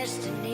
destiny.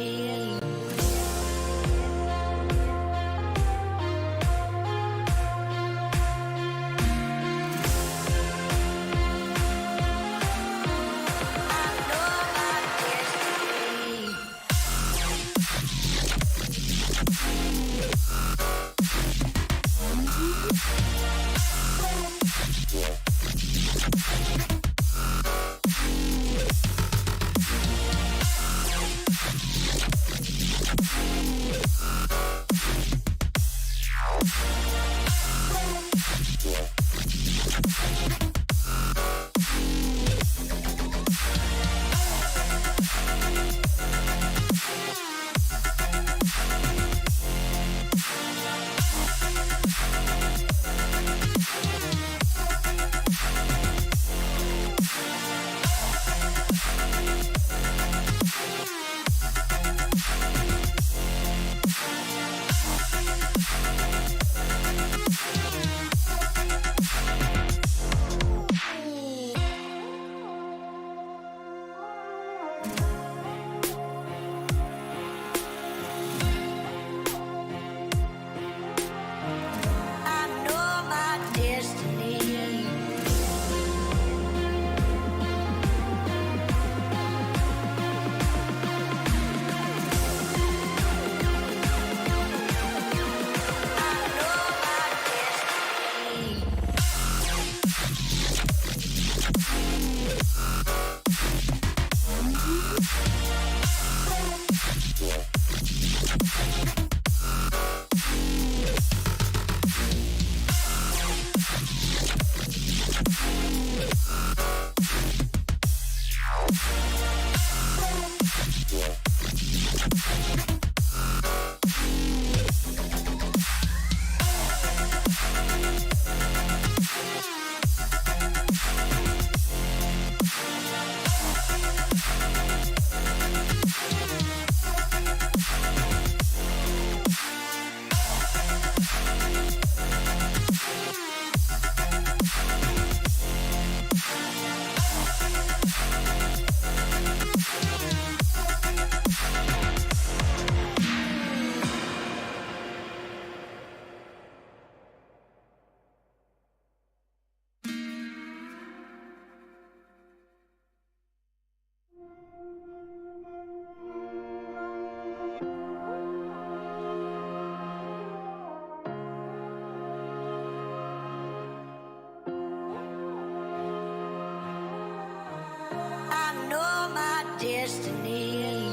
Destiny.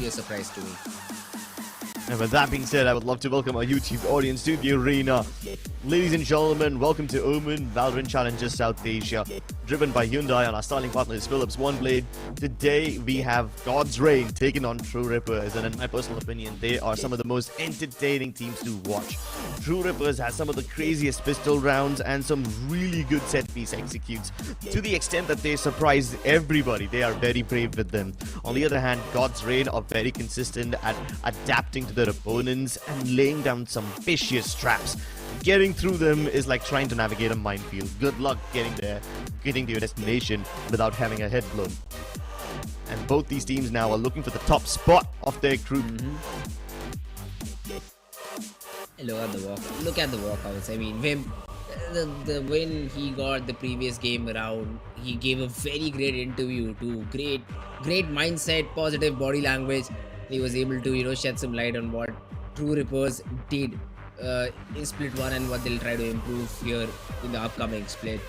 actually a surprise to me. And with that being said, I would love to welcome our YouTube audience to the arena. Ladies and gentlemen, welcome to NODWIN Valorant Challenges South Asia, driven by Hyundai, and our styling partner is Philips One Blade. Today we have God's Reign taking on True Rippers, and in my personal opinion, they are some of the most entertaining teams to watch. True Rippers has some of the craziest pistol rounds and some really good set-piece executes, to the extent that they surprise everybody. They are very brave with them. On the other hand, God's Reign are very consistent at adapting to their opponents and laying down some vicious traps. Getting through them is like trying to navigate a minefield. Good luck getting there, getting to your destination without having a head blown. And both these teams now are looking for the top spot of their group. Look at the walk. Look at the walkouts. I mean, the win he got the previous game around, he gave a very great interview to great mindset, positive body language. He was able to shed some light on what True Rippers did in split 1 and what they'll try to improve here in the upcoming split.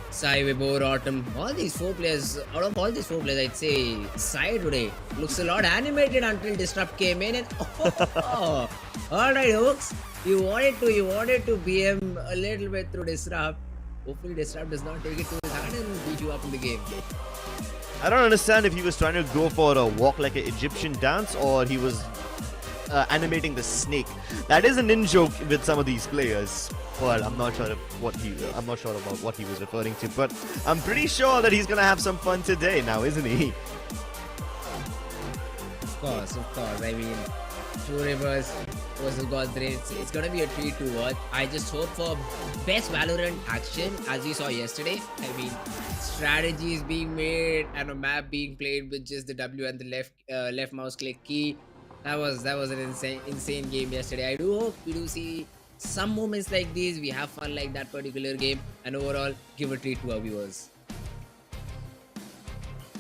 Sai, Vibor, Autumn, all these four players, out of all these four players, I'd say Sai today looks a lot animated until Disrupt came in and alright Hooks, you wanted to BM a little bit through Disrupt. Hopefully Disrupt does not take it to his hand and beat you up in the game. I don't understand if he was trying to go for a walk like an Egyptian dance or he was animating the snake. That is an in-joke with some of these players, but I'm not sure about what he was referring to. But I'm pretty sure that he's gonna have some fun today now, isn't he? Of course. I mean, True Rippers versus God's Reign. It's gonna be a treat to watch. I just hope for best Valorant action as we saw yesterday. I mean, strategies being made and a map being played with just the W and the left mouse click key. That was an insane game yesterday. I do hope we do see some moments like these. We have fun like that particular game, and overall give a treat to our viewers.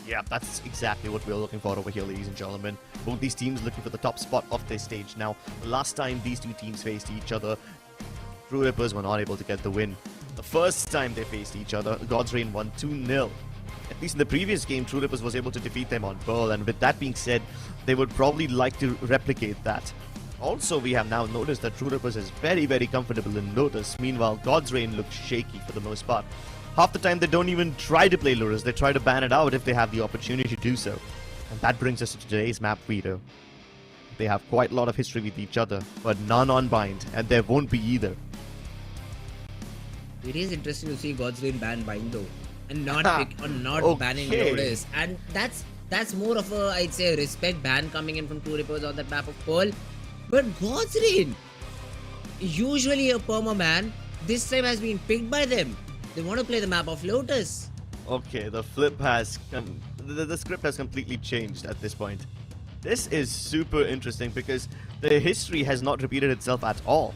Yeah, that's exactly what we're looking for over here, ladies and gentlemen. Both these teams looking for the top spot of their stage. Now, the last time these two teams faced each other, True Rippers were not able to get the win. The first time they faced each other, God's Reign won 2-0. At least in the previous game, True Rippers was able to defeat them on Pearl, and with that being said, they would probably like to replicate that. Also, we have now noticed that True Rippers is very, very comfortable in Lotus. Meanwhile, God's Reign looks shaky for the most part. Half the time, they don't even try to play Lotus. They try to ban it out if they have the opportunity to do so. And that brings us to today's map video. They have quite a lot of history with each other, but none on Bind, and there won't be either. It is interesting to see God's Reign ban Bind though, and not banning Lotus, and that's more of a, I'd say, a respect ban coming in from True Rippers on that map of Pearl. But God's Reign, usually a perma ban, this time has been picked by them. They want to play the map of Lotus. Okay, the flip has the script has completely changed at this point. This is super interesting because the history has not repeated itself at all.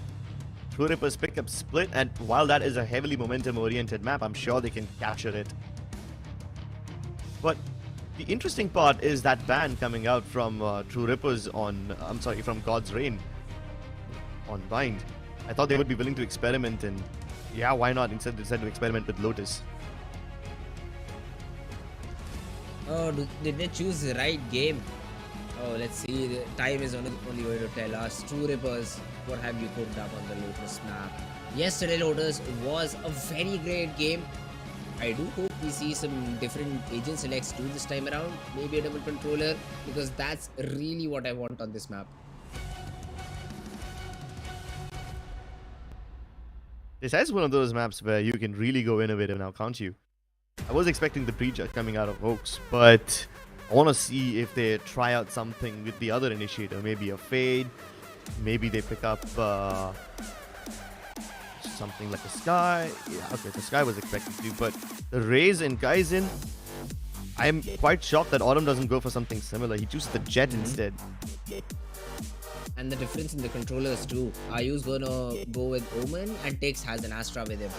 True Rippers pick up Split, and while that is a heavily momentum-oriented map, I'm sure they can capture it. But the interesting part is that ban coming out from True Rippers from God's Reign on Bind. I thought they would be willing to experiment, and yeah, why not instead decide to experiment with Lotus? Oh, did they choose the right game? Oh, let's see. The time is only going to tell us. True Rippers, what have you cooked up on the Lotus map? Yesterday, Lotus was a very great game. I do hope we see some different agent selects too this time around. Maybe a double controller, because that's really what I want on this map. This is one of those maps where you can really go innovative now, can't you? I was expecting the prejudge coming out of Oaks, but I want to see if they try out something with the other initiator. Maybe a Fade, maybe they pick up something like a Sky. Yeah, okay, the Sky was expected to, but the Raze and Kaizen, I'm quite shocked that Autumn doesn't go for something similar. He chooses the Jet instead. And the difference in the controllers too. Ayu's gonna go with Omen and Tix has an Astra with him.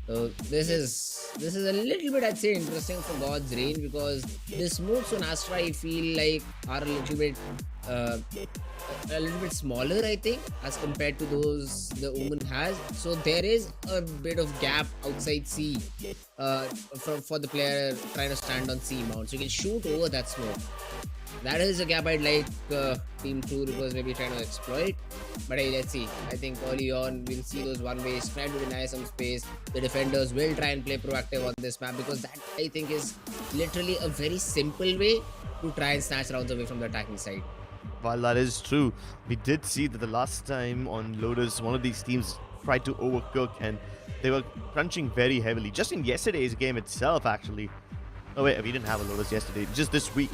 So this is a little bit, I'd say, interesting for God's Reign, because the smokes on Astra I feel like are a little bit smaller, I think, as compared to those the Omen has. So there is a bit of gap outside C for the player trying to stand on C mount. So you can shoot over that smoke. That is a gap I'd like Team True Reapers maybe trying to exploit. But hey, let's see. I think early on we'll see those one-ways trying to deny some space. The defenders will try and play proactive on this map because that I think is literally a very simple way to try and snatch rounds away from the attacking side. While that is true, we did see that the last time on Lotus, one of these teams tried to overcook and they were crunching very heavily. Just in yesterday's game itself, actually. Oh wait, we didn't have a Lotus yesterday. Just this week,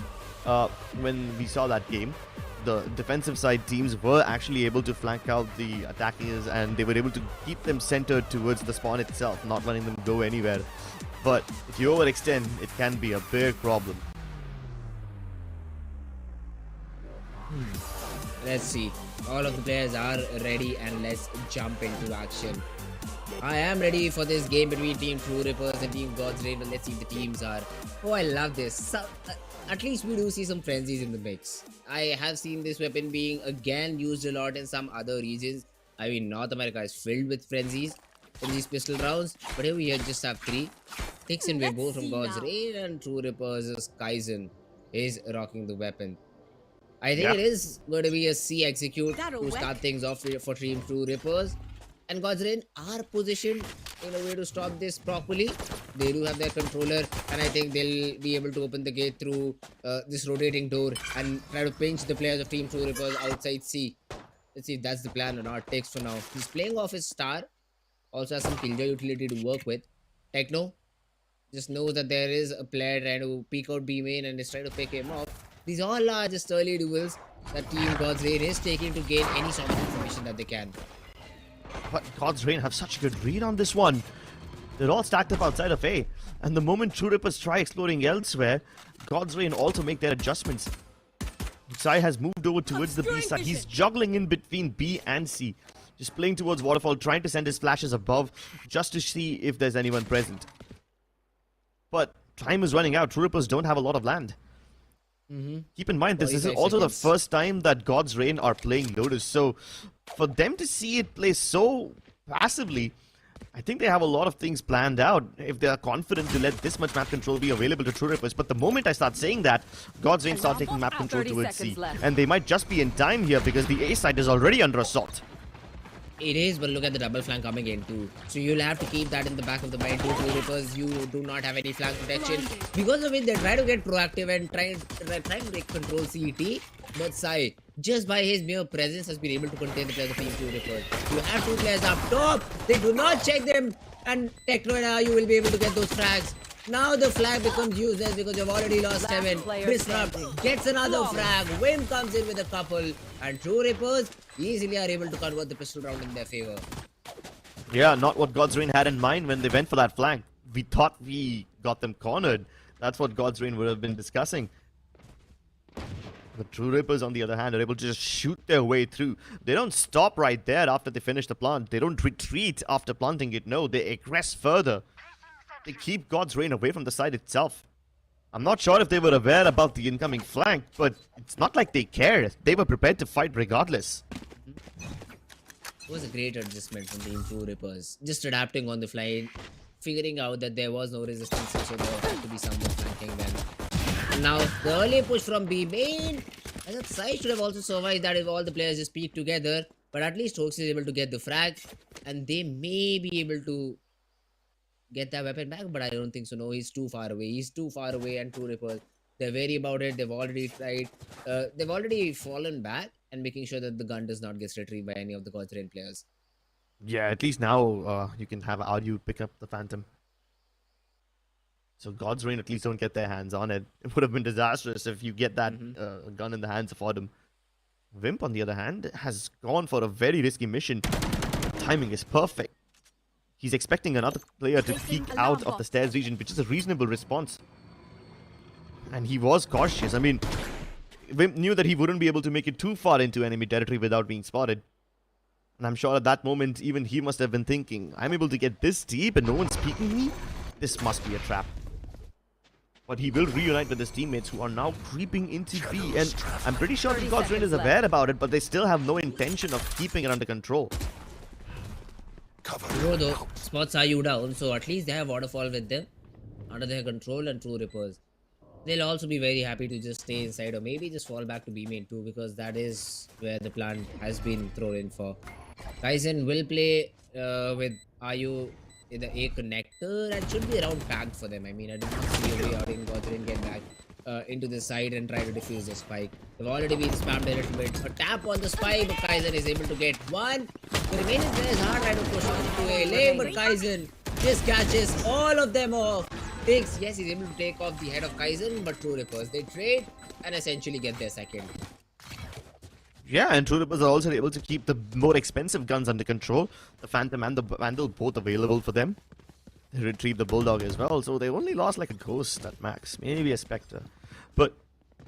when we saw that game, the defensive side teams were actually able to flank out the attackers and they were able to keep them centered towards the spawn itself, not letting them go anywhere. But if you overextend, it can be a big problem. Let's see. All of the players are ready and let's jump into action. I am ready for this game between Team True Reapers and Team God's Reign, but let's see if the teams are. Oh, I love this. So, at least we do see some frenzies in the mix. I have seen this weapon being again used a lot in some other regions. I mean, North America is filled with frenzies in these pistol rounds, but here we just have three. Takes in both from God's Reign and True Reapers' Kaizen is rocking the weapon. I think it is going to be a C execute to start things off for Team True Reapers. And God's Reign are positioned in a way to stop this properly. They do have their controller and I think they'll be able to open the gate through this rotating door and try to pinch the players of Team True Reapers outside C. Let's see if that's the plan or not. Takes for now. He's playing off his star. Also has some killjoy utility to work with. Techno just knows that there is a player trying to peek out B main and is trying to pick him off. These all are just early duels that Team God's Reign is taking to gain any sort of information that they can. But God's Reign have such a good read on this one. They're all stacked up outside of A. And the moment True Reapers try exploring elsewhere, God's Reign also make their adjustments. Sai has moved over towards the B side. He's juggling in between B and C. Just playing towards Waterfall, trying to send his flashes above just to see if there's anyone present. But time is running out. True Reapers don't have a lot of land. Keep in mind, this is also the first time that God's Reign are playing Lotus. So, for them to see it play so passively, I think they have a lot of things planned out if they are confident to let this much map control be available to True Reapers. But the moment I start saying that, God's Reign start taking map control towards C. And they might just be in time here because the A side is already under assault. It is, but look at the double flank coming in too. So you'll have to keep that in the back of the mind too, because you do not have any flank protection. Because of it, they try to get proactive and try to take control CET. But Sai, just by his mere presence, has been able to contain the players of Team True Reapers. You have two players up top. They do not check them. And Techno and you will be able to get those frags. Now the flag becomes useless because you've already lost 7. Disrupt gets another frag. Wim comes in with a couple. And True Reapers easily are able to convert the pistol round in their favor. Yeah, not what God's Reign had in mind when they went for that flank. We thought we got them cornered. That's what God's Reign would have been discussing. The True Reapers, on the other hand, are able to just shoot their way through. They don't stop right there after they finish the plant. They don't retreat after planting it. No, they aggress further. They keep God's Reign away from the side itself. I'm not sure if they were aware about the incoming flank, but it's not like they cared. They were prepared to fight regardless. It was a great adjustment from Team True Reapers. Just adapting on the fly, figuring out that there was no resistance, so there had to be someone flanking them. And now, the early push from B main. I thought Sai should have also survived that if all the players just peek together. But at least Hoax is able to get the frag. And they may be able to get that weapon back, but I don't think so. No, he's too far away. He's too far away, and True Reapers, they're wary about it. They've already tried. They've already fallen back and making sure that the gun does not get retrieved by any of the God's Reign players. Yeah, at least now you can have Ardu pick up the Phantom. So God's Reign at least don't get their hands on it. It would have been disastrous if you get that gun in the hands of Odom. Wimp, on the other hand, has gone for a very risky mission. Timing is perfect. He's expecting another player to peek out of the stairs region, which is a reasonable response. And he was cautious. I mean, Wimp knew that he wouldn't be able to make it too far into enemy territory without being spotted. And I'm sure at that moment, even he must have been thinking, I'm able to get this deep and no one's peeking me? This must be a trap. But he will reunite with his teammates who are now creeping into B. And I'm pretty sure the God's Reign is aware about it, but they still have no intention of keeping it under control. Bro, though, spots are you down, so at least they have Waterfall with them under their control and True Reapers. they'll also be very happy to just stay inside or maybe just fall back to B main too, because that is where the plan has been thrown in for. Kaizen will play with Ayu in the A connector and should be around tagged for them. I mean, I do not see a way out in Godwin get back into the side and try to defuse the spike. They've already been spammed a little bit. A tap on the spike, but Kaizen is able to get one. The remaining players are trying to push on into A lane, but Kaizen just catches all of them off. Yes, he's able to take off the head of Kaizen, but True Rippers, they trade and essentially get their second. Yeah, and True Rippers are also able to keep the more expensive guns under control. The Phantom and the Vandal both available for them. They retrieve the Bulldog as well, so they only lost like a Ghost at max, maybe a Spectre. But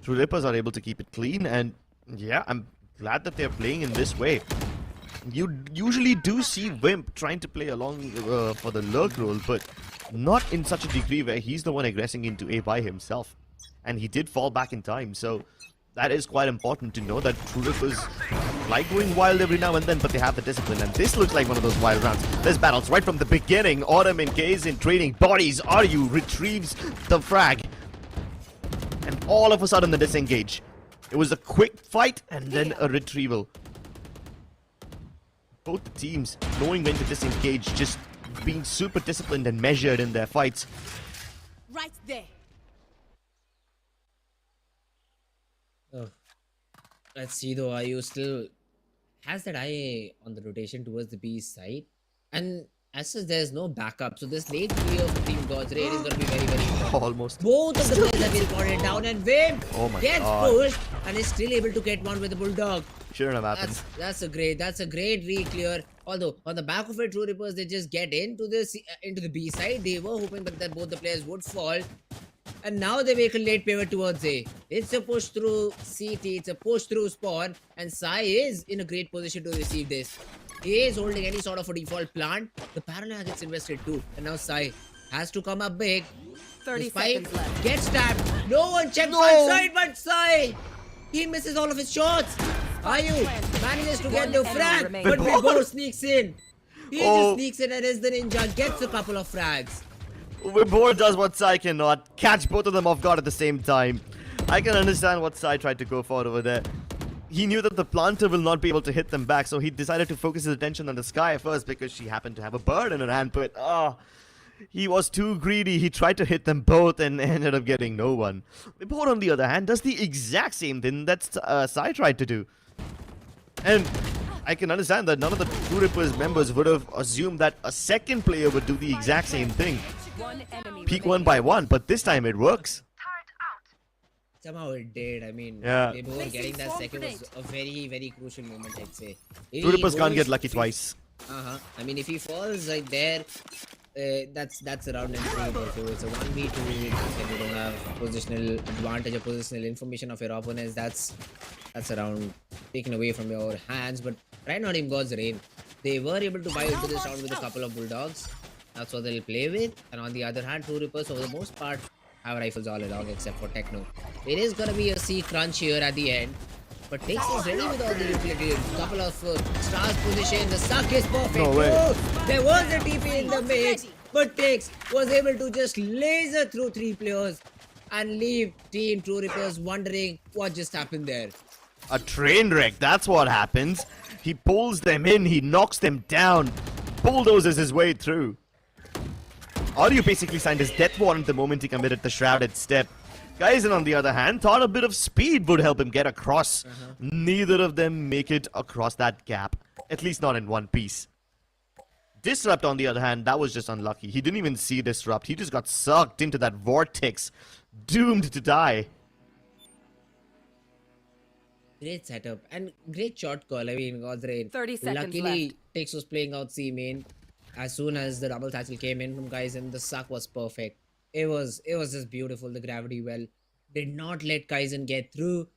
True Rippers are able to keep it clean, and yeah, I'm glad that they're playing in this way. You usually do see Wimp trying to play along for the lurk role, but not in such a degree where he's the one aggressing into A by himself. And he did fall back in time, so that is quite important to know that True Rippers like going wild every now and then, but they have the discipline, and this looks like one of those wild rounds. There's battles right from the beginning. Autumn and Gaze in trading bodies. Ryu retrieves the frag, and all of a sudden the disengage. It was a quick fight and then a retrieval. Both the teams knowing when to disengage, just being super disciplined and measured in their fights. Right there. Oh. Let's see though, Ayu still has that eye on the rotation towards the B side. And as such, there's no backup. So this late trio of Team God's Raid is going to be very, very important. Almost. Both of the players have been pointed down, and Vim Oh my gets God. pushed and is still able to get one with the Bulldog. Shouldn't have happened. That's a great re-clear. Although on the back of it, True Rippers, they just get into the B side. They were hoping that both the players would fall. And now they make a late pivot towards A. It's a push through CT, it's a push through spawn, and Sai is in a great position to receive this. He is holding any sort of a default plant. The paranoia gets invested too, and now Sai has to come up big. 30 Spike seconds left. gets tapped. No one checks one side but Sai. He misses all of his shots. Ayu manages to get the One frag, enemy but remaining. Bilbo sneaks in. He Oh. just sneaks in and is the ninja, gets a couple of frags. Wibor does what Sai cannot. Catch both of them off guard at the same time. I can understand what Sai tried to go for over there. He knew that the planter will not be able to hit them back, so he decided to focus his attention on the Sky first because she happened to have a bird in her hand, but he was too greedy. He tried to hit them both and ended up getting no one. Wibor, on the other hand, does the exact same thing that Sai tried to do. And I can understand that none of the True Rippers members would have assumed that a second player would do the exact same thing. One enemy Peek remaining. one by one, but this time it works. Somehow it did. I mean, Yeah. they were getting that second was a very, very crucial moment, I'd say. If True he Rippers can't goes- get lucky twice. I mean, if he falls right there, that's a round and three. So it's a 1v2. And you don't have positional advantage or positional information of your opponents. That's a round taken away from your hands. But right now, Team God's Reign, they were able to buy into this round with a couple of Bulldogs. That's what they'll play with. And on the other hand, True Rippers, for the most part, have rifles all along except for Techno. It is gonna be a C crunch here at the end. But Tix is ready with all the utility. Couple of stars position. The suck is perfect. No way. Oh, there was a TP in the mix, but Tix was able to just laser through 3 players and leave Team True Rippers wondering what just happened there. A train wreck, that's what happens. He pulls them in, he knocks them down, bulldozes his way through. Aryu basically signed his death warrant the moment he committed the shrouded step. Kaizen, on the other hand, thought a bit of speed would help him get across. Neither of them make it across that gap, at least not in one piece. Disrupt, on the other hand, that was just unlucky. He didn't even see Disrupt, he just got sucked into that vortex, doomed to die. Great setup and great shot call. I mean, God's Reign. 30 seconds Luckily, left. Tix was playing out C main. As soon as the double tackle came in from Kaizen, the suck was perfect. It was just beautiful. The gravity well did not let Kaizen get through.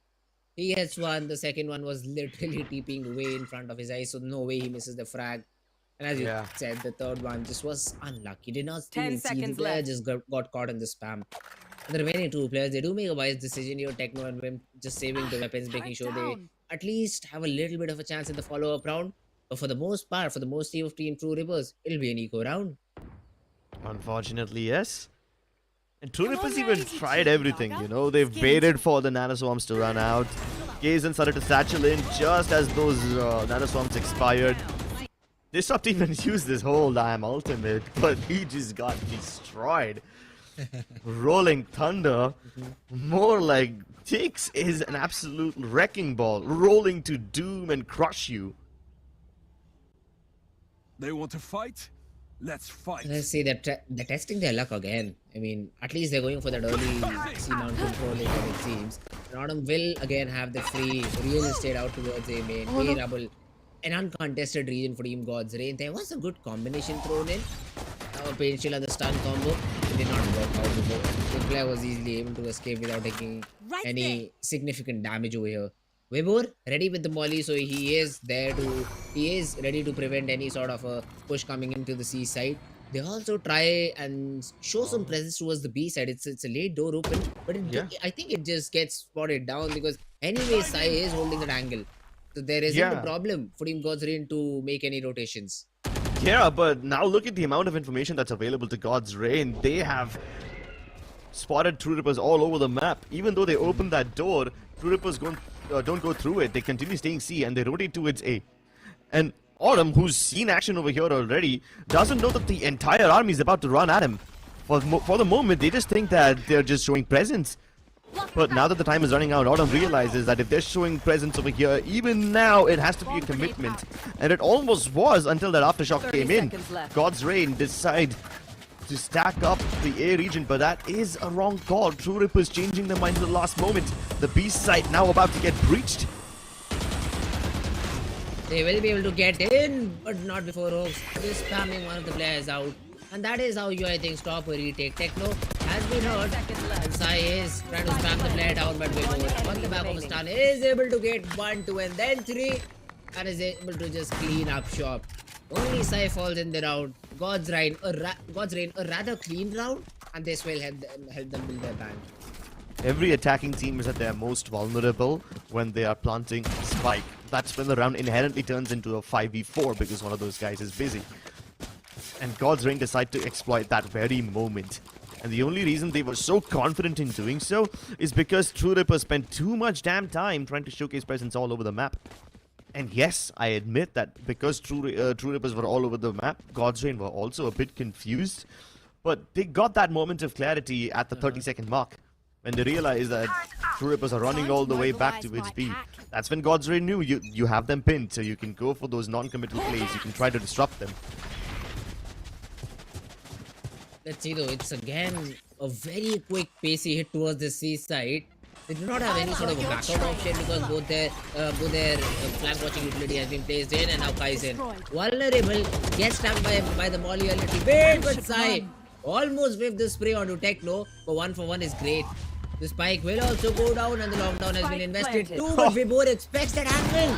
He hits one. The second one was literally TPing away in front of his eyes, so no way he misses the frag. And as you Yeah. said, the third one just was unlucky. Did not 10 even see the seconds player, left. just got caught in the spam. And the remaining 2 players, they do make a wise decision here. Techno and Wim just saving the weapons, making sure they at least have a little bit of a chance in the follow-up round. But for the most part, for the most team of Team True Rippers, it'll be an eco round. Unfortunately, yes. And True Rippers even tried everything, you know. They've waited for the nanoswarms to run out. Kaizen started to satchel in just as those nanoswarms expired. They stopped even use this whole damn ultimate, but he just got destroyed. Rolling Thunder, more like Tix is an absolute wrecking ball, rolling to doom and crush you. They want to fight? Let's fight. Let's see, they're testing their luck again. I mean, at least they're going for that early C-mount control later, it seems. Rodham will again have the free real estate out towards A main. A rubble, an uncontested region for Team God's Reign. There was a good combination thrown in. Pain shield and the stun combo. It did not work out. The player was easily able to escape without taking any significant damage over here. Webor ready with the molly, so he is ready to prevent any sort of a push coming into the C side. They also try and show some presence towards the B side. It's a late door open, but I think it just gets spotted down because anyway Sai is holding that angle. So there isn't a problem for Team God's Reign to make any rotations. Yeah, but now look at the amount of information that's available to God's Reign. They have spotted True Rippers all over the map. Even though they opened that door, True Rippers don't go through it. They continue staying C and they rotate towards A. And Autumn, who's seen action over here already, doesn't know that the entire army is about to run at him. For the moment, they just think that they're just showing presence. But now that the time is running out, Autumn realizes that if they're showing presence over here, even now it has to be a commitment. And it almost was until that aftershock came in. God's Reign decide to stack up the A region, but that is a wrong call. True Rippers changing their mind at the last moment. The B side now about to get breached. They will be able to get in, but not before Hawks. Just spamming one of the players out. And that is how you, I think, stop or retake. Techno has been hurt. And Sai is trying to spam the player down, but Webor on the back of a stun is able to get 1, 2, and then 3. And is able to just clean up shop. Only Sai falls in the round. God's Reign, a rather clean round. And this will help them build their bank. Every attacking team is at their most vulnerable when they are planting Spike. That's when the round inherently turns into a 5v4 because one of those guys is busy. And God's Reign decide to exploit that very moment. And the only reason they were so confident in doing so is because True Rippers spent too much damn time trying to showcase presence all over the map. And yes, I admit that because True Rippers were all over the map, God's Reign were also a bit confused. But they got that moment of clarity at the 30-second mark when they realized that True Rippers are running all the way back to its B. That's when God's Reign knew you have them pinned, so you can go for those non-committal plays. You can try to disrupt them. Let's see though, it's again a very quick pacey hit towards the C side. They do not have any sort of a backup option because both their flank watching utility has been placed in, and now Kaizen vulnerable, gets stuck by the molly a little bit, but Sai almost whiffed the spray onto Techno, but 1 for 1 is great. The spike will also go down and the lockdown has been invested too, but Webor expects that angle.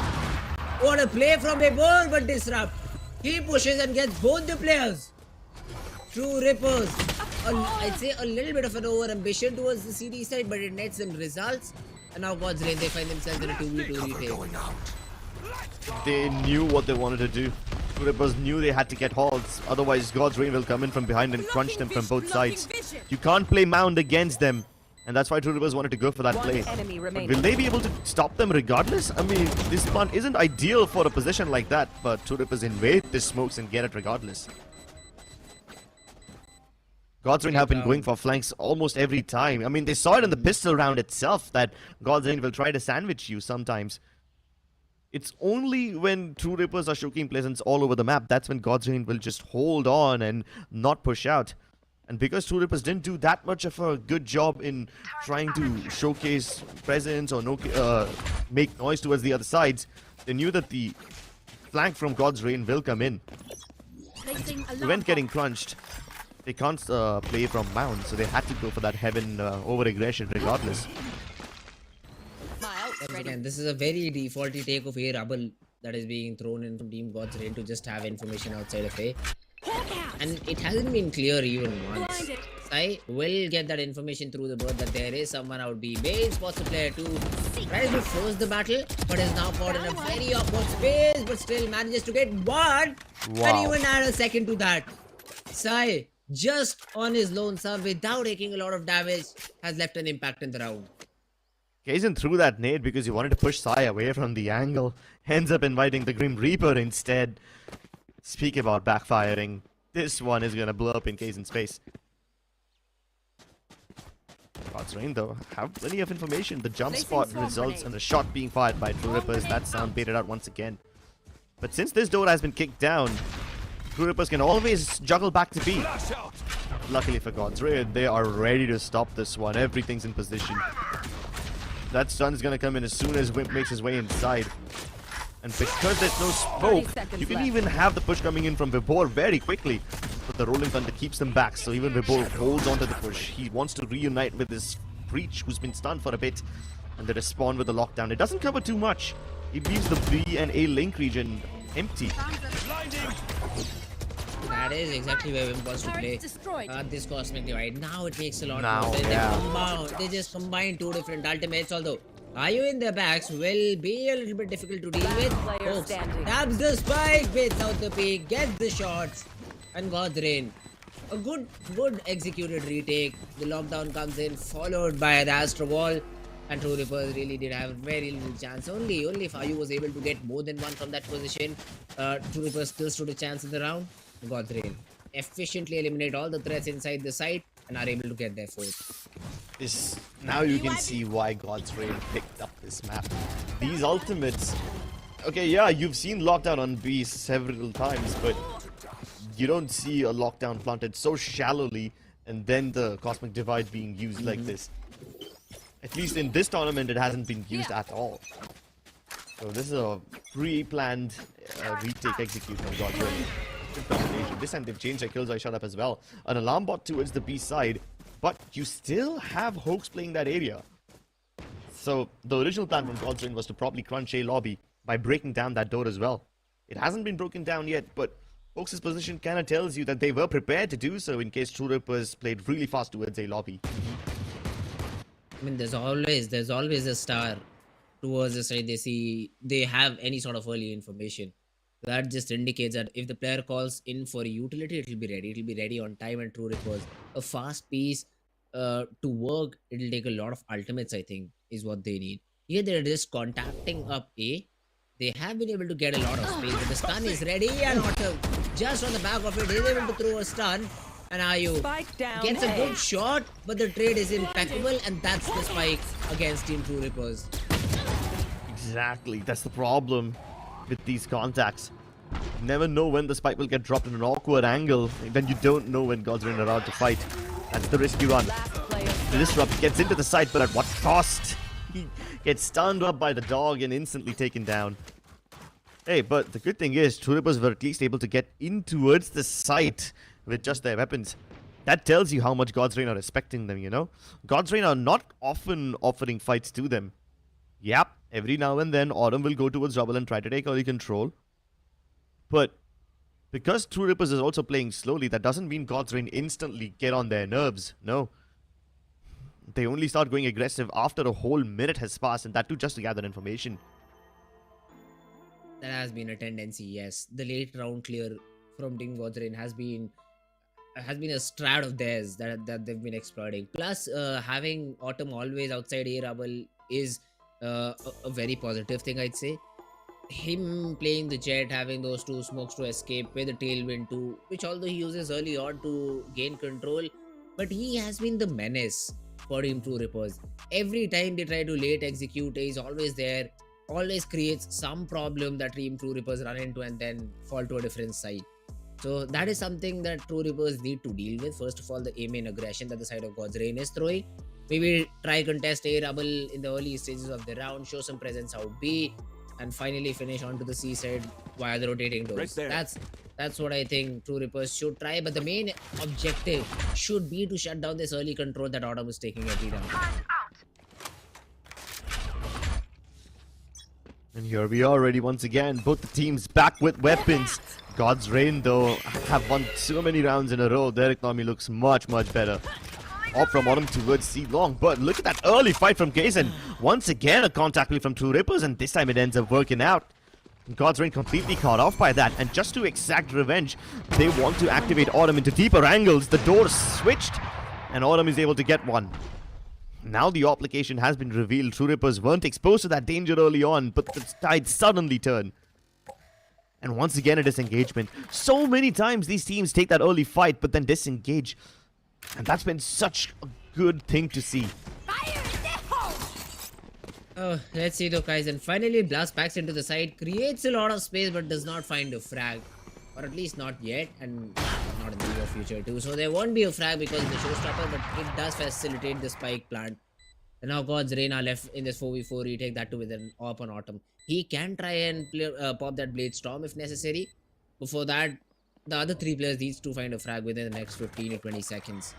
What a play from Webor, but disrupt. He pushes and gets both the players. True Rippers, I'd say a little bit of an over-ambition towards the CD side, but it nets them results. And now God's Reign, they find themselves in a 2v2 retake. They knew what they wanted to do. True Rippers knew they had to get halts, otherwise God's Reign will come in from behind and crunch them from both sides. You can't play Mound against them, and that's why True Rippers wanted to go for that play. But will they be able to stop them regardless? I mean, this plant isn't ideal for a position like that, but True Rippers invade the smokes and get it regardless. God's Reign have been going for flanks almost every time. I mean, they saw it in the pistol round itself that God's Reign will try to sandwich you sometimes. It's only when True Rippers are showing presence all over the map, that's when God's Reign will just hold on and not push out. And because True Rippers didn't do that much of a good job in trying to showcase presence or make noise towards the other sides, they knew that the flank from God's Reign will come in. To prevent getting crunched, they can't play from Mound, so they had to go for that Heaven over-aggression regardless. Again, this is a very defaulty take of A rubble that is being thrown in from Team God's Reign to just have information outside of A. And it hasn't been clear even once. Sai will get that information through the bird that there is someone out B. Bane spots the player 2, tries to force the battle, but is now caught in a very awkward space, but still manages to get one. And even add a second to that. Sai just on his lone sub without taking a lot of damage, has left an impact in the round. Kaizen threw that nade because he wanted to push Sai away from the angle. Ends up inviting the Grim Reaper instead. Speak about backfiring. This one is gonna blow up in Kaizen's face. God's Rain though have plenty of information. The jump spot results and the shot being fired by True Rippers. That sound baited out once again. But since this door has been kicked down, True Rippers can always juggle back to B. Luckily for God's Rain, they are ready to stop this one. Everything's in position. That stun is gonna come in as soon as Wimp makes his way inside. And because there's no smoke, you can even have the push coming in from Vibor very quickly. But the Rolling Thunder keeps them back, so even Vibor holds onto the push. He wants to reunite with his Breach, who's been stunned for a bit. And they respond with the lockdown. It doesn't cover too much. It leaves the B and A link region empty. That is exactly where Wimp wants to play. This Cosmic Divide. Now it makes a lot more sense. They just combine two different ultimates, although Ayu in their backs will be a little bit difficult to deal with. Folks, taps the spike, waits out the peak, gets the shots, and God's Rain. A good executed retake. The lockdown comes in, followed by the Astra Wall. And True Rippers really did have very little chance. Only if Ayu was able to get more than one from that position, True Rippers still stood a chance in the round. God's Rain efficiently eliminate all the threats inside the site and are able to get their fourth. Now you can see why God's Rain picked up this map. These ultimates. Okay, yeah, you've seen lockdown on B several times, but you don't see a lockdown planted so shallowly and then the Cosmic Divide being used like this. At least in this tournament, it hasn't been used at all. So this is a pre-planned retake execution of God's Rain. Good combination. This time they've changed their killjoy shut up as well. An alarm bot towards the B side, but you still have Hoax playing that area. So the original plan from God's Rain was to probably crunch A lobby by breaking down that door as well. It hasn't been broken down yet, but Hoax's position kind of tells you that they were prepared to do so in case True Rippers played really fast towards A lobby. I mean, there's always a star towards the side they have any sort of early information. That just indicates that if the player calls in for a utility, it will be ready. It will be ready on time, and True Rippers, a fast piece to work, it will take a lot of ultimates, I think, is what they need. Here they're just contacting up A. They have been able to get a lot of space, but the stun is ready, and Autumn, just on the back of it, is able to throw a stun. And Ayu gets a good shot, but the trade is impeccable, and that's the spike against Team True Rippers. Exactly, that's the problem with these contacts. You never know when the spike will get dropped in an awkward angle, then you don't know when God's Rain are out to fight. That's the risky run. The Disrupt gets into the site, but at what cost? He gets stunned up by the dog and instantly taken down. Hey, but the good thing is, True Rippers were at least able to get in towards the site with just their weapons. That tells you how much God's Rain are respecting them, you know? God's Rain are not often offering fights to them. Yep, every now and then Autumn will go towards Rubble and try to take early control. But because True Rippers is also playing slowly, that doesn't mean God's Rain instantly get on their nerves. No. They only start going aggressive after a whole minute has passed, and that too just to gather information. That has been a tendency, yes. The late round clear from Team God's Rain has been a strat of theirs that they've been exploiting. Plus, having Autumn always outside A Rubble is a very positive thing, I'd say. Him playing the Jet, having those two smokes to escape with the Tailwind too, which although he uses early on to gain control, but he has been the menace for Team True Rippers. Every time they try to late execute, he's always there, always creates some problem that Team True Rippers run into and then fall to a different side. So that is something that True Rippers need to deal with. First of all, the A-main aggression that the side of God's Rain is throwing. Maybe try contest A Rubble in the early stages of the round, show some presence out B, and finally finish onto the C side via the rotating doors. That's what I think True Rippers should try. But the main objective should be to shut down this early control that Autumn is taking every round. And here we are ready once again. Both the teams back with weapons. God's Rain, though, have won so many rounds in a row. Their economy looks much, much better. Off from Autumn towards C long. But look at that early fight from Kaizen. Once again, a contact play from True Rippers, and this time it ends up working out. God's Reign completely caught off by that, and just to exact revenge, they want to activate Autumn into deeper angles. The door switched, and Autumn is able to get one. Now the application has been revealed. True Rippers weren't exposed to that danger early on, but the tide suddenly turned. And once again a disengagement. So many times these teams take that early fight, but then disengage. And that's been such a good thing to see. Oh, let's see though, guys. And finally, Blast backs into the side, creates a lot of space, but does not find a frag. Or at least not yet, and not in the near future too. So there won't be a frag because of the showstopper, but it does facilitate the spike plant. And now God's Reign are left in this 4v4 retake, that too with an AWP on Autumn. He can try and pop that Blade Storm if necessary. Before that, the other three players needs to find a frag within the next 15 to 20 seconds.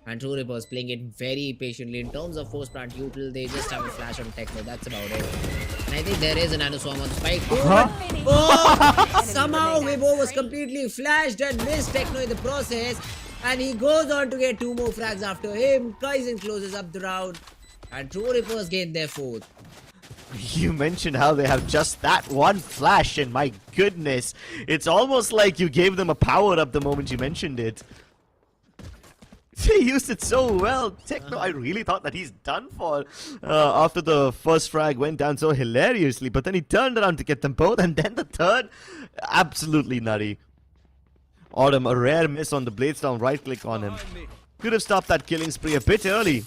And True Rippers playing it very patiently. In terms of force plant util, they just have a flash on Techno. That's about it. And I think there is a Nano Swarm on the spike. Oh, somehow Weibo was completely flashed and missed Techno in the process. And he goes on to get 2 more frags after him. Kaizen closes up the round. And True Rippers gain their 4th. You mentioned how they have just that one flash, and my goodness, it's almost like you gave them a power up the moment you mentioned it. They used it so well. Techno, I really thought that he's done for after the first frag went down so hilariously, but then he turned around to get them both, and then the third, absolutely nutty. Autumn, a rare miss on the Blade Storm, right click on him. Could have stopped that killing spree a bit early.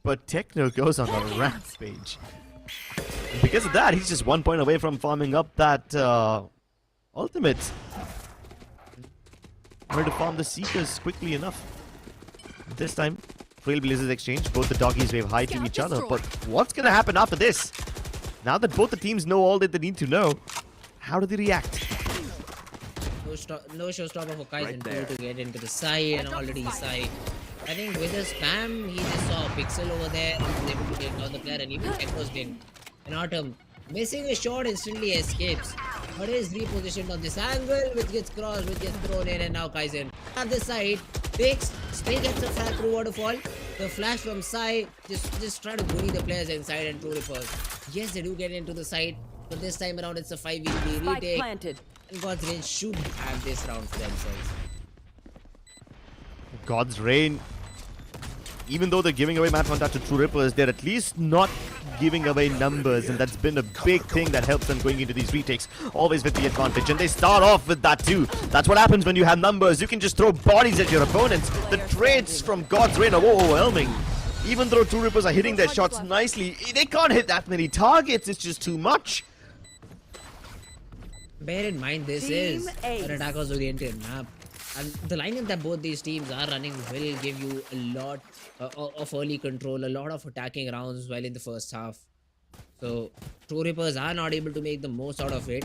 But Techno goes on a rampage. And because of that, he's just 1 point away from farming up that ultimate. Wanted to farm the Seekers quickly enough. This time, Trailblazers exchange. Both the doggies wave high to each other. But what's going to happen after this? Now that both the teams know all that they need to know, how do they react? No showstopper for Kaizen to get into the side, and already side. I think with the spam, he just saw a pixel over there and was able to take down the player, and even Techno's didn't. And Autumn, missing a shot, instantly escapes. But is repositioned on this angle, which gets crossed, which gets thrown in, and now Kaizen at the side takes, still gets a frag through waterfall. The flash from Sai, just try to bully the players inside, and True Rippers. Yes, they do get into the side, but this time around it's a 5v3 retake. Planted. And God's Reign should have this round for themselves. God's Reign, even though they're giving away map contact to True Rippers, they're at least not giving away numbers, and that's been a big thing that helps them going into these retakes, always with the advantage, and they start off with that too. That's what happens when you have numbers. You can just throw bodies at your opponents. The trades from God's Reign are overwhelming. Even though True Rippers are hitting their shots nicely, they can't hit that many targets. It's just too much. Bear in mind, this is an attackers oriented map, and the lineup that both these teams are running will give you a lot of early control, a lot of attacking rounds while in the first half. So True Rippers are not able to make the most out of it,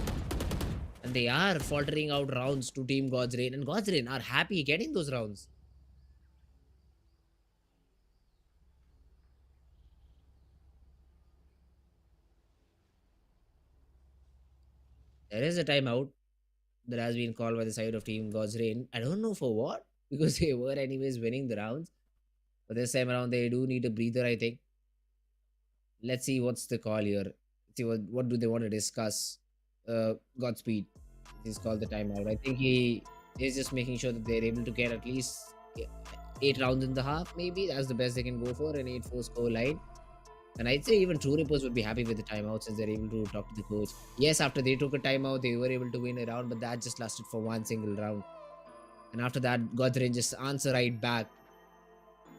and they are faltering out rounds to Team God's Reign, and God's Reign are happy getting those rounds. There is a timeout that has been called by the side of Team God's Reign. I don't know for what, because they were anyways winning the rounds. But this time around, they do need a breather, I think. Let's see what's the call here. See what do they want to discuss. Godspeed. He's called the timeout. I think he is just making sure that they're able to get at least 8 rounds in the half, maybe. That's the best they can go for, an 8-4 score line. And I'd say even True Rippers would be happy with the timeout since they're able to talk to the coach. Yes, after they took a timeout, they were able to win a round, but that just lasted for one single round. And after that, God's Reign just answer right back.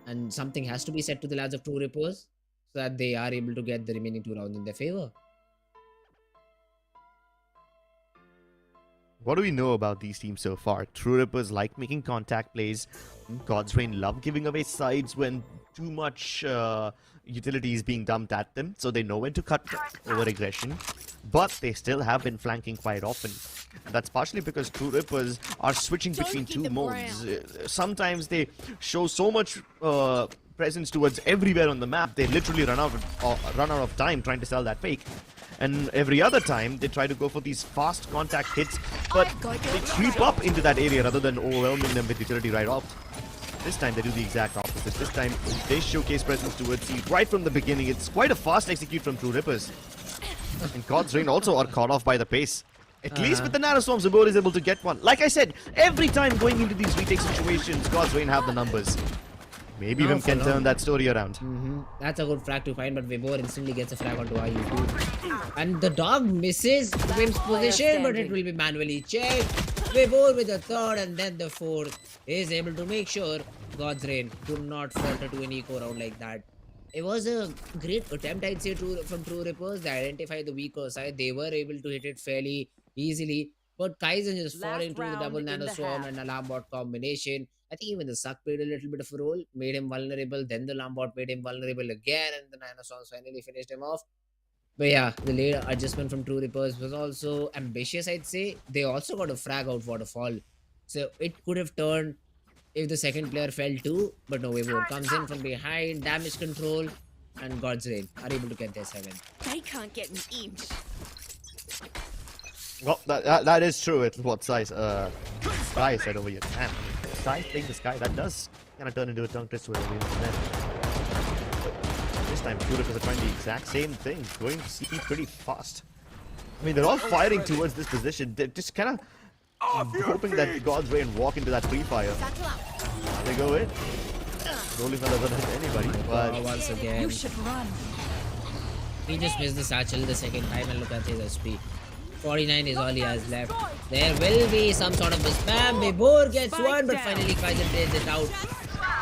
And something has to be said to the lads of True Rippers so that they are able to get the remaining 2 rounds in their favor. What do we know about these teams so far? True Rippers like making contact plays. God's Reign love giving away sides when too much utility is being dumped at them, so they know when to cut over aggression. But they still have been flanking quite often. And that's partially because True Rippers are switching between 2 modes. Sometimes they show so much presence towards everywhere on the map, they literally run out of time trying to sell that fake. And every other time, they try to go for these fast contact hits, but they creep up into that area rather than overwhelming them with utility right off. This time, they do the exact opposite. This time, they showcase presence towards C right from the beginning. It's quite a fast execute from True Rippers. And God's Reign also are caught off by the pace. At least with the Nano Storm, Zabor is able to get one. Like I said, every time going into these retake situations, God's Reign have the numbers. Maybe Now Vim for can now. turn that story around. That's a good frag to find, but Vibor instantly gets a frag onto IU2. And the dog misses Vim's position, but it will be manually checked. Vibor with the third and then the fourth is able to make sure God's Reign do not falter to an eco round like that. It was a great attempt, I'd say, from True Rippers. They identified the weaker side. They were able to hit it fairly easily. But Kaizen just Last falling through the double round in nano the swarm half. and alarm bot combination. I think even the suck played a little bit of a role, made him vulnerable. Then the alarm bot made him vulnerable again, and the nano swarms finally finished him off. But yeah, the late adjustment from True Rippers was also ambitious, I'd say. They also got a frag out waterfall. So it could have turned if the second player fell too. But no, Wavor comes in from behind, damage control, and God's Reign are able to get their 7. They can't get an inch. Well, that is true. It's what size Sky said over here. Man, Sky playing the Sky, that does kind of turn into a tongue twister over here. This time, True Rippers are trying the exact same thing, going to CP pretty fast. I mean, they're all fighting towards this position. They're just kind of hoping that God's Reign walk into that free fire. They go in. Rolling for doesn't hit anybody, but Once again, You should run. he just missed the satchel the second time, and look at his SP. 49 is all he has left. There will be some sort of a spam. Vibor gets Spike one, but down. finally Kaizen plays it out.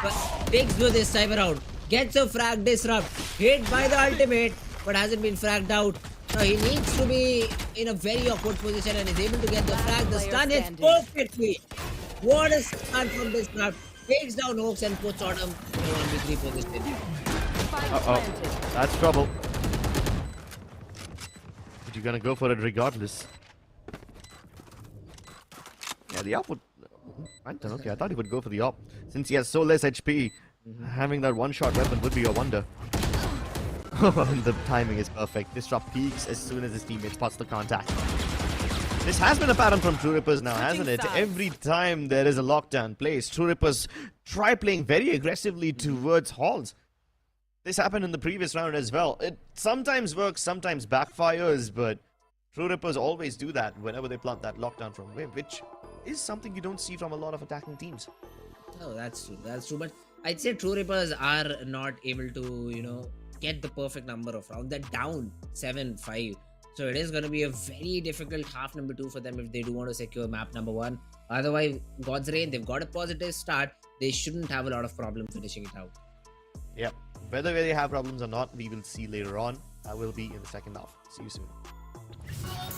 But takes through this time around. Gets a frag disrupt. Hit by the ultimate, but hasn't been fragged out. Now he needs to be in a very awkward position and is able to get the frag. The player stun hits standing. perfectly. What a stun from disrupt. Takes down Hawks and puts Autumn in a 1v3 position. Spike planted. that's trouble. But you're gonna go for it regardless. Yeah, the op would... Okay, I thought he would go for the op. Since he has so less HP, having that one-shot weapon would be a wonder. The timing is perfect. Disrupt peaks as soon as his teammate spots the contact. This has been a pattern from True Rippers now, hasn't it? sides. Every time there is a lockdown placed, True Rippers try playing very aggressively towards halls. This happened in the previous round as well. It sometimes works, sometimes backfires, but True Rippers always do that whenever they plant that lockdown from wave, which is something you don't see from a lot of attacking teams. Oh, that's true. That's true. But I'd say True Rippers are not able to, get the perfect number of rounds. They're down 7-5. So it is going to be a very difficult half number 2 for them if they do want to secure map number 1. Otherwise, God's Reign, they've got a positive start. They shouldn't have a lot of problem finishing it out. Yep. Whether they have problems or not, we will see later on. That will be in the second half. See you soon.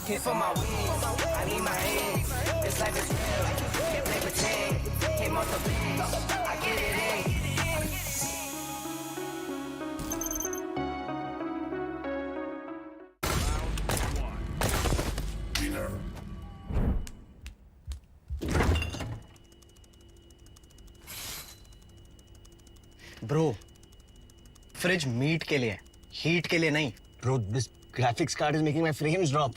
Hit for my wins, I need my hands. This life is real, can't play pretend. Came off the bench, I get it in. Bro fridge meat के लिए heat के लिए नहीं bro this graphics card is making my frames drop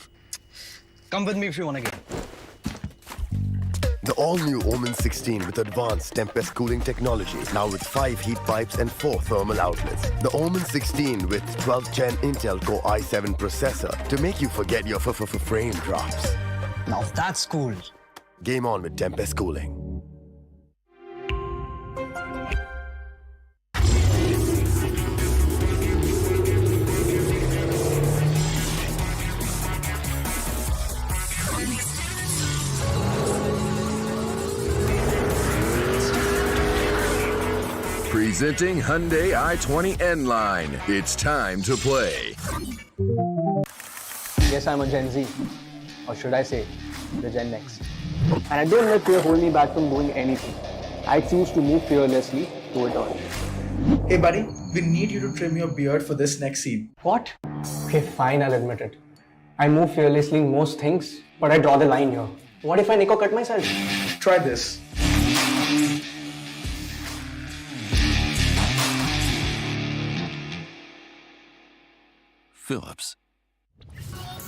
come with me if you want to get The all-new Omen 16 with advanced Tempest cooling technology, now with 5 heat pipes and 4 thermal outlets. The Omen 16 with 12th Gen Intel Core i7 processor to make you forget your frame drops. Now that's cool Game on with Tempest cooling. Presenting Hyundai i20 N-Line. It's time to play. Yes, I'm a Gen Z, or should I say, the Gen X. And I don't let fear hold me back from doing anything. I choose to move fearlessly to it all. Hey buddy, we need you to trim your beard for this next scene. What? Okay, fine, I'll admit it. I move fearlessly in most things, but I draw the line here. What if I Nico cut myself? Try this. Phillips.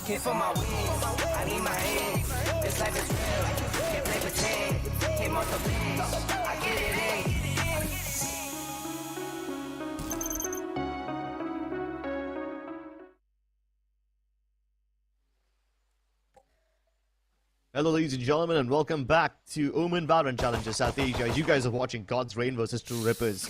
Hit for my wins, I need my hands. This life is real, can't play pretend. Came off the bench, I get it in. Hello ladies and gentlemen, and welcome back to NODWIN Valorant Challenges South Asia. You guys are watching God's Reign versus True Rippers.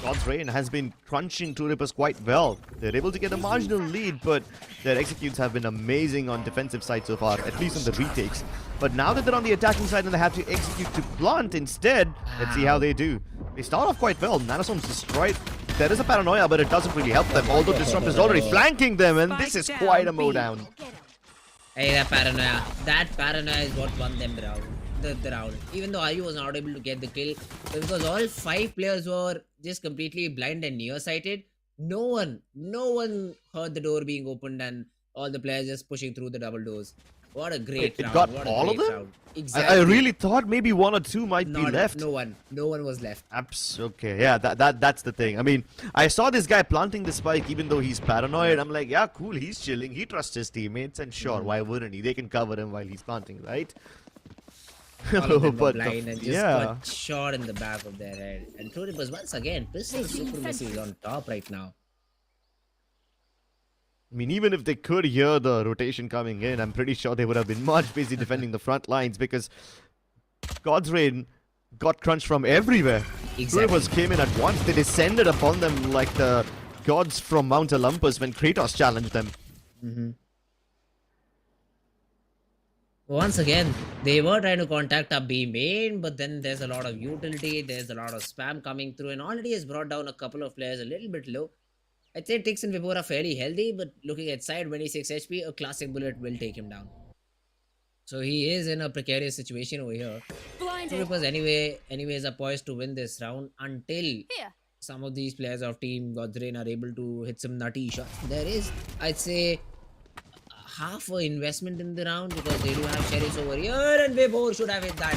God's Reign has been crunching True Rippers quite well. They're able to get a marginal lead, but their executes have been amazing on defensive side so far, at least on the retakes. But now that they're on the attacking side and they have to execute to plant instead, let's see how they do. They start off quite well. Nanoswarm's destroyed. There is a paranoia, but it doesn't really help them, although Disrupt is already flanking them, and this is quite a mowdown. Hey, that paranoia is what won them the round. Even though Ayu was not able to get the kill, because all 5 players were just completely blind and nearsighted. No one heard the door being opened, and all the players just pushing through the double doors. What a great round. It got what all a of great them? round. Exactly. I really thought maybe 1 or 2 might be left. No one was left. Okay, yeah, that's the thing. I mean, I saw this guy planting the spike even though he's paranoid. I'm like, yeah, cool, he's chilling. He trusts his teammates, and sure, why wouldn't he? They can cover him while he's planting, right? All of them were blind and just yeah. got shot in the back of their head. And True Rippers once again, pistol supremacy is on top right now. I mean, even if they could hear the rotation coming in, I'm pretty sure they would have been much busy defending the front lines, because God's Reign got crunched from everywhere. True Rippers came in at once. They descended upon them like the gods from Mount Olympus when Kratos challenged them. Once again, they were trying to contact our B main, but then there's a lot of utility, there's a lot of spam coming through, and already has brought down a couple of players a little bit low. I'd say Tix and Vibor are fairly healthy, but looking at side 26 HP, a classic bullet will take him down. So he is in a precarious situation over here. True Rippers anyways are poised to win this round until some of these players of Team God's Reign are able to hit some nutty shots. There is, I'd say, half an investment in the round, because they do have Sheriffs over here, and Vibor should have hit that.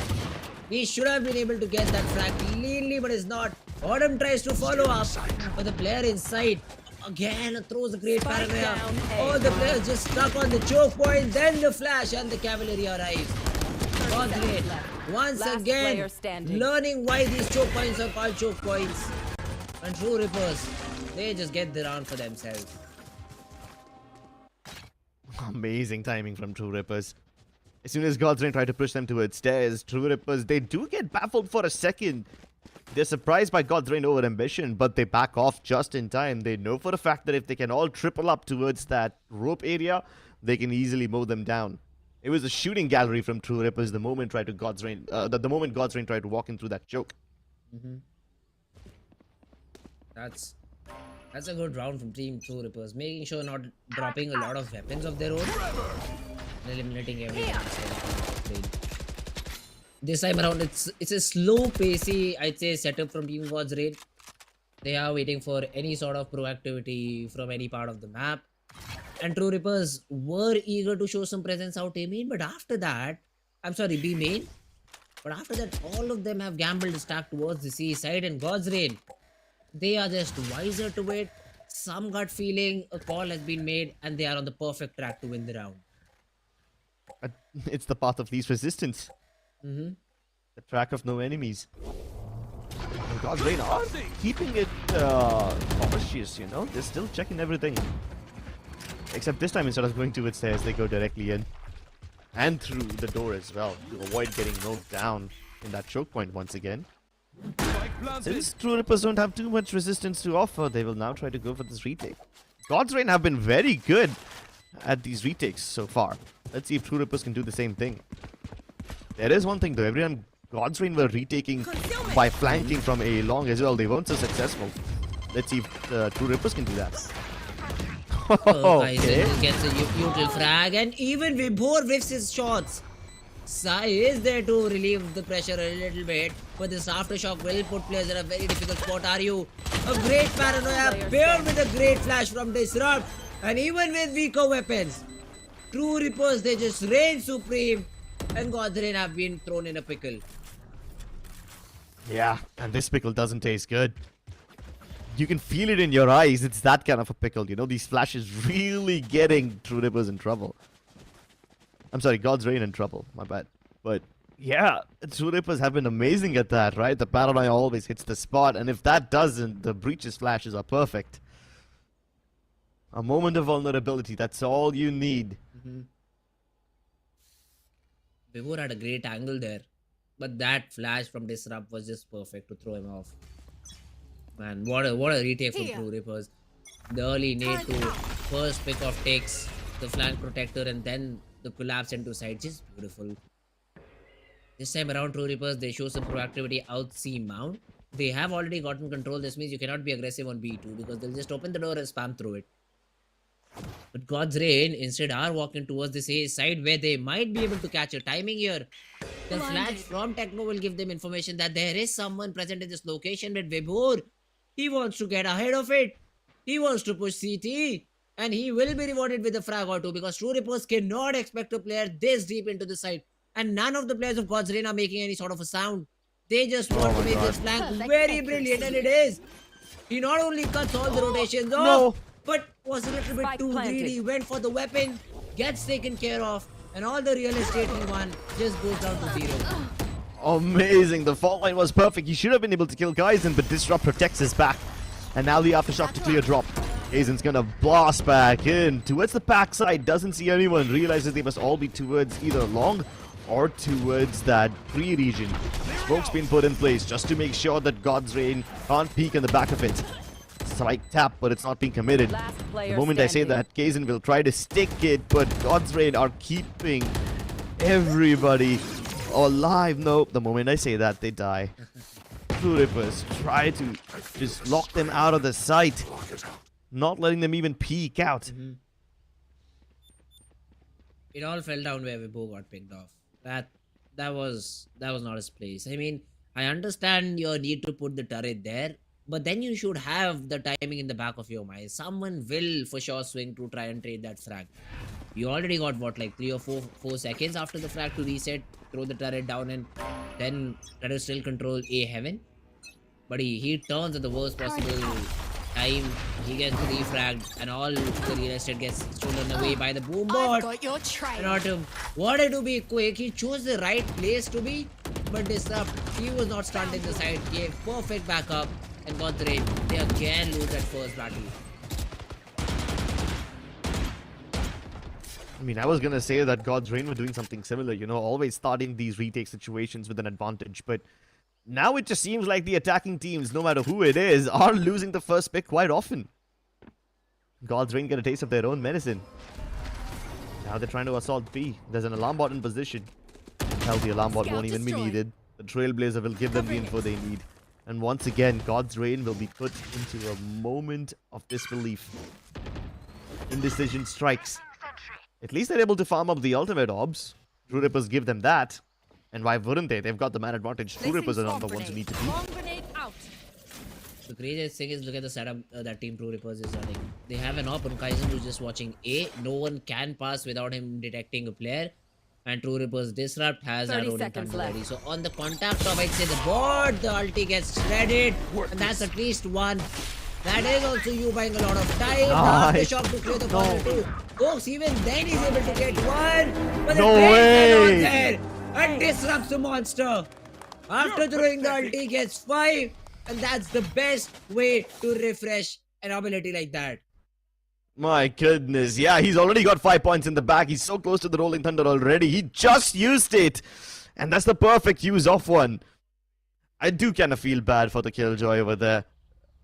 He should have been able to get that frag cleanly, but is not. Autumn tries to follow up, but the player inside again throws a great paranoia. All the players just stuck on the choke point, then the flash and the cavalry arrives. God's Reign once again learning why these choke points are called choke points. And True Rippers, they just get the round for themselves. Amazing timing from True Rippers. As soon as God's Reign tried to push them towards stairs, True Rippers, they do get baffled for a second. They're surprised by God's Reign over ambition, but they back off just in time. They know for a fact that if they can all triple up towards that rope area, they can easily mow them down. It was a shooting gallery from True Rippers the moment God's Reign tried to walk in through that choke. That's a good round from Team True Rippers, making sure not dropping a lot of weapons of their own, and eliminating everything. This time around, it's a slow pacey, I'd say, setup from Team God's Reign. They are waiting for any sort of proactivity from any part of the map. And True Rippers were eager to show some presence out A main, but after that, B main. But after that, all of them have gambled stack towards the C side, and God's Reign, they are just wiser to it. Some gut feeling, a call has been made, and they are on the perfect track to win the round. It's the path of least resistance. The track of no enemies. And God's Reign are keeping it cautious, you know? They're still checking everything. Except this time, instead of going towards stairs, they go directly in. And through the door as well, to avoid getting knocked down in that choke point once again. Since True Rippers don't have too much resistance to offer, they will now try to go for this retake. God's Reign have been very good at these retakes so far. Let's see if True Rippers can do the same thing. There is one thing though, every time God's Reign were retaking by flanking from A long as well, they weren't so successful. Let's see if True Rippers can do that. Guys, it gets a util frag, and even Vibor whiffs his shots. Sai is there to relieve the pressure a little bit, but this aftershock will put players in a very difficult spot. Are you? A great paranoia paired with a great flash from Disrupt, and even with weaker weapons, True Rippers, they just reign supreme, and God's Reign have been thrown in a pickle. Yeah, and this pickle doesn't taste good. You can feel it in your eyes. It's that kind of a pickle, you know. These flashes really getting True Rippers in trouble. I'm sorry, God's Reign in trouble. My bad. But yeah, True Rippers have been amazing at that, right? The paranoia always hits the spot, and if that doesn't, the breaches flashes are perfect. A moment of vulnerability, that's all you need. Vibhor had a great angle there, but that flash from Disrupt was just perfect to throw him off. Man, what a retake from Here. True Rippers. The early nade to first pick off takes the flank protector and then the collapse into side. Just beautiful. This time around, True Reapers, they show some proactivity out C mount. They have already gotten control. This means you cannot be aggressive on B2 because they'll just open the door and spam through it. But God's Rain instead are walking towards this A side where they might be able to catch a timing here. The flash from Techno will give them information that there is someone present in this location with Vibhor. He wants to get ahead of it. He wants to push CT. And he will be rewarded with a frag or two because True Reapers cannot expect a player this deep into the side. And none of the players of God's Reign are making any sort of a sound. They just want to make this flank very brilliant, and it is. He not only cuts all the rotations off, but was a little bit too greedy, went for the weapon, gets taken care of, and all the real estate he won just goes down to 0. Amazing. The fault line was perfect. He should have been able to kill Kaizen, but Disrupt protects his back. And now the aftershock to clear drop. Kaizen's gonna blast back in towards the backside. Doesn't see anyone. Realizes they must all be towards either long or towards that pre-region. Smoke's been put in place just to make sure that God's Reign can't peek in the back of it. Strike tap, but it's not being committed. The moment I say that, Kaizen will try to stick it, but God's Reign are keeping everybody alive. No, the moment I say that, they die. True Rippers try to just lock them out of the sight, not letting them even peek out. It all fell down where Vibhor got picked off. That was not his place. I mean, I understand your need to put the turret there, but then you should have the timing in the back of your mind. Someone will for sure swing to try and trade that frag. You already got what, like 3 or 4 seconds after the frag to reset, throw the turret down, and then let us still control A heaven. But he turns at the worst possible time. He gets refragged, and all the real estate gets stolen away by the boom bot. Got your trail. And Autumn wanted to be quick. He chose the right place to be, but Disrupt, he was not stunned in the side. Gave perfect backup and got the raid. They again lose that first battle. I mean, I was gonna say that God's Reign were doing something similar, you know, always starting these retake situations with an advantage, but now it just seems like the attacking teams, no matter who it is, are losing the first pick quite often. God's Reign get a taste of their own medicine. Now they're trying to assault B. There's an alarm bot in position. Hell, the alarm bot won't even be needed. The Trailblazer will give them the info they need. And once again, God's Reign will be put into a moment of disbelief. Indecision strikes. At least they're able to farm up the ultimate orbs. True Rippers give them that. And why wouldn't they? They've got the man advantage. True Rippers are not the ones who need to be. The craziest thing is, look at the setup that Team True Rippers is running. They have an op on Kaizen who's just watching A. No one can pass without him detecting a player. And True Rippers Disrupt has that rolling thunder ready. So on the contact of, I'd say, the board, the ulti gets shredded. And that's at least one. That is also you buying a lot of time. Nice. The shot to clear the corner too. Folks, even then he's able to get one. But No the way. not there. And Disrupts the monster. After throwing the ulti, gets 5. And that's the best way to refresh an ability like that. My goodness, yeah, he's already got 5 points in the bag. He's so close to the Rolling Thunder already. He just used it. And that's the perfect use of one. I do kind of feel bad for the Killjoy over there.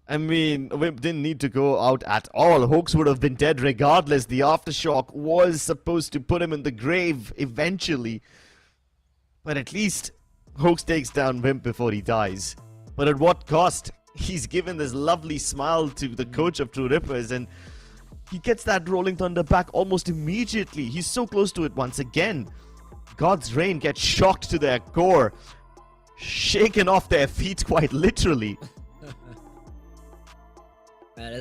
I mean, Wimp didn't need to go out at all. Hoax would have been dead regardless. The aftershock was supposed to put him in the grave eventually. But at least Hoax takes down Wimp before he dies. But at what cost? He's given this lovely smile to the coach of True Rippers, and he gets that Rolling Thunder back almost immediately. He's so close to it once again. God's Reign gets shocked to their core, shaken off their feet quite literally. That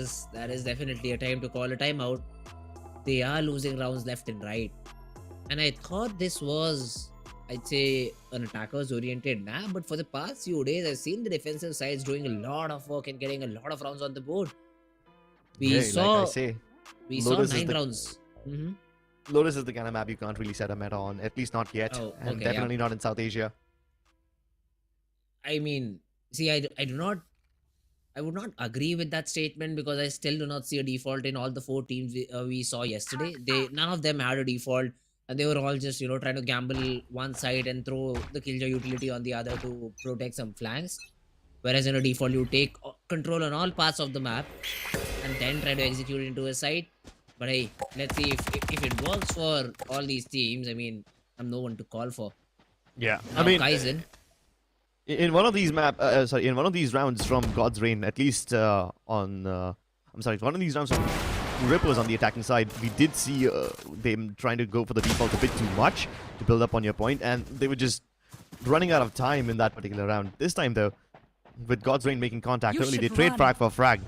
is definitely a time to call a timeout. They are losing rounds left and right. And I thought this was, I'd say, an attackers oriented map, but for the past few days I've seen the defensive sides doing a lot of work and getting a lot of rounds on the board. We saw like I say, we Lotus saw is 9 rounds. Lotus is the kind of map you can't really set a meta on, at least not yet, Oh, and okay, definitely not in South Asia. I mean, see, I would not agree with that statement because I still do not see a default in all the 4 teams we saw yesterday. None of them had a default. and they were all just trying to gamble one side and throw the killjoy utility on the other to protect some flanks. Whereas in a default, you take control on all parts of the map and then try to execute into a side. But hey, let's see if it works for all these teams. I mean, I'm no one to call for. Yeah, Now, I mean, Kaizen, in one of these in one of these rounds from God's Reign, at least one of these rounds from Rippers on the attacking side, we did see them trying to go for the default a bit too much to build up on your point, and they were just running out of time in that particular round. This time, though, with God's Reign making contact early, they trade frag for frag.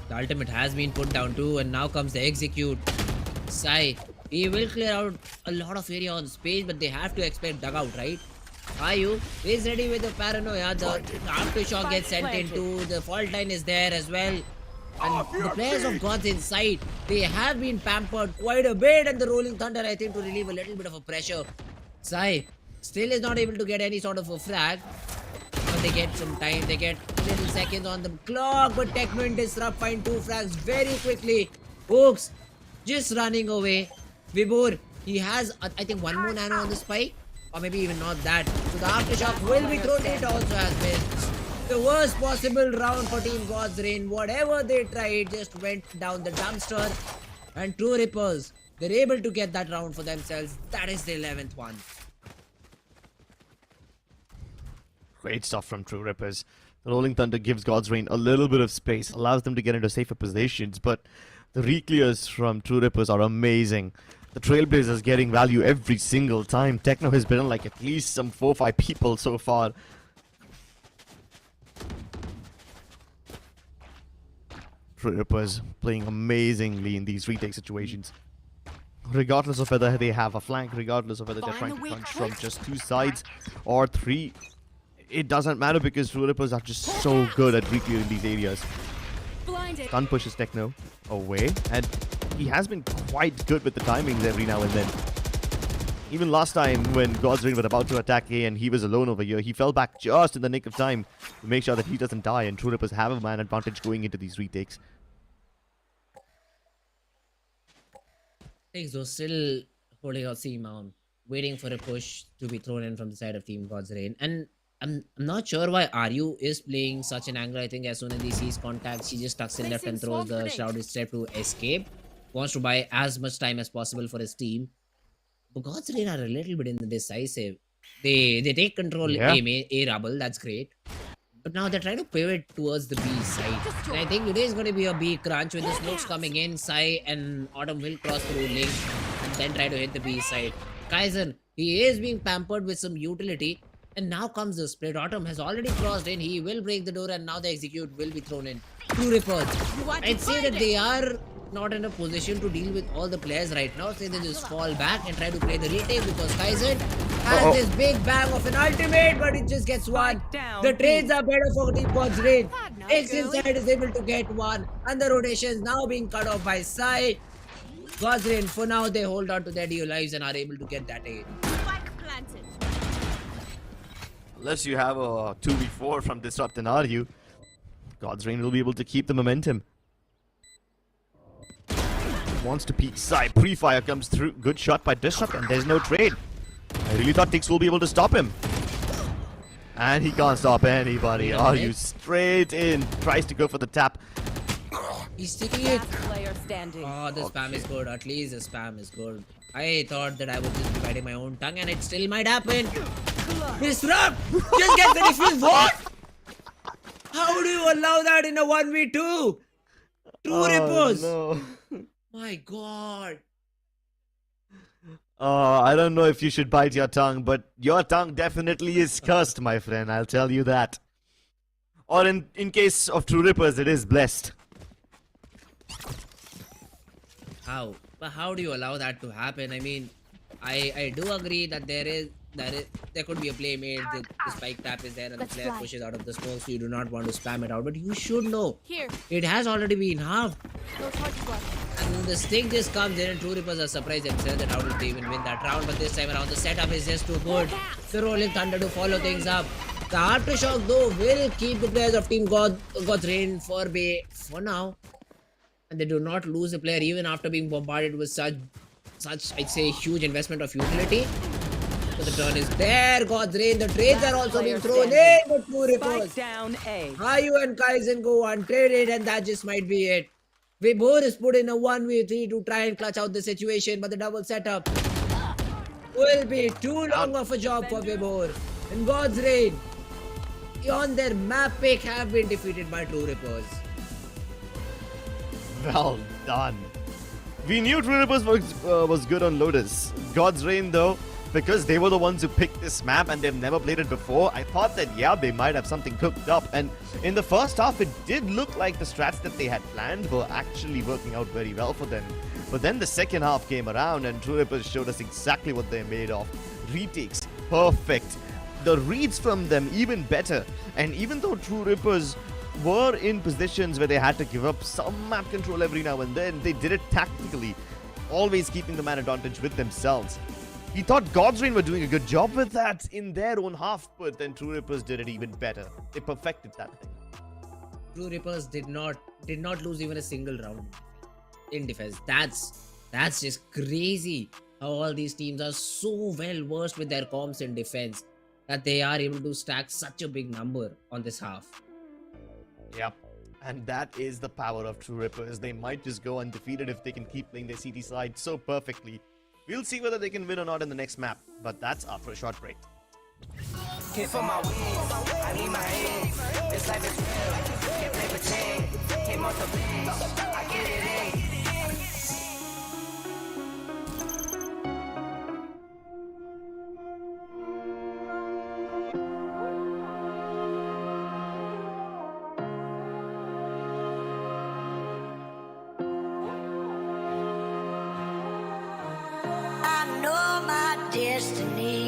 the ultimate has been put down too, and now comes the execute. Sai, he will clear out a lot of area on space, but they have to expect dugout, right? Ayu is ready with the paranoia. The aftershock gets sent into. The fault line is there as well. And the players of Gods inside, they have been pampered quite a bit, and the Rolling Thunder, I think, to relieve a little bit of a pressure. Sai still is not able to get any sort of a frag, but they get some time. They get little seconds on the clock, but Techno and Disrupt find 2 frags very quickly. Hooks just running away. Vibur, he has, I think, 1 more nano on the spike, or maybe even not that. So the aftershock will be thrown. It also has been the worst possible round for Team God's Reign. Whatever they tried just went down the dumpster. And True Rippers, they're able to get that round for themselves. That is the 11th one. Great stuff from True Rippers. The Rolling Thunder gives God's Reign a little bit of space, allows them to get into safer positions, but the re-clears from True Rippers are amazing. The Trailblazers getting value every single time. Techno has been on like at least some 4 or 5 people so far. True Rippers playing amazingly in these retake situations. Regardless of whether they have a flank, regardless of whether they're trying to punch from just 2 sides or 3, it doesn't matter because True Rippers are just so good at re-clearing these areas. Stun pushes Techno away, and he has been quite good with the timings every now and then. Even last time when God's Reign was about to attack A and he was alone over here, he fell back just in the nick of time to make sure that he doesn't die, and True Rippers have a man advantage going into these retakes. Things are still holding out C mount, waiting for a push to be thrown in from the side of Team God's Reign. And I'm not sure why Ryu is playing such an angle. I think as soon as he sees contact, he just tucks in left and throws the Shrouded Step to escape. Wants to buy as much time as possible for his team. But God's Reign are a little bit indecisive. They take control A rubble, that's great. But now they're trying to pivot towards the B side. And I think it is going to be a B crunch with the smokes coming in. Sai and Autumn will cross through Link and then try to hit the B side. Kaizen, he is being pampered with some utility. And now comes the split. Autumn has already crossed in. He will break the door, and now the execute will be thrown in. True Rippers. I'd say that they are not in a position to deal with all the players right now. So they just fall back and try to play the retake because Kaizen has this big bang of an ultimate, but it just gets one. The trades are better for Team God's Reign. X inside is able to get one, and the rotation is now being cut off by Sai. God's Reign, for now, they hold on to their DO lives and are able to get that aid. Unless you have a 2v4 from Disrupt and Ryu, God's Reign will be able to keep the momentum. Wants to peek Sai. Pre-fire comes through. Good shot by Disrupt, and there's no trade. I really thought Tix will be able to stop him. And he can't stop anybody. Ryu straight in. Tries to go for the tap. He's taking it. Oh, the spam is good. At least the spam is good. I thought that I would just be biting my own tongue, and it still might happen. Disrupt! Just get the defuse. What? How do you allow that in a 1v2? True Rippers. No. My god. I don't know if you should bite your tongue, but your tongue definitely is cursed, my friend. I'll tell you that. Or in case of True Rippers, it is blessed. How? But how do you allow that to happen? I mean, I do agree that there could be a play made. The spike tap is there and the player pushes out of the smoke, so you do not want to spam it out. But you should know. It has already been halved. And the stick just comes in, and True Rippers are surprised themselves that how did they even win that round. But this time around, the setup is just too good. The Rolling Thunder to follow things up. The aftershock, though, will keep the players of Team God's Reign for bay for now. and they do not lose a player even after being bombarded with such I'd say huge investment of utility. So the turn is there. God's Reign. The trades are also being thrown in. The two rippers. Down A. Hayu and Kaizen go untraded, and that just might be it. Vibhor is put in a 1v3 to try and clutch out the situation, but the double setup will be too long of a job for Vibhor. And God's Reign, on their map pick, have been defeated by True Rippers. Well done. We knew True Rippers was good on Lotus. God's Reign, though, because they were the ones who picked this map and they've never played it before, I thought that, yeah, they might have something cooked up. And in the first half, it did look like the strats that they had planned were actually working out very well for them. But then the second half came around and True Rippers showed us exactly what they're made of. Retakes, perfect. The reads from them, even better. And even though True Rippers were in positions where they had to give up some map control every now and then, they did it tactically, always keeping the man advantage with themselves. We thought God's Reign were doing a good job with that in their own half, but then True Rippers did it even better. They perfected that thing. True Rippers did not lose even a single round in defense. That's just crazy how all these teams are so well versed with their comps in defense that they are able to stack such a big number on this half. Yep. And that is the power of True Rippers. They might just go undefeated if they can keep playing their CT side so perfectly. We'll see whether they can win or not in the next map, but that's after a short break. For my wins, I need my hands. This life is real. Can't play pretend. Came off the bench. I get it in. I know my destiny.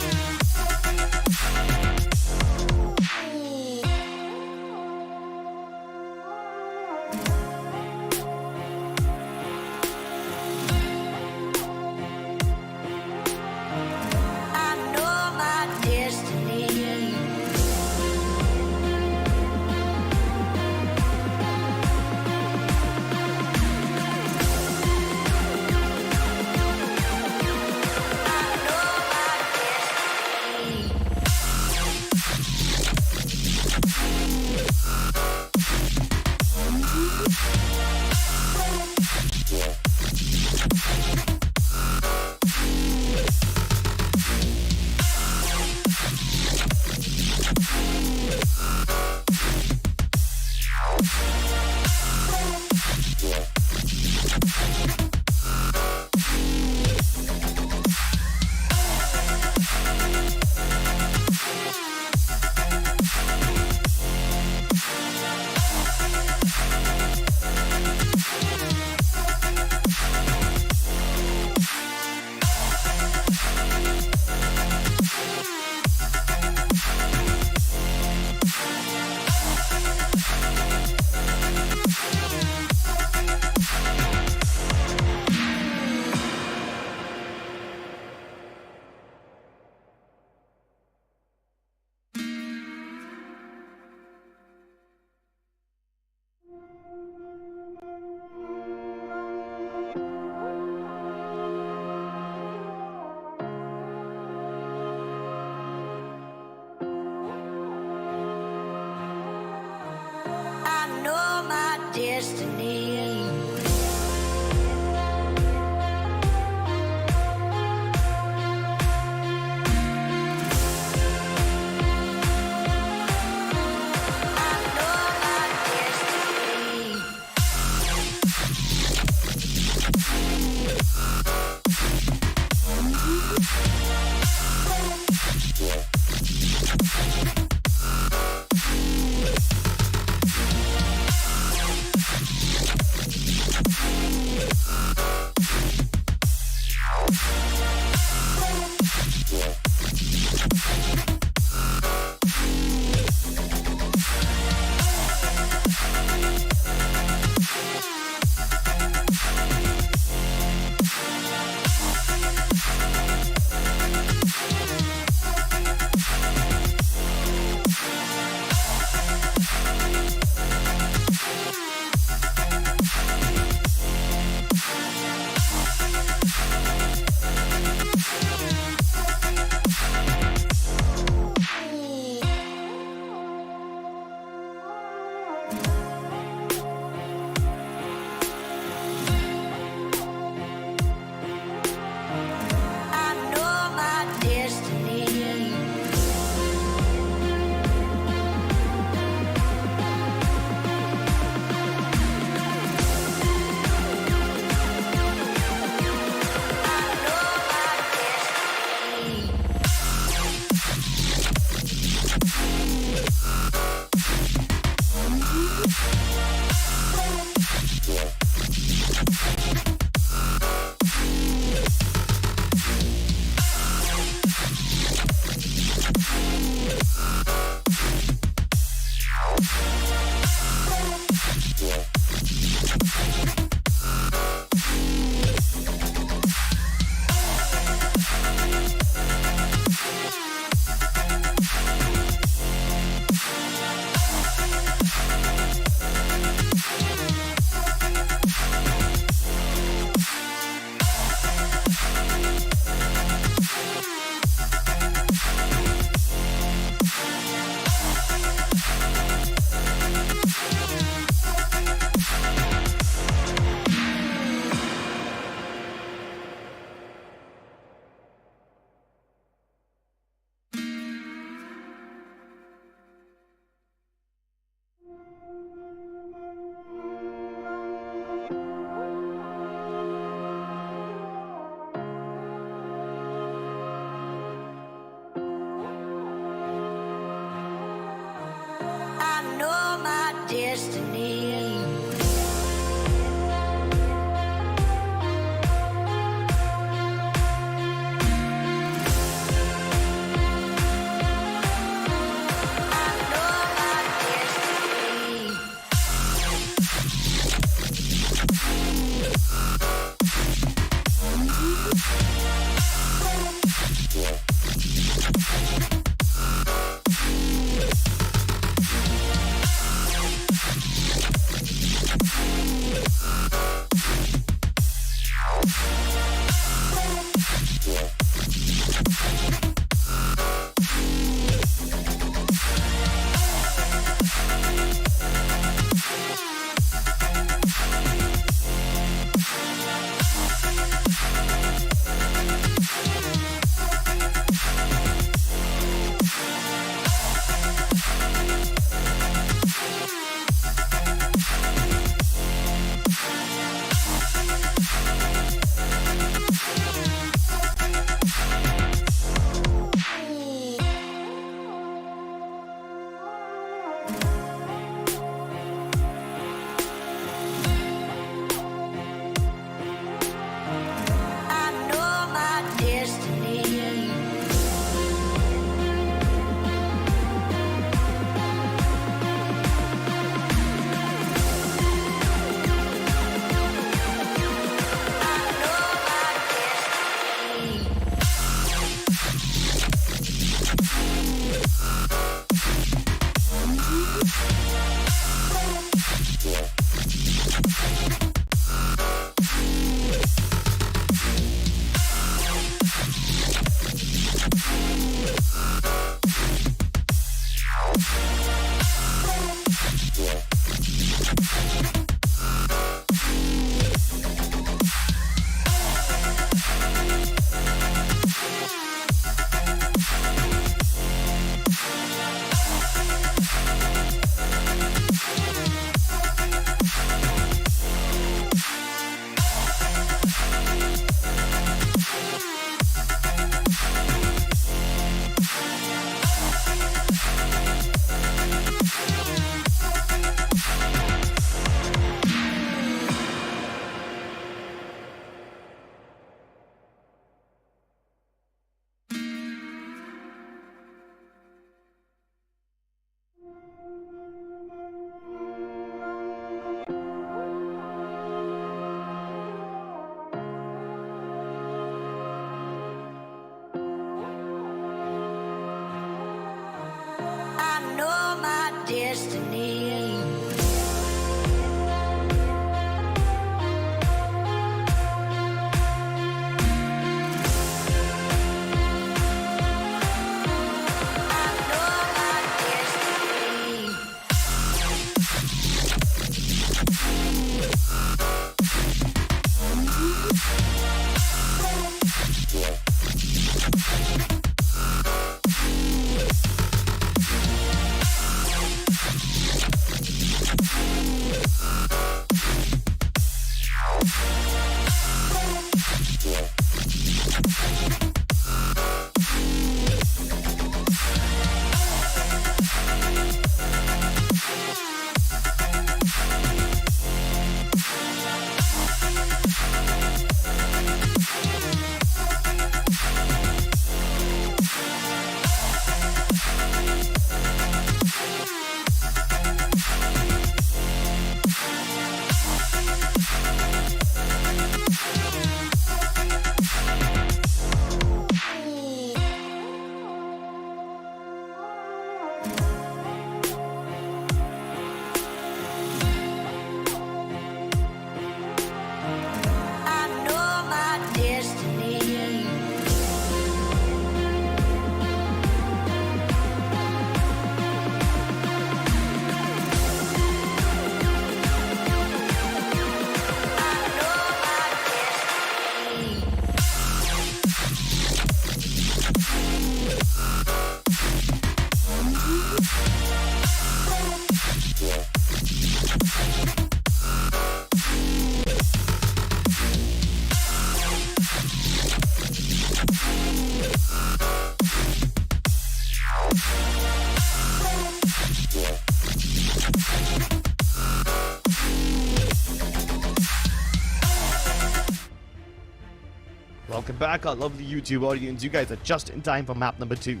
back, our lovely YouTube audience. You guys are just in time for map number 2.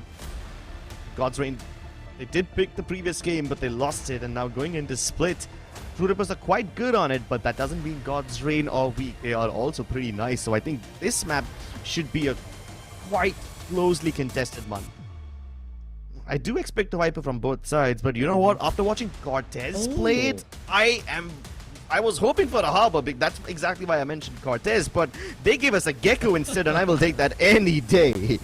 God's Reign, they did pick the previous game, but they lost it, and now going into Split. True Rippers are quite good on it, but that doesn't mean God's Reign are weak. They are also pretty nice, so I think this map should be a quite closely contested one. I do expect a Viper from both sides, but you know what? After watching Cortez play it, I was hoping for a Harbor. That's exactly why I mentioned Cortez, but they gave us a Gecko instead, and I will take that any day.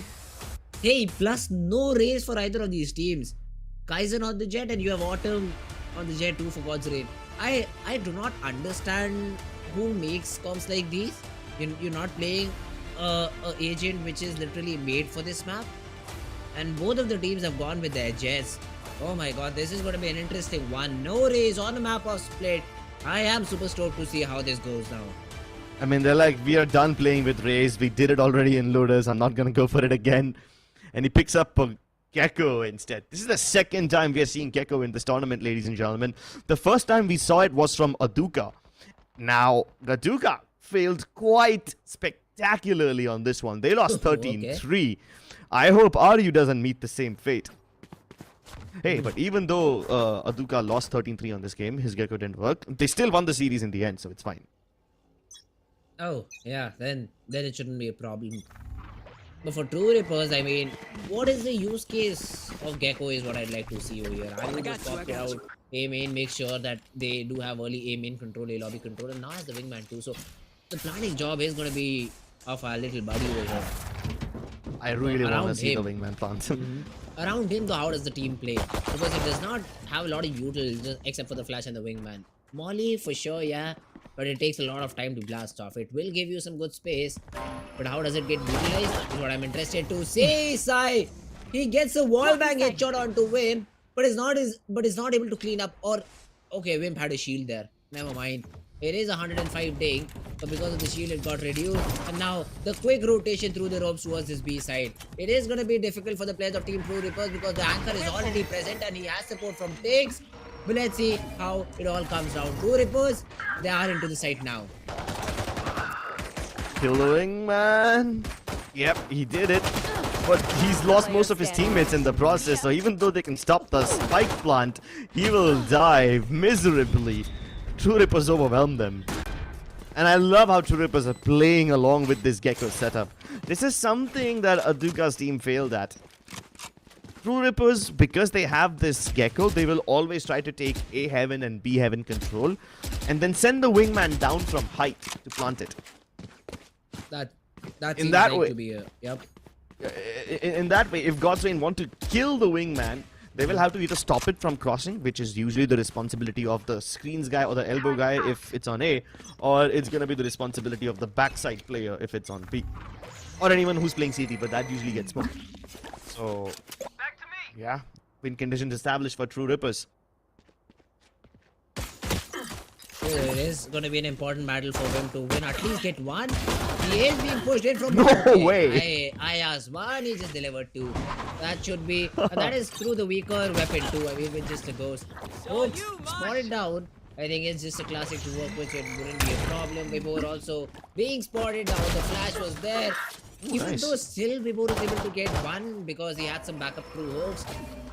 Hey, plus no race for either of these teams. Kaizen on the Jet, and you have Autumn on the Jet too for God's Reign. I do not understand who makes comps like these. You're not playing a agent which is literally made for this map, and both of the teams have gone with their Jets. Oh my god, this is going to be an interesting one. No race on the map of Split. I am super stoked to see how this goes now. I mean, they're like, we are done playing with Raze. We did it already in Lotus. I'm not going to go for it again. And he picks up a Gecko instead. This is the second time we are seeing Gecko in this tournament, ladies and gentlemen. The first time we saw it was from Aduka. Now, Aduka failed quite spectacularly on this one. They lost 13-3. I hope RU doesn't meet the same fate. Hey, but even though Aduka lost 13-3 on this game, his Gecko didn't work. They still won the series in the end, so it's fine. Oh, yeah, then it shouldn't be a problem. But for True Rippers, I mean, what is the use case of Gecko is what I'd like to see over here. I would just pop it out, A main, make sure that they do have early A main control, A lobby control, and now has the wingman too. So the planning job is going to be of our little buddy over here. I really want to see the wingman plant. Around him, though, how does the team play? Because it does not have a lot of util, except for the flash and the wingman. Molly, for sure, yeah. But it takes a lot of time to blast off. It will give you some good space, but how does it get utilized is what I'm interested to see. Sai, he gets a wall bang headshot onto Wimp, but is not able to clean up. Or okay, Wimp had a shield there. Never mind. It is 105 ding, but because of the shield it got reduced, and now the quick rotation through the ropes towards this B side. It is going to be difficult for the players of Team True Rippers because the anchor is already present and he has support from Tiggs. But let's see how it all comes down. True Rippers, they are into the site now. Killing man. Yep, he did it. But he's lost most of his teammates in the process, so even though they can stop the spike plant, he will die miserably. True Rippers overwhelm them. And I love how True Rippers are playing along with this Gecko setup. This is something that Aduka's team failed at. True Rippers, because they have this Gecko, they will always try to take A Heaven and B Heaven control and then send the wingman down from height to plant it. That seems like to be a... Yep. In that way, if God's Reign want to kill the wingman, they will have to either stop it from crossing, which is usually the responsibility of the screens guy or the elbow guy if it's on A, or it's going to be the responsibility of the backside player if it's on B. Or anyone who's playing CT, but that usually gets smoked. So, yeah, win conditions established for True Rippers. It is going to be an important battle for him to win, at least get one. He is being pushed in from No way. I asked one, he just delivered two. That should be, and that is through the weaker weapon too. I mean, with just a ghost. Folks, spotted down. I think it's just a classic to work with, so it wouldn't be a problem. Vibor also being spotted down. The flash was there. Even though still Vibor was able to get one because he had some backup through hooks.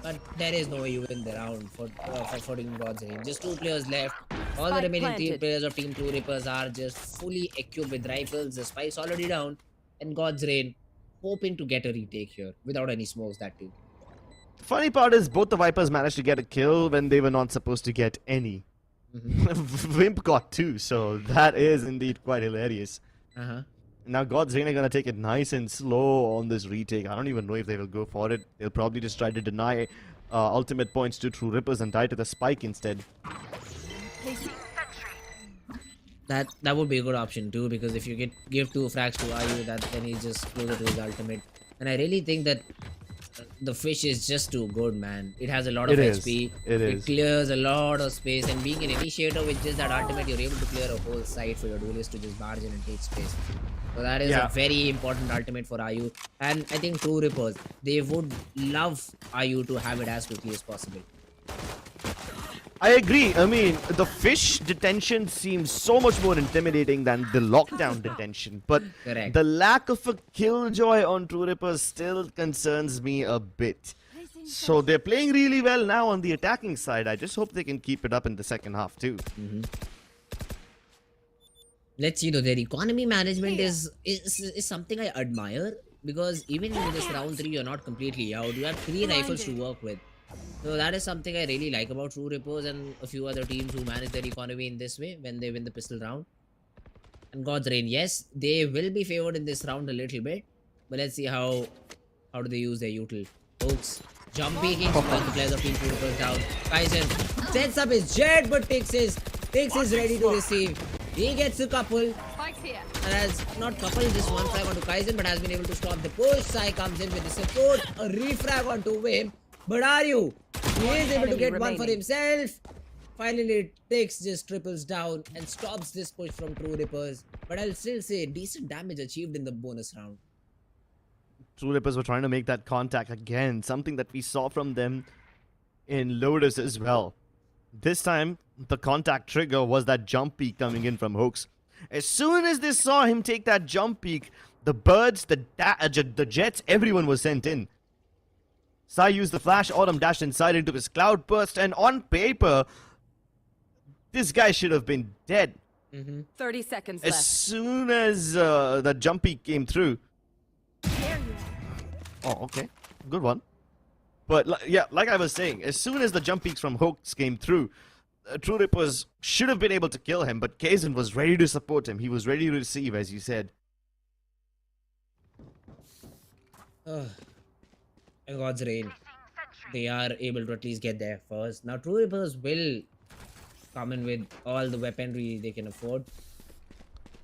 But there is no way you win the round for God's Reign. Just two players left. All the remaining three players of Team True Rippers are just fully equipped with rifles. The spike's already down. And God's Reign hoping to get a retake here without any smokes that too. Funny part is both the Vipers managed to get a kill when they were not supposed to get any. Wimp got two, so that is indeed quite hilarious. Now God's Reign are gonna take it nice and slow on this retake. I don't even know if they will go for it. They'll probably just try to deny ultimate points to True Rippers and die to the spike instead. That would be a good option too, because if you give two frags to Ayu, then he's just closer to his ultimate. And I really think that the fish is just too good, man. It has a lot of HP. It clears a lot of space, and being an initiator with just that ultimate, you're able to clear a whole site for your duelist to just barge in and take space. So that is a very important ultimate for Ayu. And I think True Rippers, they would love Ayu to have it as quickly as possible. I agree. I mean, the fish detention seems so much more intimidating than the lockdown detention. But Correct. the lack of a killjoy on True Ripper still concerns me a bit. So they're playing really well now on the attacking side. I just hope they can keep it up in the second half too. Let's see, their economy management is something I admire, because even in this round 3 you're not completely out. You have 3 rifles to work with. So that is something I really like about True Rippers and a few other teams who manage their economy in this way when they win the pistol round. And God's Reign, yes, they will be favored in this round a little bit, but let's see how do they use their util. Folks, jump peeking, all the players of Team True Rippers down. Kaizen sets up his jet, but Tix is ready to receive. He gets a couple. Spike's here. And has not coupled this one frag onto Kaizen, but has been able to stop the push. Sai comes in with the support, a refrag onto him. But are you? He is able to get one for himself. Finally, Tix just triples down and stops this push from True Rippers. But I'll still say decent damage achieved in the bonus round. True Rippers were trying to make that contact again, something that we saw from them in Lotus as well. This time, the contact trigger was that jump peek coming in from Hooks. As soon as they saw him take that jump peek, the birds, the jets, everyone was sent in. Sai used the flash, Autumn dashed inside into his cloud burst, and on paper, this guy should have been dead. 30 seconds As left. soon as the jump peek came through. Oh, okay. Good one. But yeah, like I was saying, as soon as the jump peeks from Hooks came through, True Rippers should have been able to kill him, but Kaizen was ready to support him. He was ready to receive, as you said. God's Reign. They are able to at least get there first. Now, True Rippers will come in with all the weaponry they can afford.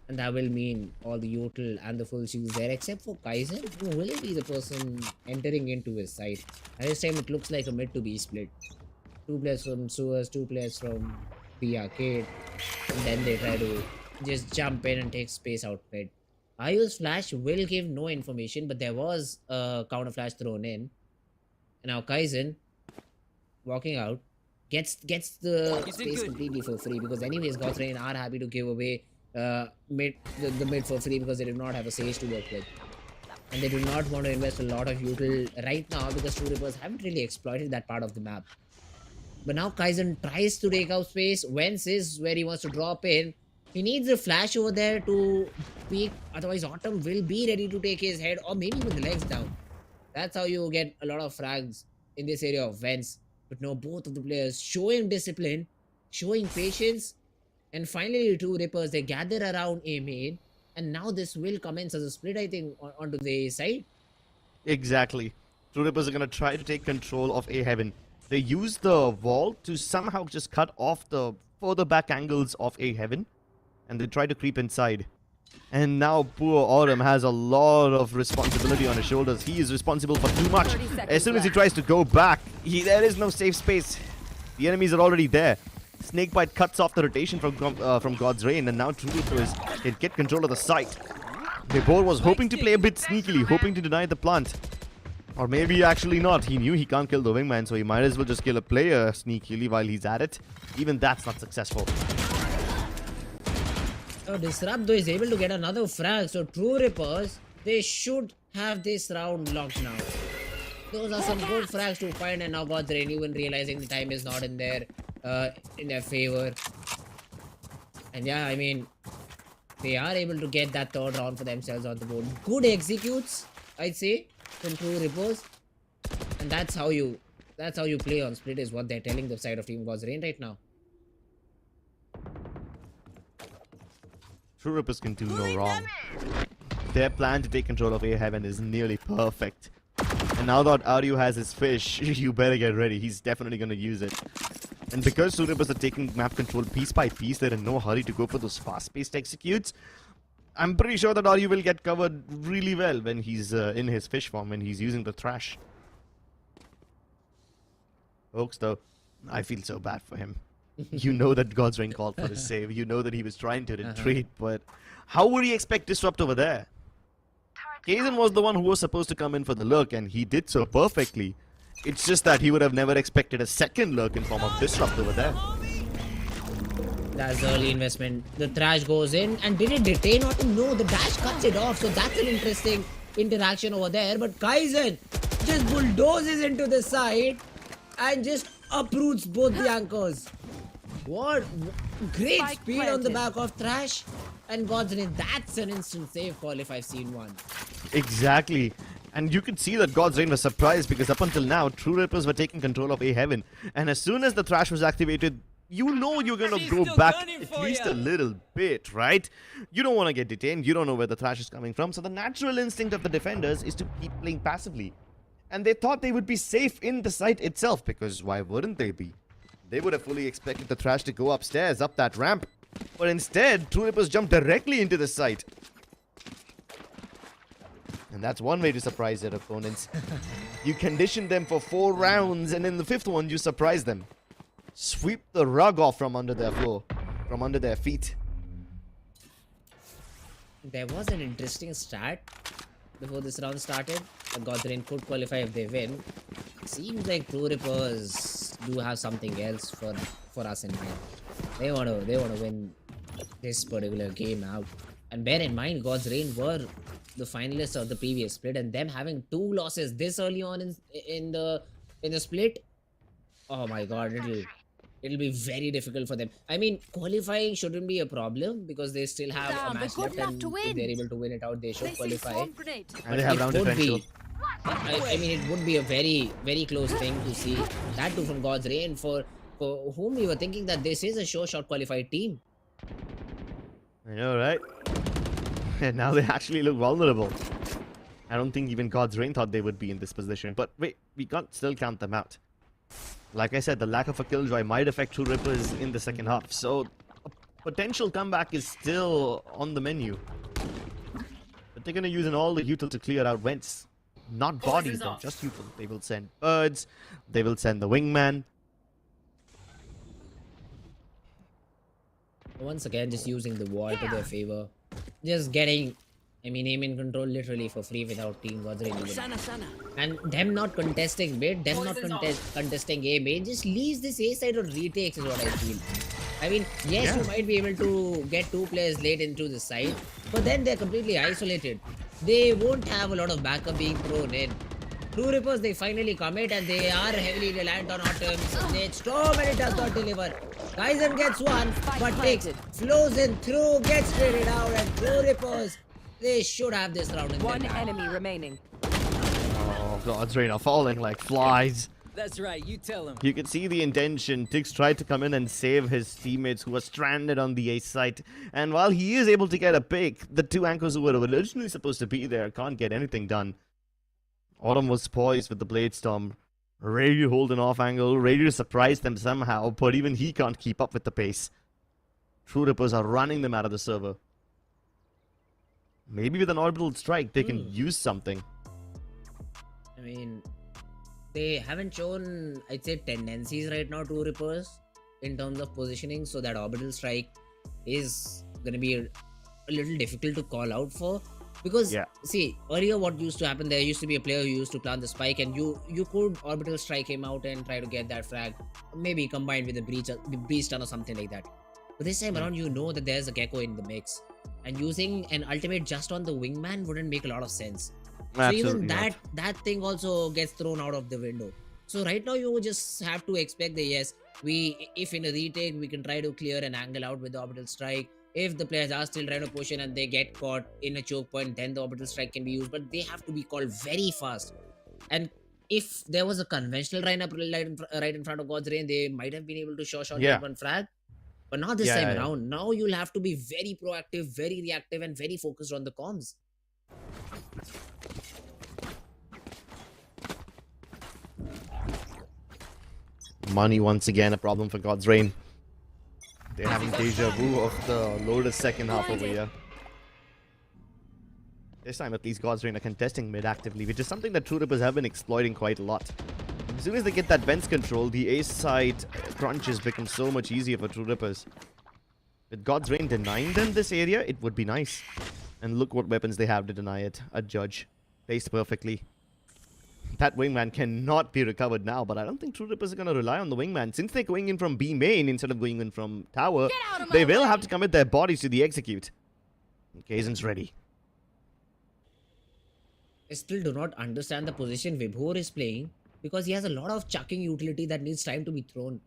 And that will mean all the util and the full shields there, except for Kaizen, who will be the person entering into his side. At this time, it looks like a mid to B split. 2 players from sewers, 2 players from the arcade, and then they try to just jump in and take space out mid. Ayu's flash will give no information, but there was a counter flash thrown in. And now Kaizen, walking out, gets the space completely for free, because anyways God's Reign are happy to give away the mid for free because they do not have a Sage to work with. And they do not want to invest a lot of util right now because True Rippers haven't really exploited that part of the map. But now Kaizen tries to take out space. Wentz is where he wants to drop in. He needs a flash over there to peek. Otherwise, Autumn will be ready to take his head or maybe with the legs down. That's how you get a lot of frags in this area of Wentz. But no, both of the players showing discipline, showing patience. And finally, True Rippers, they gather around A main. And now this will commence as a split, I think, onto the A side. Exactly. True Rippers are going to try to take control of A heaven. They use the wall to somehow just cut off the further back angles of A heaven. And they try to creep inside. And now poor Autumn has a lot of responsibility on his shoulders. He is responsible for too much. As soon as he tries to go back, there is no safe space. The enemies are already there. Snakebite cuts off the rotation from God's Reign, and now True Rippers can get control of the site. Debor was hoping to play a bit sneakily, hoping to deny the plant. Or maybe actually not. He knew he can't kill the wingman, so he might as well just kill a player sneakily while he's at it. Even that's not successful. So Disrupt though is able to get another frag. So True Rippers, they should have this round locked now. Those are some good frags to find, and now God's Reign even realizing the time is not in their favor. And yeah, I mean, they are able to get that third round for themselves on the board. Good executes, I'd say, from True Rippers. And that's how you play on split, is what they're telling the side of Team God's Reign right now. True Rippers can do no wrong. Their plan to take control of A heaven is nearly perfect. And now that Aryu has his fish, you better get ready. He's definitely going to use it. And because True Rippers are taking map control piece by piece, they're in no hurry to go for those fast-paced executes. I'm pretty sure that Aryu will get covered really well when he's in his fish form, when he's using the thrash. Oaks, though, I feel so bad for him. You know that God's Reign called for his save. You know that he was trying to retreat, but how would he expect Disrupt over there? Kaizen was the one who was supposed to come in for the look, and he did so perfectly. It's just that he would have never expected a second lurk in form of Disrupt over there. That's the early investment. The Thrash goes in, and did it detain or no? The dash cuts it off. So that's an interesting interaction over there. But Kaizen just bulldozes into the side and just uproots both the anchors. What great Spike speed on planted. the back of Thrash and God's Name. That's an instant save call if I've seen one. Exactly. And you could see that God's Reign was surprised because up until now, True Rippers were taking control of A Heaven. And as soon as the Thrash was activated, you know you're going to go back at least a little bit, right? You don't want to get detained. You don't know where the Thrash is coming from. So the natural instinct of the defenders is to keep playing passively. And they thought they would be safe in the site itself, because why wouldn't they be? They would have fully expected the Thrash to go upstairs, up that ramp. But instead, True Rippers jumped directly into the site. And that's one way to surprise their opponents. You condition them for 4 rounds, and in the 5th one, you surprise them. Sweep the rug off from under their floor, from under their feet. There was an interesting stat before this round started. God's Reign could qualify if they win. Seems like True Rippers do have something else for us in mind. They want to win this particular game out. And bear in mind, God's Reign were the finalists of the previous split, and them having 2 losses this early on in the split. Oh my God, it'll be very difficult for them. I mean, qualifying shouldn't be a problem because they still have a match left, and if they're able to win it out, they should qualify. And they have round differential. I mean, it would be a very, very close thing to see that too from God's Reign, for whom we were thinking that this is a sure shot qualified team. I know, right? And now they actually look vulnerable. I don't think even God's Reign thought they would be in this position. But wait, we can't still count them out. Like I said, the lack of a killjoy might affect True Rippers in the second half. So a potential comeback is still on the menu. But they're going to use all the util to clear out vents. Not bodies though, just util. They will send birds. They will send the wingman. Once again, just using the wall to their favor. Just getting, I mean, aim in control literally for free without Team God's Reign even. And them not contesting mid, them not contesting A mid, just leaves this A side or retakes is what I feel. I mean, yes, you might be able to get 2 players late into the side, but then they're completely isolated. They won't have a lot of backup being thrown in. True Rippers, they finally commit, and they are heavily reliant on Autumn's net storm, and it does not deliver. Kaizen gets one, but takes it, flows in through, gets traded out, and True Rippers, they should have this round in 1 enemy remaining. Oh, God's Reign are falling like flies. That's right, you tell him. You can see the intention. Tiggs tried to come in and save his teammates who were stranded on the A site. And while he is able to get a pick, the 2 anchors who were originally supposed to be there can't get anything done. Autumn was poised with the Blade Storm, ready to hold an off angle, ready to surprise them somehow, but even he can't keep up with the pace. True Rippers are running them out of the server. Maybe with an orbital strike, they can use something. I mean, they haven't shown, I'd say, tendencies right now, True Rippers, in terms of positioning, so that orbital strike is going to be a little difficult to call out for. Because, see, earlier what used to happen, there used to be a player who used to plant the spike, and you could orbital strike him out and try to get that frag, maybe combined with a breach stun or something like that. But this time around, you know that there's a gecko in the mix, and using an ultimate just on the wingman wouldn't make a lot of sense. Absolutely so even that thing also gets thrown out of the window. So right now you just have to expect that yes, if in a retake we can try to clear an angle out with the orbital strike. If the players are still trying to push in and they get caught in a choke point, then the orbital strike can be used, but they have to be called very fast. And if there was a conventional lineup right in front of God's Reign, they might have been able to shot one frag. But not this time around. Now you'll have to be very proactive, very reactive, and very focused on the comms. Money once again a problem for God's Reign. They're having deja vu of the Lotus second half over here. This time at least God's Reign are contesting mid actively, which is something that True Rippers have been exploiting quite a lot. As soon as they get that Vents control, the A side crunches become so much easier for True Rippers. With God's Reign denying them this area, it would be nice. And look what weapons they have to deny it. A Judge. Placed perfectly. That wingman cannot be recovered now, but I don't think True Rippers are going to rely on the wingman. Since they're going in from B main instead of going in from tower, they will have to commit their bodies to the execute. Kaizen's ready. I still do not understand the position Vibhor is playing because he has a lot of chucking utility that needs time to be thrown.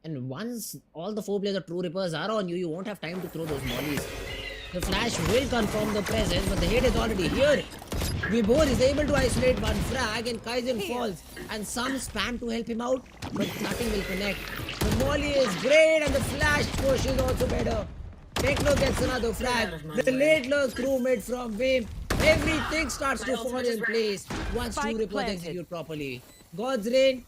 And once all the 4 players of True Rippers are on you, you won't have time to throw those mollies. The flash will confirm the presence, but the hit is already here. Vibhor is able to isolate one frag and Kaizen falls. And some spam to help him out, but nothing will connect. The molly is great and the flash push is also better. Techno gets another frag. The late lurk crewmate from Vim. Everything starts to fall in place once True Rippers execute properly. God's Reign,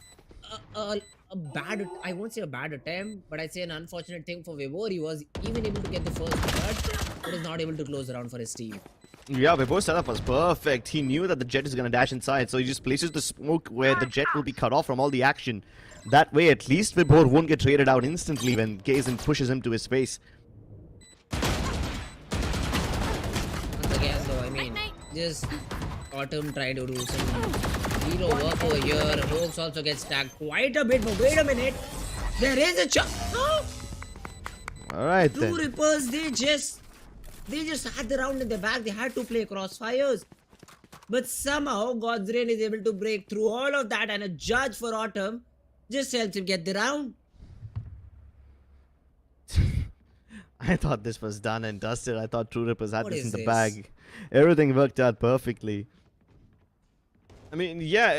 a bad, I won't say a bad attempt, but I'd say an unfortunate thing for Vibhor. He was even able to get the first blood, but is not able to close the round for his team. Yeah, Vibhor's setup was perfect. He knew that the jet is going to dash inside, so he just places the smoke where the jet will be cut off from all the action. That way, at least Vibhor won't get traded out instantly when Kaizen pushes him to his space. Once again, though, I mean, just Autumn tried to do some hero work over here. Hopes also gets tagged quite a bit, but wait a minute. There is a chance. Huh? Alright True then. Rippers, they just had the round in the back. They had to play crossfires. But somehow God's Reign is able to break through all of that, and a judge for Autumn just helps him get the round. I thought this was done and dusted. I thought True Rippers had What this in is the this? bag. Everything worked out perfectly. I mean, yeah,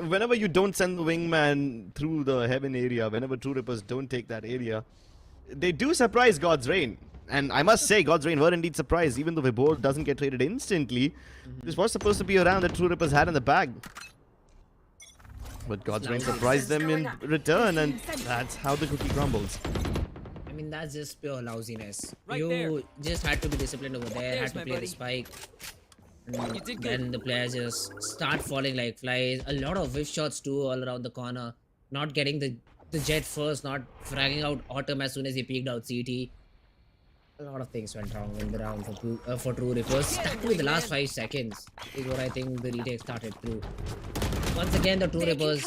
whenever you don't send the wingman through the heaven area, whenever True Rippers don't take that area, they do surprise God's Reign. And I must say, God's Reign were indeed surprised, even though Vibhor doesn't get traded instantly. This was supposed to be a round that True Rippers had in the bag. But God's Reign surprised them in return, and that's how the cookie crumbles. I mean, that's just pure lousiness. You just had to be disciplined over there, had to play the spike. And then the players just start falling like flies. A lot of whiff shots too all around the corner. Not getting the jet first, not fragging out Autumn as soon as he peeked out CT. A lot of things went wrong in the round for True Rippers. Stuck with the last 5 seconds is what I think the retake started through. Once again, the True Rippers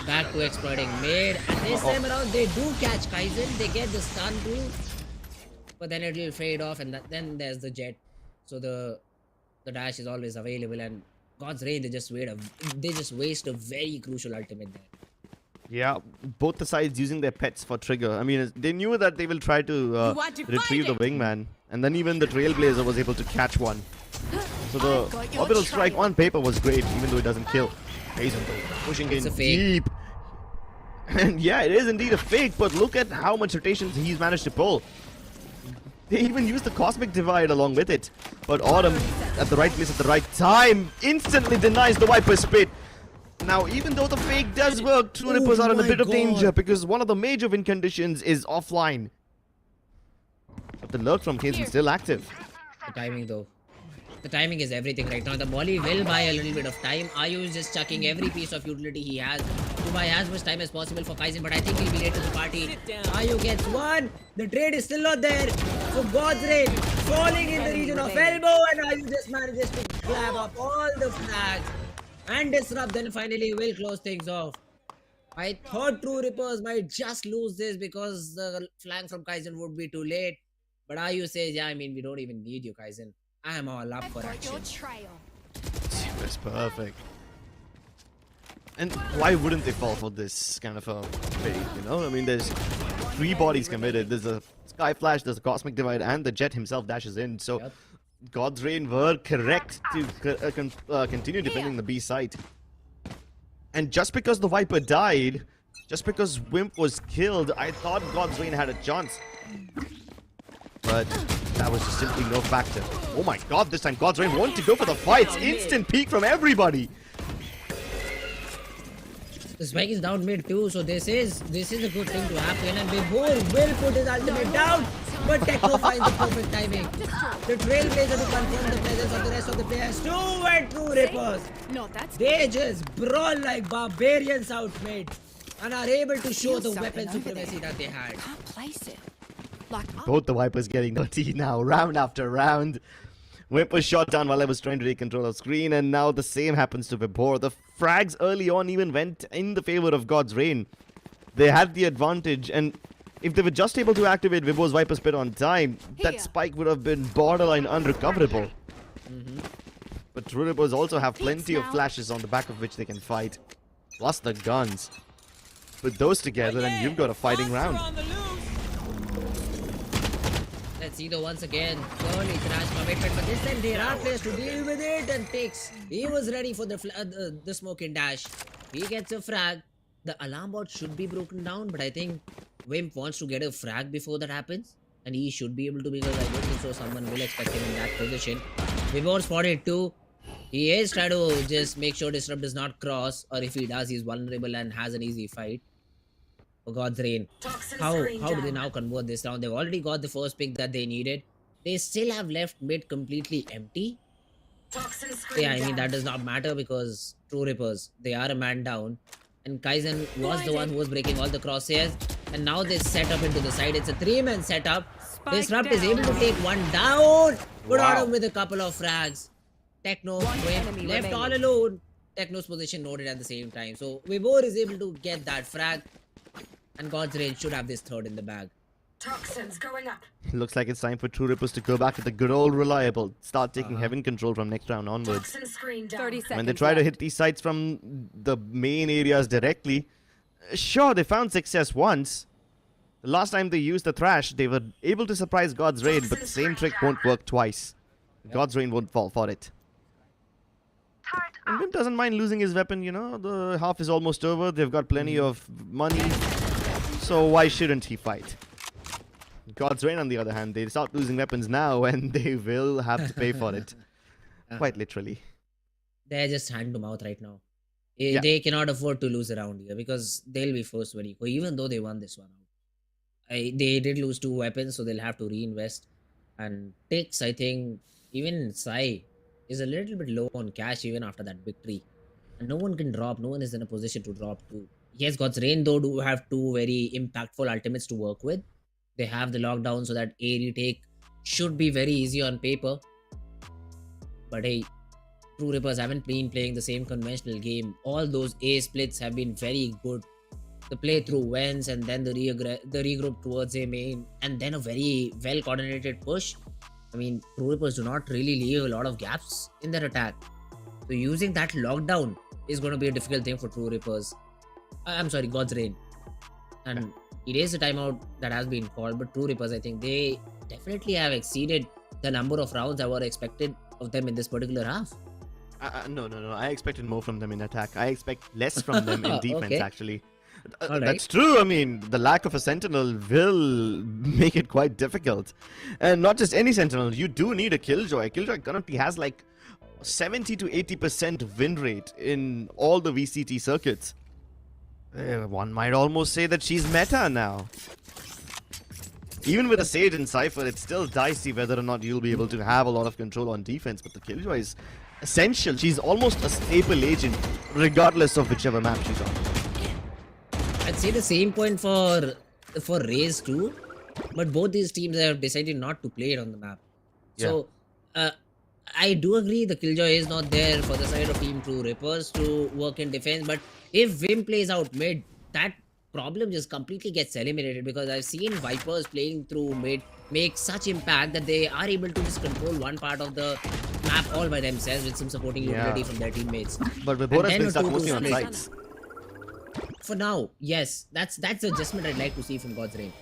back to exploiting mid. And this time around, they do catch Kaizen. They get the stun too. But then it will fade off, and then there's the jet. So the dash is always available, and God's Reign, they just waste a very crucial ultimate there. Yeah, both the sides using their pets for trigger. I mean, they knew that they will try to retrieve the wingman, and then even the Trailblazer was able to catch one. So the orbital strike on paper was great, even though it doesn't kill. Kaizen pushing in deep. And yeah, it is indeed a fake, but look at how much rotations he's managed to pull. They even used the Cosmic Divide along with it. But Autumn, at the right place at the right time, instantly denies the Viper Spit. Now, even though the fake does work, True Rippers are in a bit of danger because one of the major win conditions is offline. But the lurk from Kaizen is still active. The timing though. The timing is everything right now. The molly will buy a little bit of time. Ayu is just chucking every piece of utility he has to buy as much time as possible for Kaizen, but I think he'll be late to the party. Ayu gets one. The trade is still not there. So God's Reign falling in the region of elbow, and Ayu just manages to grab up all the flags and disrupt, then finally will close things off. I thought True Rippers might just lose this because the flank from Kaizen would be too late. But Ayu says, yeah, I mean, we don't even need you, Kaizen. I am all up for action. That's perfect. And why wouldn't they fall for this kind of a fate, you know? I mean, there's 3 bodies committed. There's a Sky Flash, there's a Cosmic Divide, and the Jet himself dashes in. So God's Reign were correct to continue defending the B site. And just because the Viper died, just because Wimp was killed, I thought God's Reign had a chance. But that was just simply no factor. Oh my god, this time God's Reign wanted to go for the fights. Instant peek from everybody. The spike is down mid too, so this is a good thing to happen, and Vibhor will put his ultimate down, but Techno finds the perfect timing. The Trailblazer to confirm the presence of the rest of the players too, and True Rippers. They just brawl like barbarians out mid and are able to show the weapon supremacy that they had. Both the Vipers getting dirty now, round after round. Wimp was shot down while I was trying to take control of screen, and now the same happens to Vibhor. The frags early on even went in the favor of God's Reign. They had the advantage, and if they were just able to activate Vibhor's Viper Spit on time, that spike would have been borderline unrecoverable. But True Rippers also have plenty of flashes on the back of which they can fight. Plus the guns. Put those together and you've got a fighting round. Let's see though once again. Early crash commitment, but this time there are players to deal with it, and Tix, he was ready for the smoke and dash. He gets a frag. The alarm bot should be broken down, but I think Wimp wants to get a frag before that happens. And he should be able to, because I don't think so someone will expect him in that position. Vibhor spotted too. He is trying to just make sure Disrupt does not cross, or if he does, he's vulnerable and has an easy fight. For God's Reign. How do they now convert this round? They've already got the first pick that they needed. They still have left mid completely empty. Yeah, I mean that does not matter because True Rippers, they are a man down. And Kaizen was the one who was breaking all the crosshairs. And now they set up into the side. It's a 3-man setup. Disrupt is able to take one down. Put out him with a couple of frags. Techno went left all alone. Techno's position noted at the same time. So Vibhor is able to get that frag. And God's Reign should have this third in the bag. Toxins going up. Looks like it's time for True Rippers to go back to the good old reliable. Start taking heaven control from next round onwards. 30 seconds When they try to hit these sites from the main areas directly, sure, they found success once. The last time they used the Thrash, they were able to surprise God's Reign, but the same trick won't work twice. God's Reign won't fall for it. And Wimp doesn't mind losing his weapon, you know. The half is almost over. They've got plenty of money. So why shouldn't he fight? God's Reign, on the other hand, they start losing weapons now and they will have to pay for it. Quite literally. They're just hand to mouth right now. They cannot afford to lose around here because they'll be forced very quick, even though they won this one out. They did lose 2 weapons, so they'll have to reinvest. And Tix, I think, even Sai is a little bit low on cash even after that victory. And no one can drop. No one is in a position to drop too. Yes, God's Reign though do have 2 very impactful ultimates to work with. They have the lockdown, so that A retake should be very easy on paper. But hey, True Rippers haven't been playing the same conventional game. All those A splits have been very good. The play through Vents and then the regroup towards A main and then a very well coordinated push. I mean, True Rippers do not really leave a lot of gaps in their attack. So using that lockdown is going to be a difficult thing for True Rippers. I'm sorry, God's Reign. And it is a timeout that has been called, but True Rippers, I think they definitely have exceeded the number of rounds that were expected of them in this particular half. No. I expected more from them in attack. I expect less from them in defense, actually. That's true. I mean, the lack of a Sentinel will make it quite difficult. And not just any Sentinel. You do need a Killjoy. Killjoy currently has like 70 to 80% win rate in all the VCT circuits. One might almost say that she's meta now. Even with a Sage and Cypher, it's still dicey whether or not you'll be able to have a lot of control on defense. But the Killjoy is essential. She's almost a staple agent, regardless of whichever map she's on. I'd say the same point for Raze too. But both these teams have decided not to play it on the map. So, I do agree the Killjoy is not there for the side of Team True Rippers to work in defense. But if Vim plays out mid, that problem just completely gets eliminated, because I've seen Vipers playing through mid make such impact that they are able to just control one part of the map all by themselves with some supporting utility from their teammates. But Vibhor has been stuck mostly on sides. For now, yes, that's the adjustment I'd like to see from God's Reign.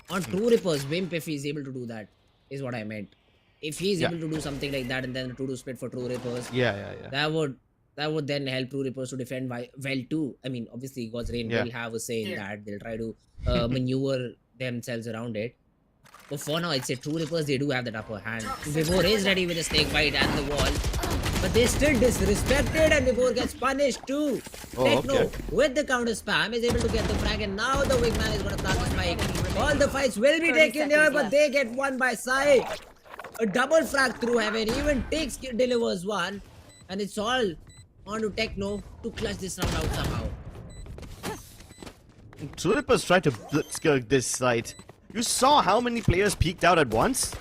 On True Rippers, Wimp, if he's able to do that, is what I meant. If he's able to do something like that and then a 2-2 split for True Rippers, that would then help True Rippers to defend well too. I mean, obviously God's Reign will have a say in that. They'll try to maneuver themselves around it. But for now, I'd say True Rippers, they do have that upper hand. Vibhor is ready with a snake bite and the wall. But they still disrespected and Vibhor gets punished too. Techno with the counter spam is able to get the frag, and now the wingman is going to plant the spike. All the fights will be taken there, but they get won by Sai. A double frag through heaven. Even Tix delivers one. And it's all on to Techno to clutch this round out somehow. True Rippers tried to blitzkrieg this site. You saw how many players peeked out at once?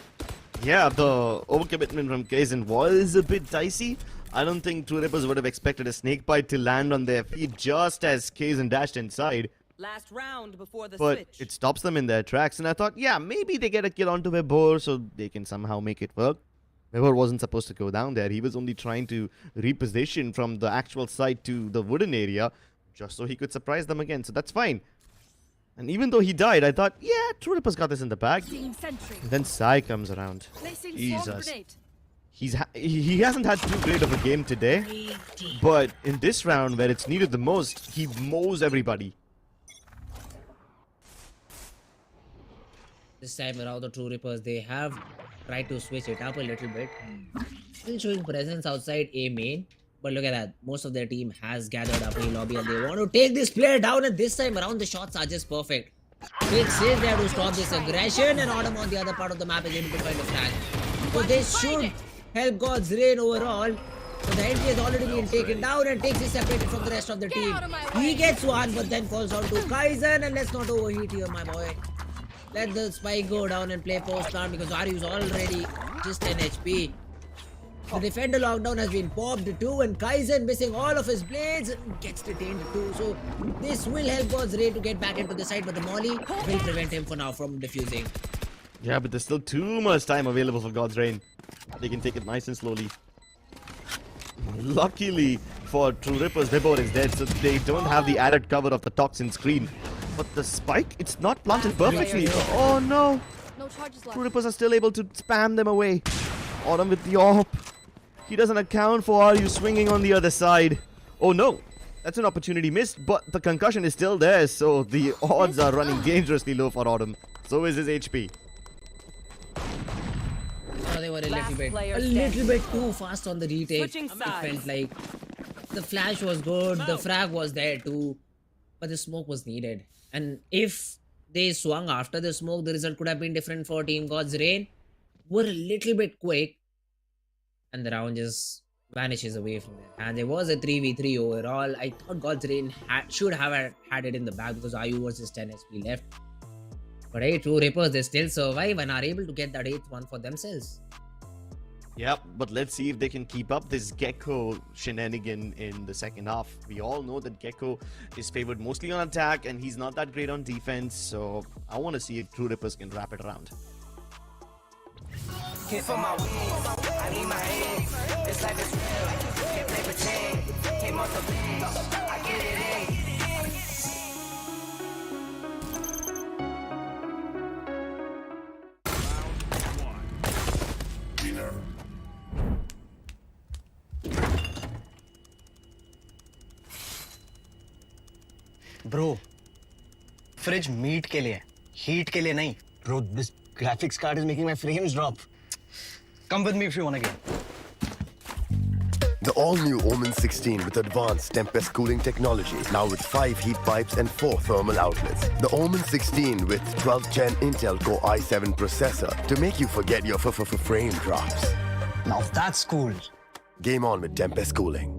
Yeah, the overcommitment from Kaizen was a bit dicey. I don't think True Rippers would have expected a snake bite to land on their feet just as Kaizen dashed inside. Last round before the But switch. it stops them in their tracks, and I thought, yeah, maybe they get a kill onto Webor so they can somehow make it work. Webor wasn't supposed to go down there. He was only trying to reposition from the actual site to the wooden area just so he could surprise them again. So that's fine. And even though he died, I thought, yeah, True Rippers got this in the bag. And then Sai comes around. Jesus. He hasn't had too great of a game today. But in this round, where it's needed the most, he mows everybody. This time around, the True Rippers, they have tried to switch it up a little bit. Still showing presence outside A main. But look at that. Most of their team has gathered up in lobby and they want to take this player down. And this time around, the shots are just perfect. Big save there to stop this aggression. And Autumn on the other part of the map is able to find a flag. So this should help God's Reign overall. So the entry has already been taken down and takes it separated from the rest of the team. He gets one but then falls down to Kaizen. And let's not overheat here, my boy. Let the spike go down and play post plant because Aryu's already just 10 HP. The defender lockdown has been popped too, and Kaizen missing all of his blades gets detained too. So this will help God's Reign to get back into the side, but the molly will prevent him for now from defusing. Yeah, but there's still too much time available for God's Reign. They can take it nice and slowly. Luckily for True Rippers, Webor is dead, so they don't have the added cover of the toxin screen. But the spike, it's not planted perfectly. Oh no! True Rippers are still able to spam them away. Autumn with the AWP. He doesn't account for Aryu swinging on the other side. Oh no! That's an opportunity missed, but the concussion is still there, so the odds are running dangerously low for Autumn. So is his HP. Oh, they were a little bit too fast on the retake. It felt like the flash was good, the frag was there too, but the smoke was needed. And if they swung after the smoke, the result could have been different for Team God's Reign. Were a little bit quick, and the round just vanishes away from it. And there was a 3v3 overall. I thought God's Reign should have had it in the bag because Ayu was just 10 HP left. But hey, True Rippers, they still survive and are able to get that 8th one for themselves. Yep, but let's see if they can keep up this Gecko shenanigan in the second half. We all know that Gecko is favored mostly on attack and he's not that great on defense, so I want to see if True Rippers can wrap it around. Hit for my wins, I need my hands. This life is real, can't play pretend. Came off the bench, I get it in. Bro, fridge meat के लिए, heat के लिए नहीं. Bro, this graphics card is making my frames drop. Come with me if you want to get. The all-new Omen 16 with advanced Tempest cooling technology, now with 5 heat pipes and 4 thermal outlets. The Omen 16 with 12th Gen Intel Core i7 processor to make you forget your frame drops. Now that's cool. Game on with Tempest cooling.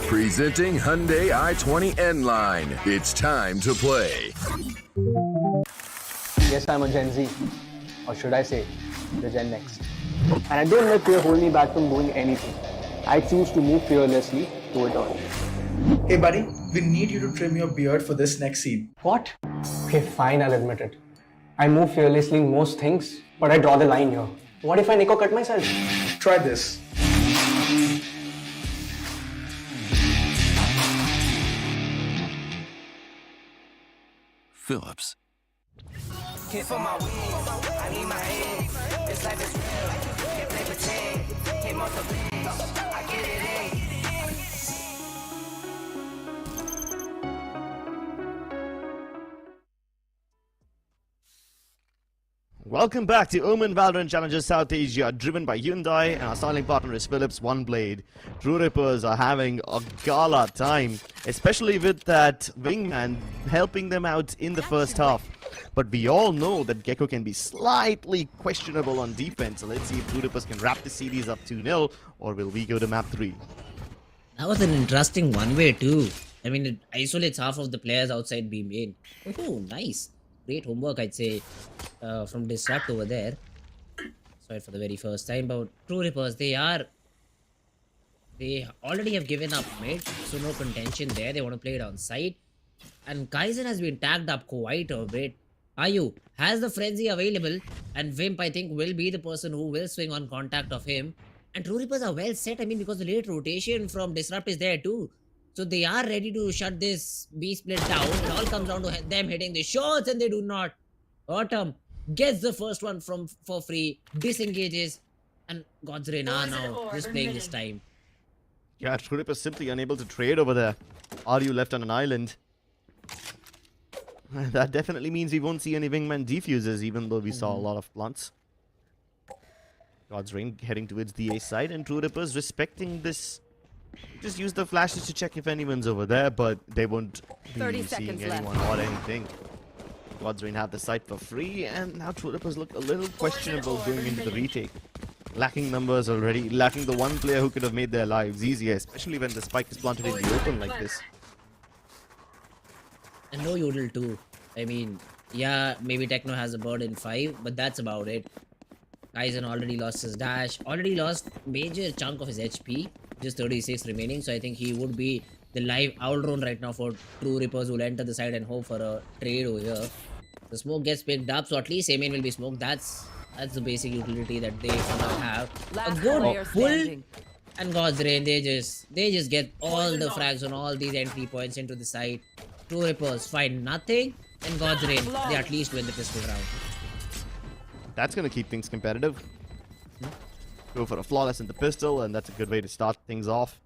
Presenting Hyundai i20 N-Line. It's time to play. Yes, I'm a Gen Z. Or should I say, the Gen Next. And I don't let fear hold me back from doing anything. I choose to move fearlessly to it all. Hey buddy, we need you to trim your beard for this next scene. What? Okay, fine, I'll admit it. I move fearlessly in most things, but I draw the line here. What if I Nico cut myself? Try this. Phillips. Hit for my wins, I need my hands. This life is real, can't play pretend. Came off the bench, I get it in. Welcome back to Omen Valorant Challenges South Asia, driven by Hyundai, and our styling partner is Philips One Blade. True Rippers are having a gala time, especially with that wingman helping them out in the first half. But we all know that Gecko can be slightly questionable on defense. So let's see if True can wrap the series up 2-0, or will we go to map 3? That was an interesting one-way too. I mean, it isolates half of the players outside B main. Oh, nice. Great homework, I'd say, from Disrupt over there. Sorry for the very first time, but True Rippers, they already have given up mid, so no contention there. They want to play it on site. And Kaizen has been tagged up quite a bit. Ayu has the frenzy available, and Vimp, I think, will be the person who will swing on contact of him. And True Rippers are well set, I mean, because the late rotation from Disrupt is there too. So they are ready to shut this B split down. It all comes down to them hitting the shots, and they do not. Autumn gets the first one for free, disengages, and God's Rain are now just playing his time. Yeah, True is simply unable to trade over there. Are you left on an island? That definitely means we won't see any wingman defusers, even though we saw a lot of plants. God's Rain heading towards the A side, and True Rippers respecting this. Just use the flashes to check if anyone's over there, but they won't be seeing anyone or anything. God's Rain have the site for free, and now True Rippers look a little questionable going into the retake. Lacking numbers already, lacking the one player who could have made their lives easier, especially when the spike is planted in the open like this. And no Yodel too. I mean, yeah, maybe Techno has a bird in 5, but that's about it. Kaizen already lost his dash, already lost major chunk of his HP, just 36 remaining, so I think he would be the live owl drone right now for True Rippers, who will enter the side and hope for a trade over here. The smoke gets picked up, so at least A-main will be smoked. That's the basic utility that they somehow have. A good pull, and God's Rain, they just get all the frags on all these entry points into the side. True Rippers find nothing, and God's Rain, they at least win the pistol round. That's going to keep things competitive. Go for a flawless in the pistol, and that's a good way to start things off.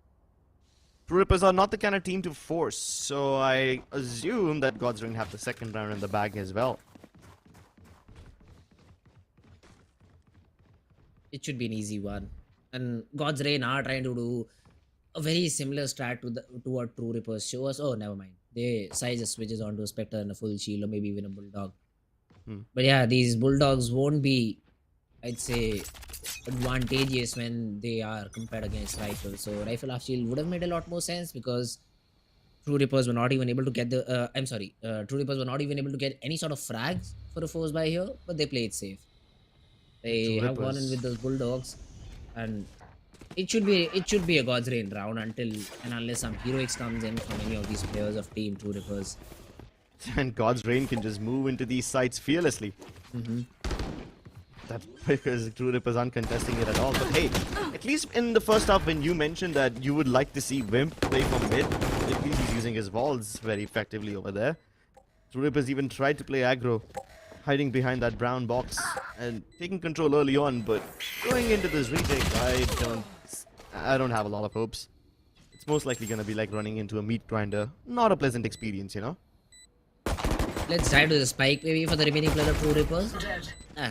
True Rippers are not the kind of team to force, so I assume that God's Rain have the second round in the bag as well. It should be an easy one. And God's Rain are trying to do a very similar strat to what True Rippers show us. Oh, never mind. They size just switches onto a Spectre and a full shield, or maybe even a Bulldog. But yeah, these Bulldogs won't be, I'd say, advantageous when they are compared against Rifle. So Rifle half shield would have made a lot more sense, because True Rippers were not even able to get the True Rippers were not even able to get any sort of frags for a force buy here, but they played safe. They have gone in with those Bulldogs, and it should be a God's Rain round until and unless some heroics comes in from any of these players of Team True Rippers. And God's Rain can just move into these sites fearlessly. That's because True Rippers aren't contesting it at all. But hey, at least in the first half, when you mentioned that you would like to see Wimp play from mid, at least he's using his walls very effectively over there. True Rippers even tried to play aggro, hiding behind that brown box and taking control early on. But going into this retake, I don't have a lot of hopes. It's most likely going to be like running into a meat grinder. Not a pleasant experience, you know. Let's dive to the spike maybe for the remaining player of True Rippers.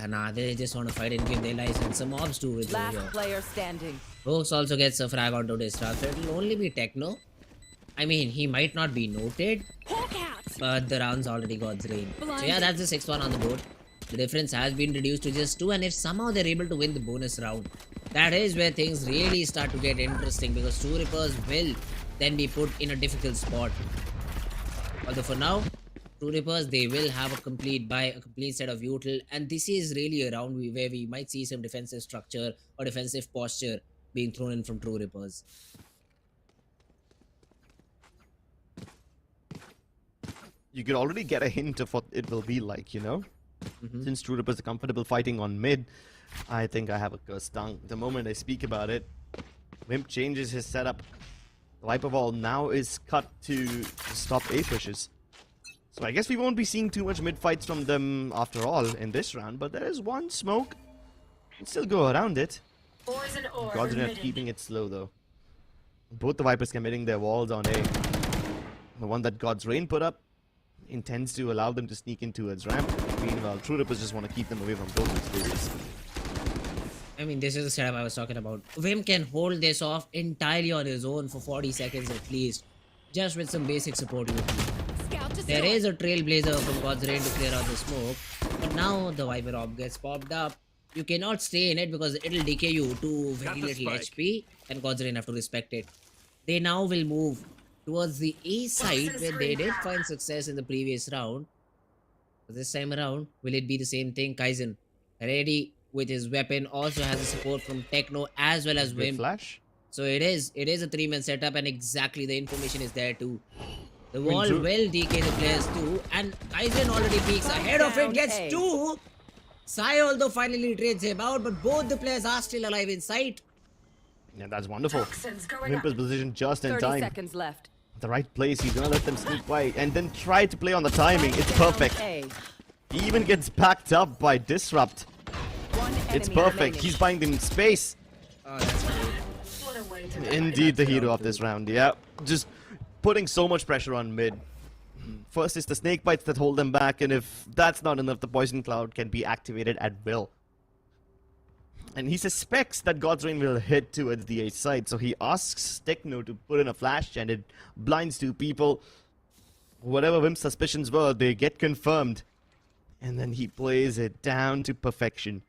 Nah, they just want to fight and give their lives, and some mobs too with Last player standing. Rogues also gets a frag onto Disrupt, so it'll only be Techno. I mean, he might not be noted, but the round's already God's Rain. So yeah, that's the 6-1 on the board. The difference has been reduced to just 2, and if somehow they're able to win the bonus round, that is where things really start to get interesting, because True Rippers will then be put in a difficult spot. Although for now, True Rippers, they will have a complete set of util, and this is really a round where we might see some defensive structure or defensive posture being thrown in from True Rippers. You could already get a hint of what it will be like, you know? Since True Rippers are comfortable fighting on mid, I think I have a cursed tongue. The moment I speak about it, Wimp changes his setup. The Viper Wall now is cut to stop A pushes. So I guess we won't be seeing too much mid fights from them after all in this round, but there is one smoke. Can still go around it. God's Rain keeping it slow though. Both the Vipers committing their walls on A. The one that God's Rain put up intends to allow them to sneak into its ramp. Meanwhile, True Rippers just want to keep them away from both these places. I mean, this is the setup I was talking about. Vim can hold this off entirely on his own for 40 seconds at least, just with some basic support. There is a trailblazer from God's Rain to clear out the smoke. But now the Viper Orb gets popped up. You cannot stay in it because it'll decay you to very little HP. And God's Rain have to respect it. They now will move towards the A side where they did find success in the previous round. But this time around, will it be the same thing? Kaizen, ready with his weapon, also has a support from Techno as well as Wim. Flash. So it is a 3-man setup, and exactly the information is there too. The wall will decay the players too, and Kaizen already peeks ahead of it, gets 2. Sai although finally trades him out, but both the players are still alive in sight. Yeah, that's wononderful. Toxins going Wimper's up. position just in 30 time. seconds left. The right place. He's gonna let them sneak by and then try to play on the timing. It's perfect. A. He even gets backed up by Disrupt. One It's enemy perfect. remaining. He's buying them space. Oh, that's great. What a way to Indeed, the hero of this round. Yeah, just putting so much pressure on mid. First is the snake bites that hold them back, and if that's not enough, the poison cloud can be activated at will. And he suspects that God's Rain will hit towards the A side, so he asks Techno to put in a flash, and it blinds 2 people. Whatever Wim's suspicions were, they get confirmed. And then he plays it down to perfection,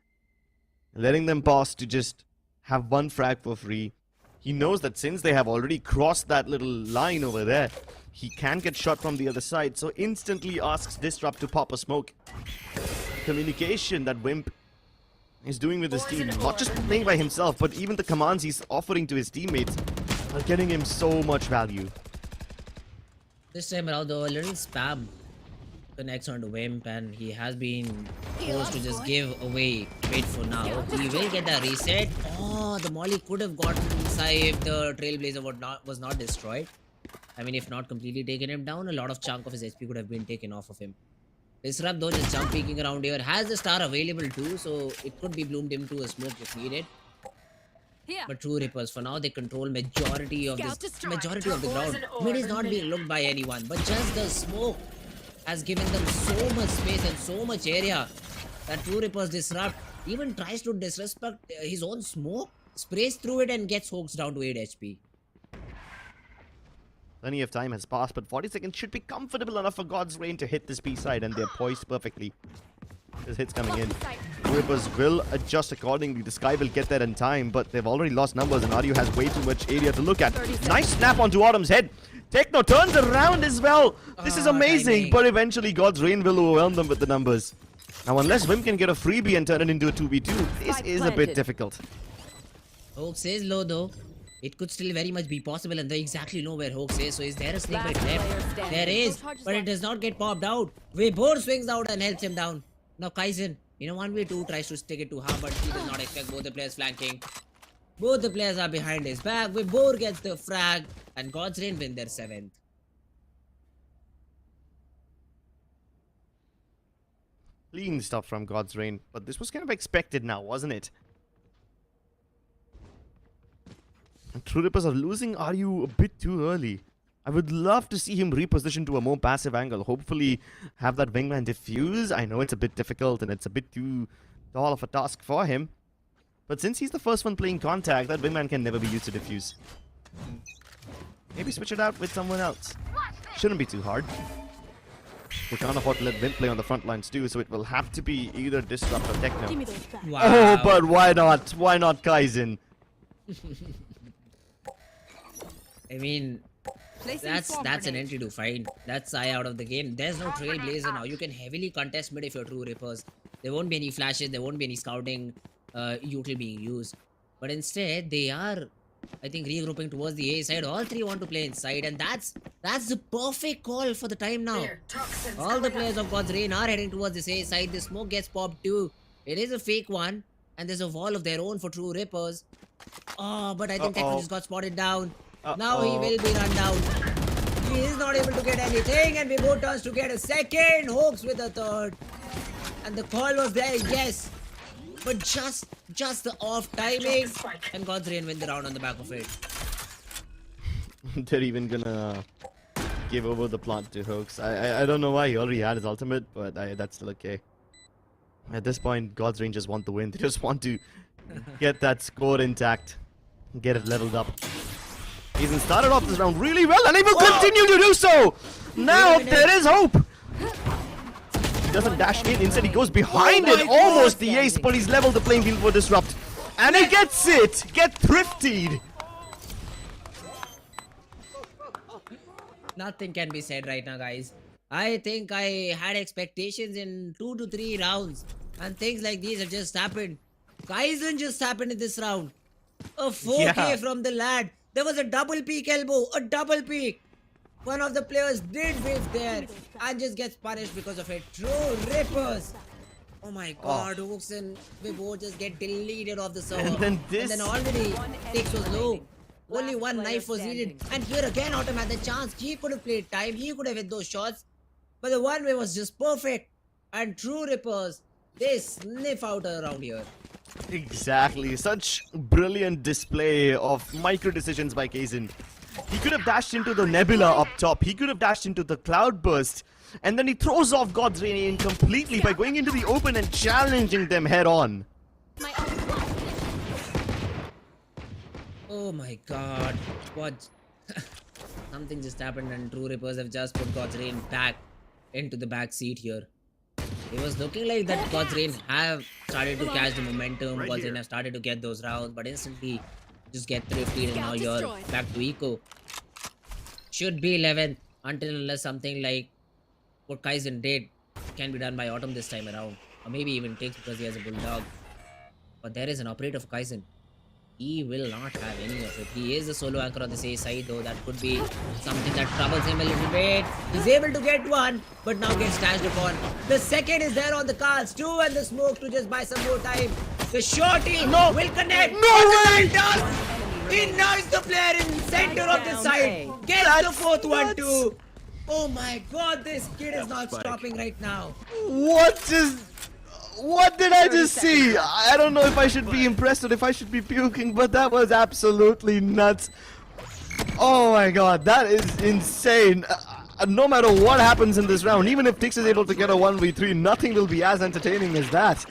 letting them pass to just have 1 frag for free. He knows that since they have already crossed that little line over there, he can get shot from the other side, so instantly asks Disrupt to pop a smoke. Communication that Wimp is doing with his team, not just playing by himself, but even the commands he's offering to his teammates are getting him so much value. This time around, though, a little spam connects onto Wimp, and he has been forced to just give away mid for now. He will get the reset. Oh, the Molly could have gotten Sai if the Trailblazer was not destroyed. I mean, if not completely taken him down, a lot of chunk of his HP could have been taken off of him. Disrupt, though, just jump peeking around here, has the star available too, so it could be bloomed into a smoke if needed. Here. But True Rippers, for now, they control majority of the ground. Mid is not being looked by anyone, but just the smoke has given them so much space and so much area that True Rippers Disrupt even tries to disrespect his own smoke, sprays through it and gets Hoax down to 8 HP. Plenty of time has passed, but 40 seconds should be comfortable enough for God's Rain to hit this B side, and they're poised perfectly. There's hits coming in. Rippers will adjust accordingly. The Sky will get there in time, but they've already lost numbers, and RU has way too much area to look at. Nice snap onto Autumn's head. Techno turns around as well. This is amazing, timing. but eventually God's Rain will overwhelm them with the numbers. Now, unless Vim can get a freebie and turn it into a 2v2, this is a bit difficult. Hoax is low though. It could still very much be possible, and they exactly know where Hoax is. So is there a snake bite left? There is, but it does not get popped out. Weibor swings out and helps him down. Now Kaizen, 1v2, tries to stick it to Ha, but he does not expect both the players flanking. Both the players are behind his back. Weibor gets the frag, and God's Rain win their 7th. Clean stuff from God's Rain, but this was kind of expected now, wasn't it? True Rippers are losing RU a bit too early. I would love to see him reposition to a more passive angle. Hopefully have that wingman diffuse. I know it's a bit difficult and it's a bit too tall of a task for him. But since he's the first one playing contact, that wingman can never be used to diffuse. Maybe switch it out with someone else. Shouldn't be too hard. We can't afford to let Vim play on the front lines too, so it will have to be either Disrupt or Techno. Wow. Oh, but why not? Why not Kaizen? I mean, that's an entry to find. That's Sai out of the game. There's no Trailblazer now. You can heavily contest mid if you're True Rippers. There won't be any flashes. There won't be any scouting util being used. But instead, they are, I think, regrouping towards the A side. All 3 want to play inside, and that's the perfect call for the time now. All the players of God's Rain are heading towards this A side. The smoke gets popped too. It is a fake one, and there's a wall of their own for True Rippers. Oh, but I think Techno just got spotted down. Now he will be run down. He is not able to get anything, and Weibor turns to get a second. Hoax with a third. And the call was there, yes. But just the off timing, and God's Rain win the round on the back of it. They're even gonna give over the plant to Hoax. I don't know why. He already had his ultimate, but that's still okay. At this point, God's Rain just want the win. They just want to get that score intact, get it leveled up. He's started off this round really well and he will continue to do so. Now there is hope. He doesn't dash in, instead he goes behind it. Almost the ace, but he's leveled the playing field for Disrupt. And he gets it. Get thriftied. Nothing can be said right now, guys. I think I had expectations in 2 to 3 rounds, and things like these have just happened. Kaizen just happened in this round. A 4K from the lad. There was a double peek elbow, a double peek. One of the players did whiff there and just gets punished because of it. True rippers. Oh my god, Hooks and Vivo just get deleted off the server. And then already Tix was low. Only one knife was needed. And here again, Autumn had the chance. He could have played time. He could have hit those shots. But the one way was just perfect. And true rippers, they sniff out around here. Exactly. Such brilliant display of micro decisions by Kaizen. He could have dashed into the Nebula up top. He could have dashed into the Cloudburst. And then he throws off God's Reign completely by going into the open and challenging them head on. Oh my god. What? Something just happened and True Rippers have just put God's Reign back into the back seat here. It was looking like that God's Reign have started to catch the momentum. God's Reign have started to get those rounds, but instantly just get thrifted and now you're back to eco. Should be 11th until unless something like what Kaizen did can be done by Autumn this time around. Or maybe even takes because he has a bulldog. But there is an operator for Kaizen. He will not have any of it. He is the solo anchor on the safe side though. That could be something that troubles him a little bit. He's able to get one, but now gets dashed upon. The second is there on the cards too, and the smoke to just buy some more time. The shorty will connect. No way! He knocks the player in center of the side. Gets the fourth one too. Oh my god, this kid is not stopping right now. What did I just see? I don't know if I should be impressed or if I should be puking, but that was absolutely nuts. Oh my god, that is insane. No matter what happens in this round, even if Tix is able to get a 1v3, nothing will be as entertaining as that.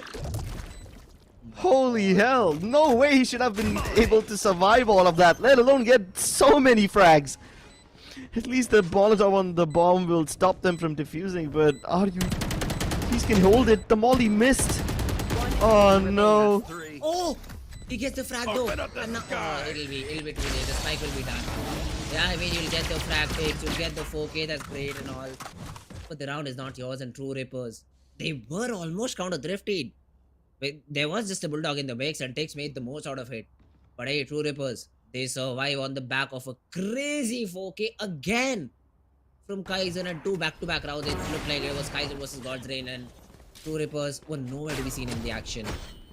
Holy hell, no way he should have been able to survive all of that, let alone get so many frags. At least the Molotov on the bomb will stop them from defusing, but are you... Please can hold it, the molly missed. Oh no. Oh! He gets the frag though. And now, it'll be too late. The spike will be done. Yeah, I mean, you'll get the frag picks, you'll get the 4K, that's great and all. But the round is not yours and True Rippers. They were almost counter thrifted. There was just a bulldog in the mix and Tix made the most out of it. But hey, True Rippers, they survive on the back of a crazy 4K again. From Kaizen and 2 back-to-back rounds, it looked like it was Kaizen versus God's Reign and True Rippers were nowhere to be seen in the action.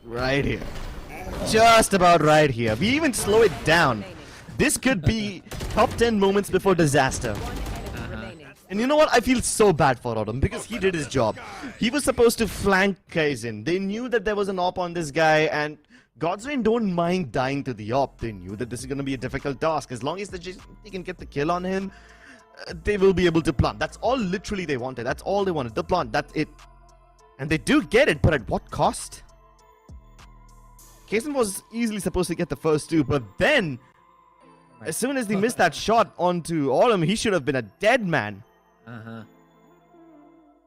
Right here. Just about right here. We even slow it down. This could be top 10 moments before disaster. And you know what? I feel so bad for Autumn because he did his job. He was supposed to flank Kaizen. They knew that there was an op on this guy and God's Reign don't mind dying to the op. They knew that this is going to be a difficult task. As long as they can get the kill on him, they will be able to plant. That's all literally they wanted. That's all they wanted. The plant. That's it. And they do get it, but at what cost? Kaizen was easily supposed to get the first 2, but then as soon as they missed that shot onto Autumn, he should have been a dead man.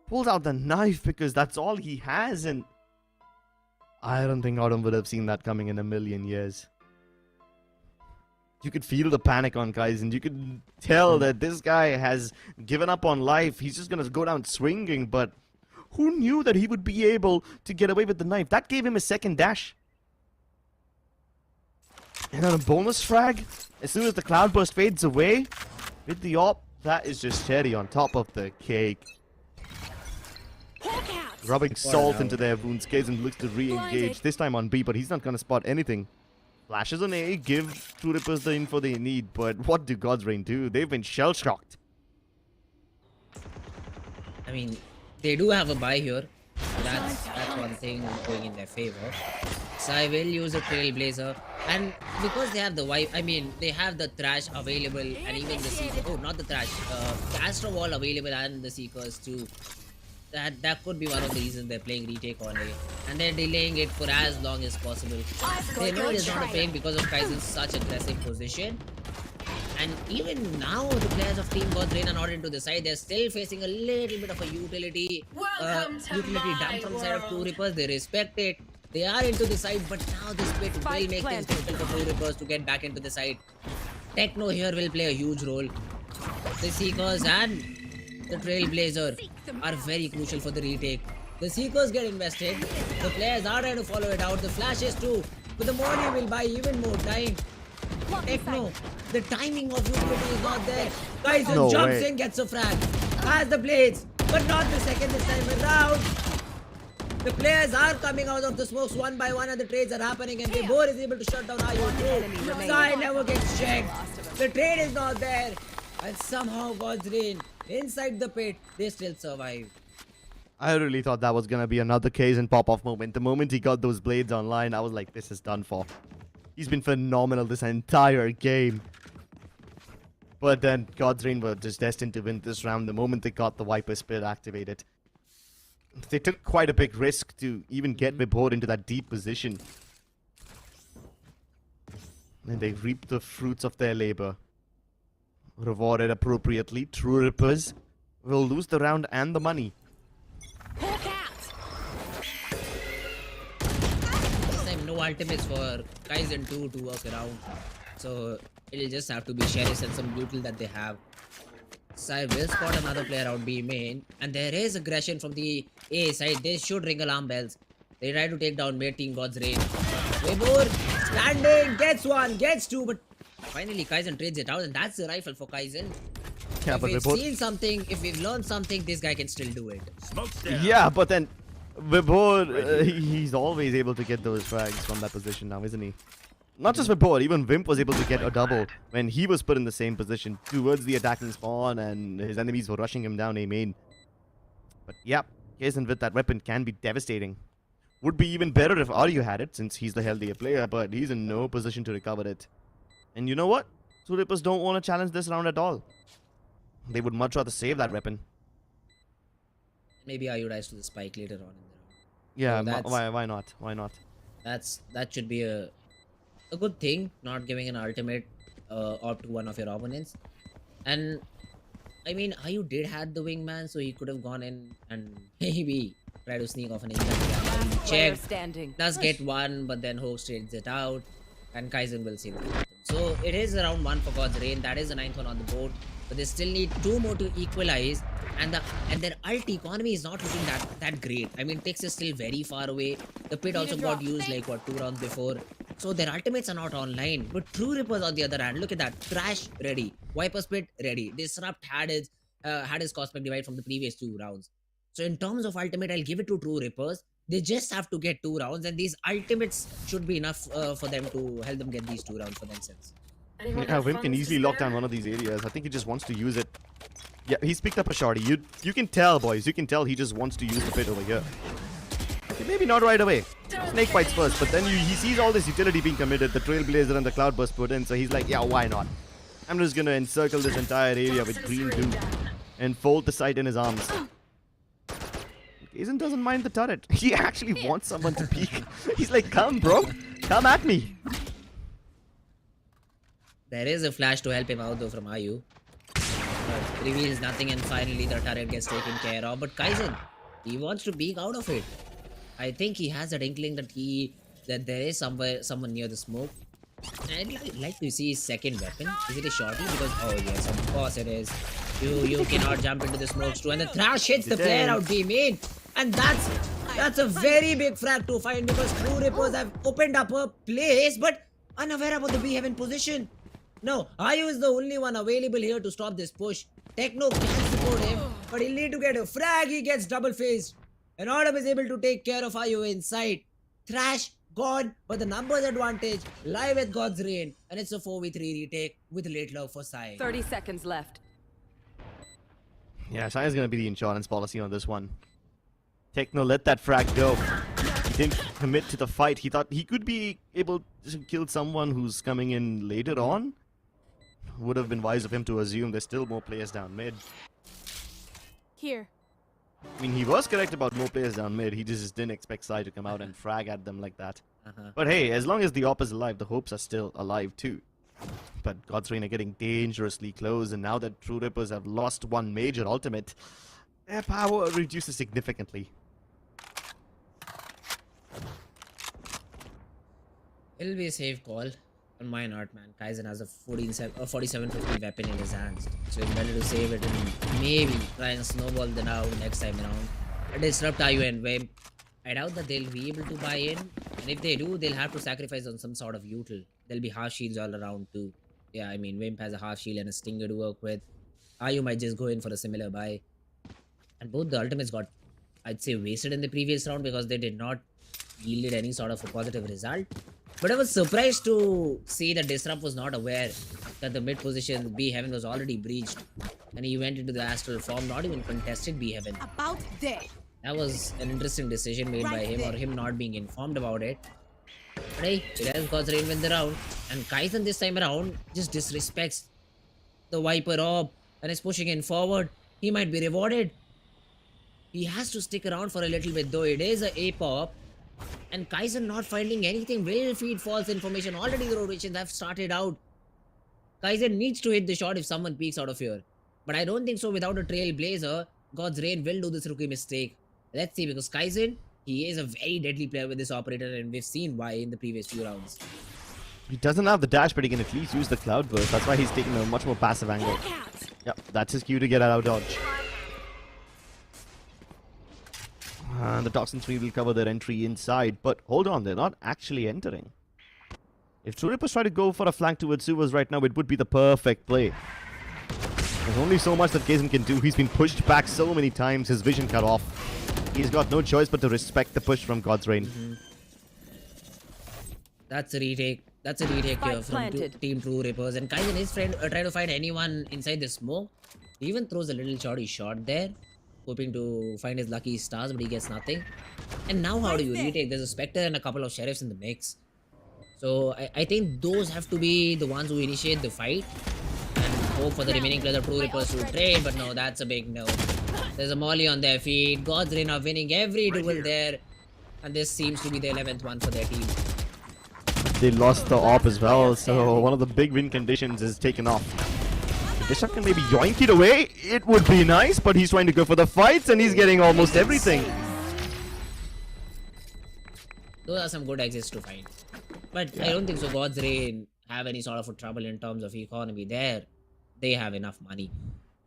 Pulls out the knife because that's all he has, and I don't think Autumn would have seen that coming in a million years. You could feel the panic on Kaizen. You could tell that this guy has given up on life. He's just going to go down swinging, but who knew that he would be able to get away with the knife? That gave him a second dash. And on a bonus frag, as soon as the cloudburst fades away, with the op, that is just cherry on top of the cake. Rubbing salt into their wounds, Kaizen looks to re-engage, this time on B, but he's not going to spot anything. Flashes on A, give True Rippers the info they need, but what do God's Reign do? They've been shell-shocked. I mean, they do have a buy here. That's one thing going in their favor. So I will use a Trailblazer, and because they have the wipe, I mean, they have the Thrash available and even the Seeker. Oh, not the Thrash, the Astro Wall available and the Seekers too. That could be one of the reasons they're playing retake on it, and they're delaying it for as long as possible. They know it is not a pain because of Kaizen's such aggressive position, And even now, the players of Team God's Reign are not into the side. They're still facing a little bit of a utility dump from the side of True Rippers. They respect it. They are into the side, but now this split will make things difficult for True Rippers to get back into the side. Techno here will play a huge role. The Seekers and the Trailblazer are very crucial for the retake. The Seekers get invested. The players are trying to follow it out. The flashes too. But the Morty will buy even more time. Techno, the timing of utility is not there. Kaizen jumps in, gets a frag. Has the blades, but not the second this time around. The players are coming out of the smokes one by one and the trades are happening and Vibor is able to shut down IO2. Sai never gets checked. The trade is not there. And somehow God's Reign, inside the pit, they still survive. I really thought that was going to be another Kaizen pop-off moment. The moment he got those blades online, I was like, this is done for. He's been phenomenal this entire game. But then God's Reign were just destined to win this round the moment they got the Viper Spirit activated. They took quite a big risk to even get Vibor into that deep position. And they reaped the fruits of their labor. Rewarded appropriately, True Rippers will lose the round and the money. No ultimates for Kaizen 2 to work around. So it'll just have to be Sheriff and some Butyl that they have. Sai will spot another player out B main. And there is aggression from the A side. They should ring alarm bells. They try to take down mid team God's Reign. Weibor standing, gets one, gets two, but finally Kaizen trades it out and that's the rifle for Kaizen. Yeah, if we've seen something, if we've learned something, this guy can still do it. Yeah, but then Vibor, he's always able to get those frags from that position now, isn't he? Not just Vibor, even Wimp was able to get a double when he was put in the same position towards the attacking spawn and his enemies were rushing him down A main. But yeah, Kaizen with that weapon can be devastating. Would be even better if Aryu had it since he's the healthier player, but he's in no position to recover it. And you know what? Two Rippers don't want to challenge this round at all. They would much rather save that weapon. Maybe Aryu dies to the spike later on in the round. Yeah, So why not? Why not? That should be a good thing, not giving an ultimate op to one of your opponents. And I mean, Ayu did had the wingman, so he could have gone in and maybe try to sneak off an instant. Check, does get one, but then Hoax trades it out, and Kaizen will save it. So it is round 1 for God's Reign. That is the 9th one on the board, but they still need 2 more to equalize. And their ult economy is not looking that great. I mean, Tix is still very far away. The pit also got used like what 2 rounds before. So their ultimates are not online. But True Rippers on the other hand, look at that. Thrash ready. Viper Split ready. Disrupt had his Cosmic Divide from the previous 2 rounds. So in terms of ultimate, I'll give it to True Rippers. They just have to get 2 rounds, and these ultimates should be enough for them to help them get these 2 rounds for themselves. Yeah, Wim can easily lock down one of these areas. I think he just wants to use it. Yeah, he's picked up a shorty. You can tell, boys. You can tell he just wants to use the pit over here. Okay, maybe not right away. Snake bites first, but then he sees all this utility being committed. The Trailblazer and the Cloudburst put in, so he's like, yeah, why not? I'm just gonna encircle this entire area with green goo and fold the site in his arms. Kaizen doesn't mind the turret. He actually wants someone to peek. He's like, come, bro. Come at me. There is a flash to help him out though from Ayu. But reveals nothing and finally the turret gets taken care of. But Kaizen, he wants to peek out of it. I think he has that inkling that there is someone near the smoke. And I'd like to see his second weapon. Is it a shorty? Because oh yes, of course it is. You cannot jump into the smokes too. And the thrash hits the player out B main. And that's a very big frag to find because True Rippers have opened up a place but unaware about the B heaven position. No, Ayu is the only one available here to stop this push. Techno can support him, but he'll need to get a frag. He gets double phased. And Autumn is able to take care of Ayu inside. Thrash gone, but the numbers advantage live with God's Reign. And it's a 4v3 retake with late love for Sai. 30 seconds left. Yeah, Sai is going to be the insurance policy on this one. Techno let that frag go. He didn't commit to the fight. He thought he could be able to kill someone who's coming in later on. Would have been wise of him to assume there's still more players down mid. Here. I mean, he was correct about more players down mid. He just didn't expect Sai to come out and frag at them like that. But hey, as long as the op is alive, the hopes are still alive too. But God's Reign are getting dangerously close, and now that True Rippers have lost one major ultimate, their power reduces significantly. It'll be a safe call. On my not, man. Kaizen has a 4750 weapon in his hands. So it's better to save it and maybe try and snowball the now next time around. Disrupt IU and Wimp. I doubt that they'll be able to buy in. And if they do, they'll have to sacrifice on some sort of util. There'll be half shields all around too. Yeah, I mean, Wimp has a half shield and a stinger to work with. IU might just go in for a similar buy. And both the ultimates got, I'd say, wasted in the previous round because they did not yield any sort of a positive result. But I was surprised to see that Disrupt was not aware that the mid position B Heaven was already breached. And he went into the astral form, not even contested B Heaven. About there. That was an interesting decision made by him, or him not being informed about it. But hey, it has God's Reign win the round. And Kaizen this time around just disrespects the Viper Orb and is pushing in forward. He might be rewarded. He has to stick around for a little bit, though it is a A-pop. And Kaizen not finding anything will feed false information. Already the rotations have started out. Kaizen needs to hit the shot if someone peeks out of here. But I don't think so without a Trailblazer. God's Reign will do this rookie mistake. Let's see, because Kaizen, he is a very deadly player with this operator, and we've seen why in the previous few rounds. He doesn't have the dash, but he can at least use the cloud burst. That's why he's taking a much more passive angle. Yep, that's his cue to get out of dodge. And the Toxin 3 will cover their entry inside. But hold on, they're not actually entering. If True Rippers try to go for a flank towards Suvas right now, it would be the perfect play. There's only so much that Kaizen can do. He's been pushed back so many times, his vision cut off. He's got no choice but to respect the push from God's Reign. That's a retake. That's a retake here from Team True Rippers. And Kaizen is trying to find anyone inside the smoke. He even throws a little shoddy shot there, hoping to find his lucky stars, but he gets nothing. And now how do you retake? There's a Spectre and a couple of Sheriffs in the mix. So I think those have to be the ones who initiate the fight. And hope for the remaining players of True Rippers to trade, but no, that's a big no. There's a Molly on their feet. God's Reign are winning every duel there. And this seems to be the 11th one for their team. They lost the AWP as well, so one of the big win conditions is taken off. If Disrupt can maybe yoink it away, it would be nice, but he's trying to go for the fights and he's getting almost everything. Those are some good exits to find. But I don't think so God's Reign have any sort of a trouble in terms of economy there. They have enough money.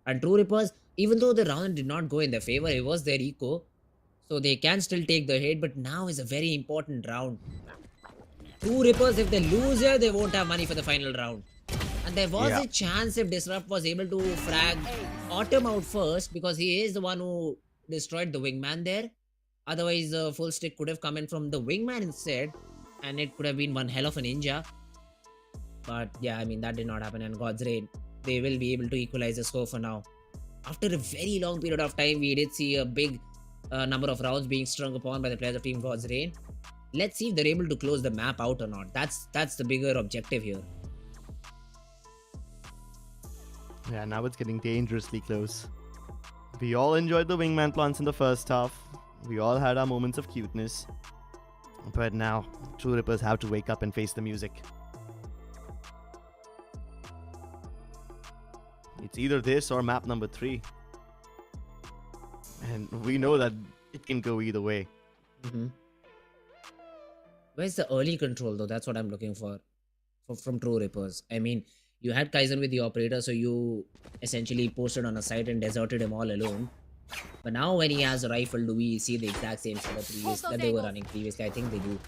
And True Rippers, even though the round did not go in their favor, it was their eco. So they can still take the hit, but now is a very important round. True Rippers, if they lose here, they won't have money for the final round. And there was a chance if Disrupt was able to frag Autumn out first, because he is the one who destroyed the Wingman there. Otherwise, the full stick could have come in from the Wingman instead, and it could have been one hell of a ninja. But yeah, I mean, that did not happen, and God's Reign, they will be able to equalize the score for now. After a very long period of time, we did see a big number of rounds being strung upon by the players of Team God's Reign. Let's see if they're able to close the map out or not. That's the bigger objective here. Yeah, now it's getting dangerously close. We all enjoyed the Wingman plants in the first half. We all had our moments of cuteness. But now, True Rippers have to wake up and face the music. It's either this or map number 3. And we know that it can go either way. Where's the early control though? That's what I'm looking for from True Rippers. I mean, you had Kaizen with the operator, so you essentially posted on a site and deserted him all alone. But now when he has a rifle, do we see the exact same setup that they were running previously? I think they do.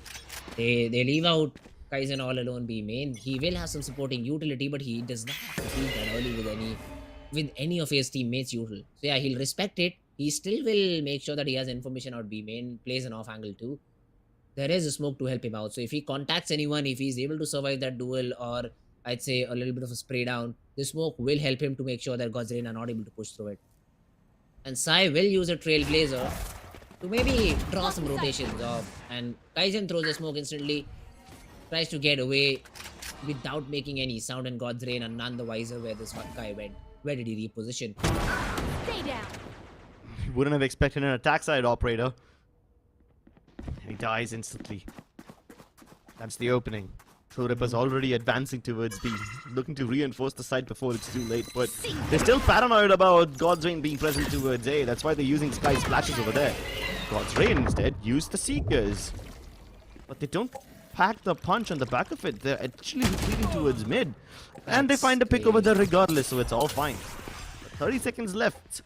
They leave out Kaizen all alone B main. He will have some supporting utility, but he does not have to feed that early with any of his teammates' util. So yeah, he'll respect it. He still will make sure that he has information out B main, plays an off angle too. There is a smoke to help him out. So if he contacts anyone, if he's able to survive that duel, or I'd say a little bit of a spray down, the smoke will help him to make sure that God's Reign are not able to push through it. And Sai will use a Trailblazer to maybe draw some rotations off. And Kaizen throws a smoke instantly, tries to get away without making any sound, and God's Reign are none the wiser where this one guy went. Where did he reposition? Stay down. You wouldn't have expected an attack side operator. And he dies instantly. That's the opening. True Ripper's already advancing towards B, looking to reinforce the site before it's too late, but they're still paranoid about God's Reign being present towards A. That's why they're using Sky Splashes over there. God's Reign instead used the Seekers. But they don't pack the punch on the back of it. They're actually retreating towards mid. And they find a pick over there regardless, so it's all fine. 30 seconds left.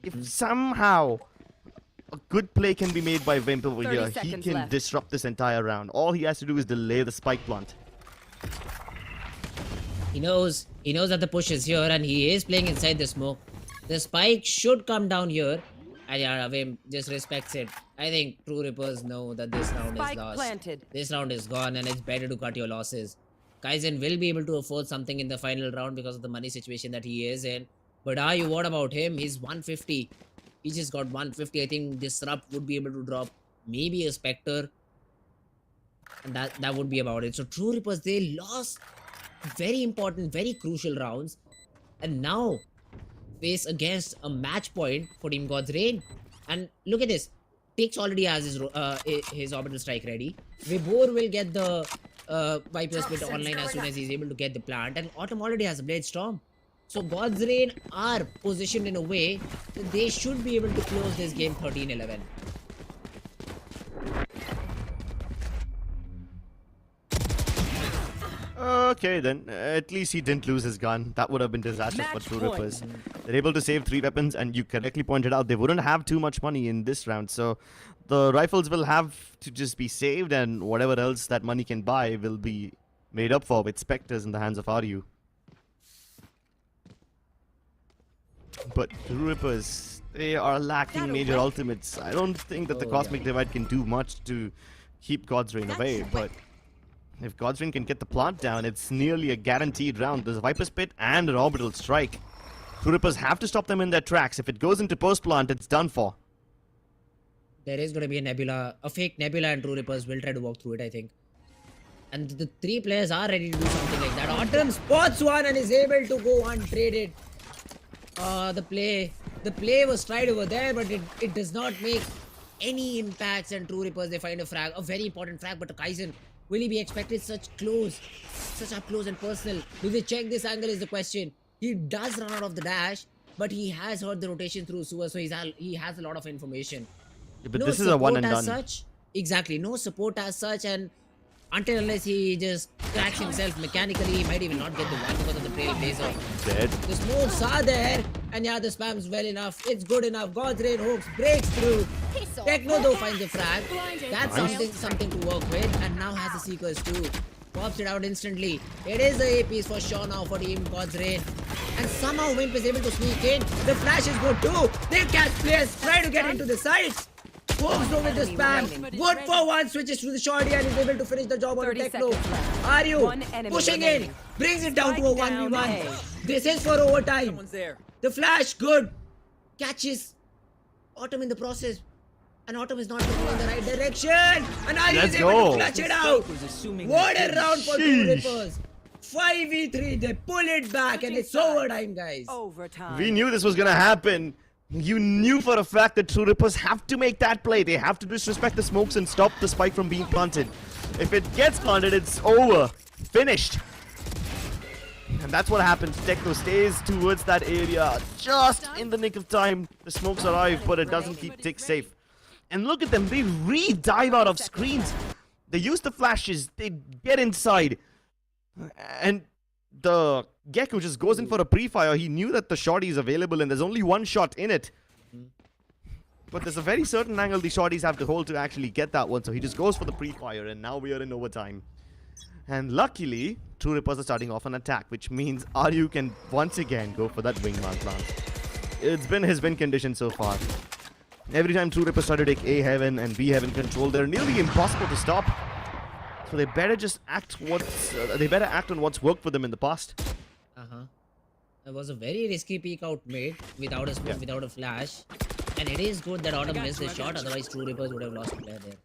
If somehow a good play can be made by Vimp over here, he can disrupt this entire round. All he has to do is delay the spike plant. He knows that the push is here and he is playing inside the smoke. The spike should come down here. And yeah, Vim just respects it. I think True Rippers know that this round is lost. This round is gone and it's better to cut your losses. Kaizen will be able to afford something in the final round because of the money situation that he is in. But what about him? He's 150. He just got 150. I think Disrupt would be able to drop maybe a Spectre. And that would be about it. So True Rippers, they lost very important, very crucial rounds. And now face against a match point for Team God's Reign. And look at this. Tix already has his orbital strike ready. Vibor will get the Viper Split online as soon as he's able to get the plant. And Autumn already has a Blade Storm. So God's Reign are positioned in a way that they should be able to close this game 13-11. Okay then, at least he didn't lose his gun. That would have been disastrous for True Rippers. They're able to save 3 weapons, and you correctly pointed out they wouldn't have too much money in this round. So the rifles will have to just be saved, and whatever else that money can buy will be made up for with Spectres in the hands of RU. But True Rippers, they are lacking major ultimates. I don't think that the Cosmic Divide can do much to keep God's Reign away, but if God's Reign can get the plant down, it's nearly a guaranteed round. There's a Viper Spit and an Orbital Strike. True Rippers have to stop them in their tracks. If it goes into post-plant, it's done for. There is going to be a Nebula, a fake Nebula, and True Rippers will try to walk through it, I think. And the 3 players are ready to do something like that. Autumn spots one and is able to go untraded. The play was tried over there, but it does not make any impacts. And True Rippers, they find a frag, a very important frag, but Kaizen, will he be expected such up close and personal? Do they check this angle is the question. He does run out of the dash, but he has heard the rotation through sewer, so he has a lot of information. Yeah, but no, this is a one and done. Such. Exactly, no support as such, and unless he just cracks himself mechanically, he might even not get the one because of the trailblazer. Dead. The smokes are there, and yeah, the spam's well enough. It's good enough. God's Reign hooks, breaks through. Techno though finds the frag. That's something to work with, and now has the Seekers too. Pops it out instantly. It is the APs for sure now for Team God's Reign. And somehow Wimp is able to sneak in. The flash is good too. They catch players, try to get into the sides. Pokes though with the spam. Good for one, switches to the shorty and is able to finish the job on the Techno. Are you pushing in? Brings it down to a 1v1. This is for overtime. The flash, good. Catches Autumn in the process. And Autumn is not going in the right direction. And Ari is able to clutch it out. What a round for True Rippers. 5v3, they pull it back and it's overtime, guys. We knew this was going to happen. You knew for a fact that True Rippers have to make that play. They have to disrespect the smokes and stop the spike from being planted. If it gets planted, it's over. Finished. And that's what happens. Techno stays towards that area just in the nick of time. The smokes arrive, but it doesn't keep Tix safe. And look at them. They re-dive out of screens. They use the flashes. They get inside. And the Gecko just goes in for a pre-fire. He knew that the shorty is available and there's only one shot in it. But there's a very certain angle the shorties have to hold to actually get that one. So he just goes for the pre-fire and now we are in overtime. And luckily, True Rippers are starting off an attack, which means RU can once again go for that wingman plant. It's been his win condition so far. Every time True Rippers try to take A heaven and B heaven control, they're nearly impossible to stop. So they better just act on what's worked for them in the past. It was a very risky peek out made without a smoke, without a flash. And it is good that Autumn missed the shot, otherwise True Rippers would have lost a player there.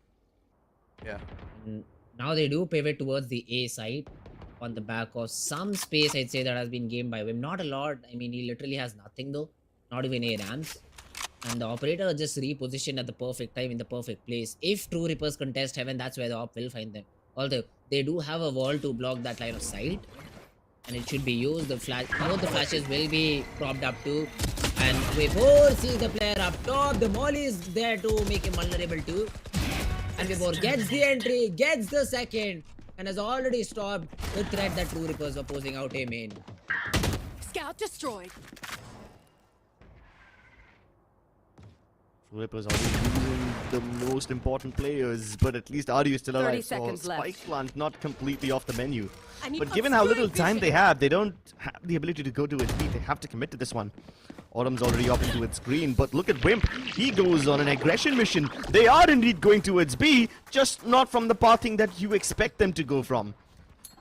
Yeah. And now they do pivot towards the A side on the back of some space, I'd say, that has been gained by him. Not a lot. I mean, he literally has nothing though. Not even A ramps. And the operator just repositioned at the perfect time in the perfect place. If True Rippers contest heaven, that's where the op will find them. Although they do have a wall to block that line of sight, and it should be used. The flash, both the flashes will be propped up too. And Vibhor sees the player up top. The molly is there to make him vulnerable too. And Vibhor gets the entry, gets the second, and has already stopped the threat that True Rippers were posing out A main. Scout destroyed. True Rippers already losing the most important players, but at least Ardu is still 30 alive. So seconds left. Spike plant not completely off the menu. I need But given how little obscuring time vision. they have, they don't have the ability to go to its beat. They have to commit to this one. Autumn's already up into its green, but look at Wimp. He goes on an aggression mission. They are indeed going towards B, just not from the pathing that you expect them to go from.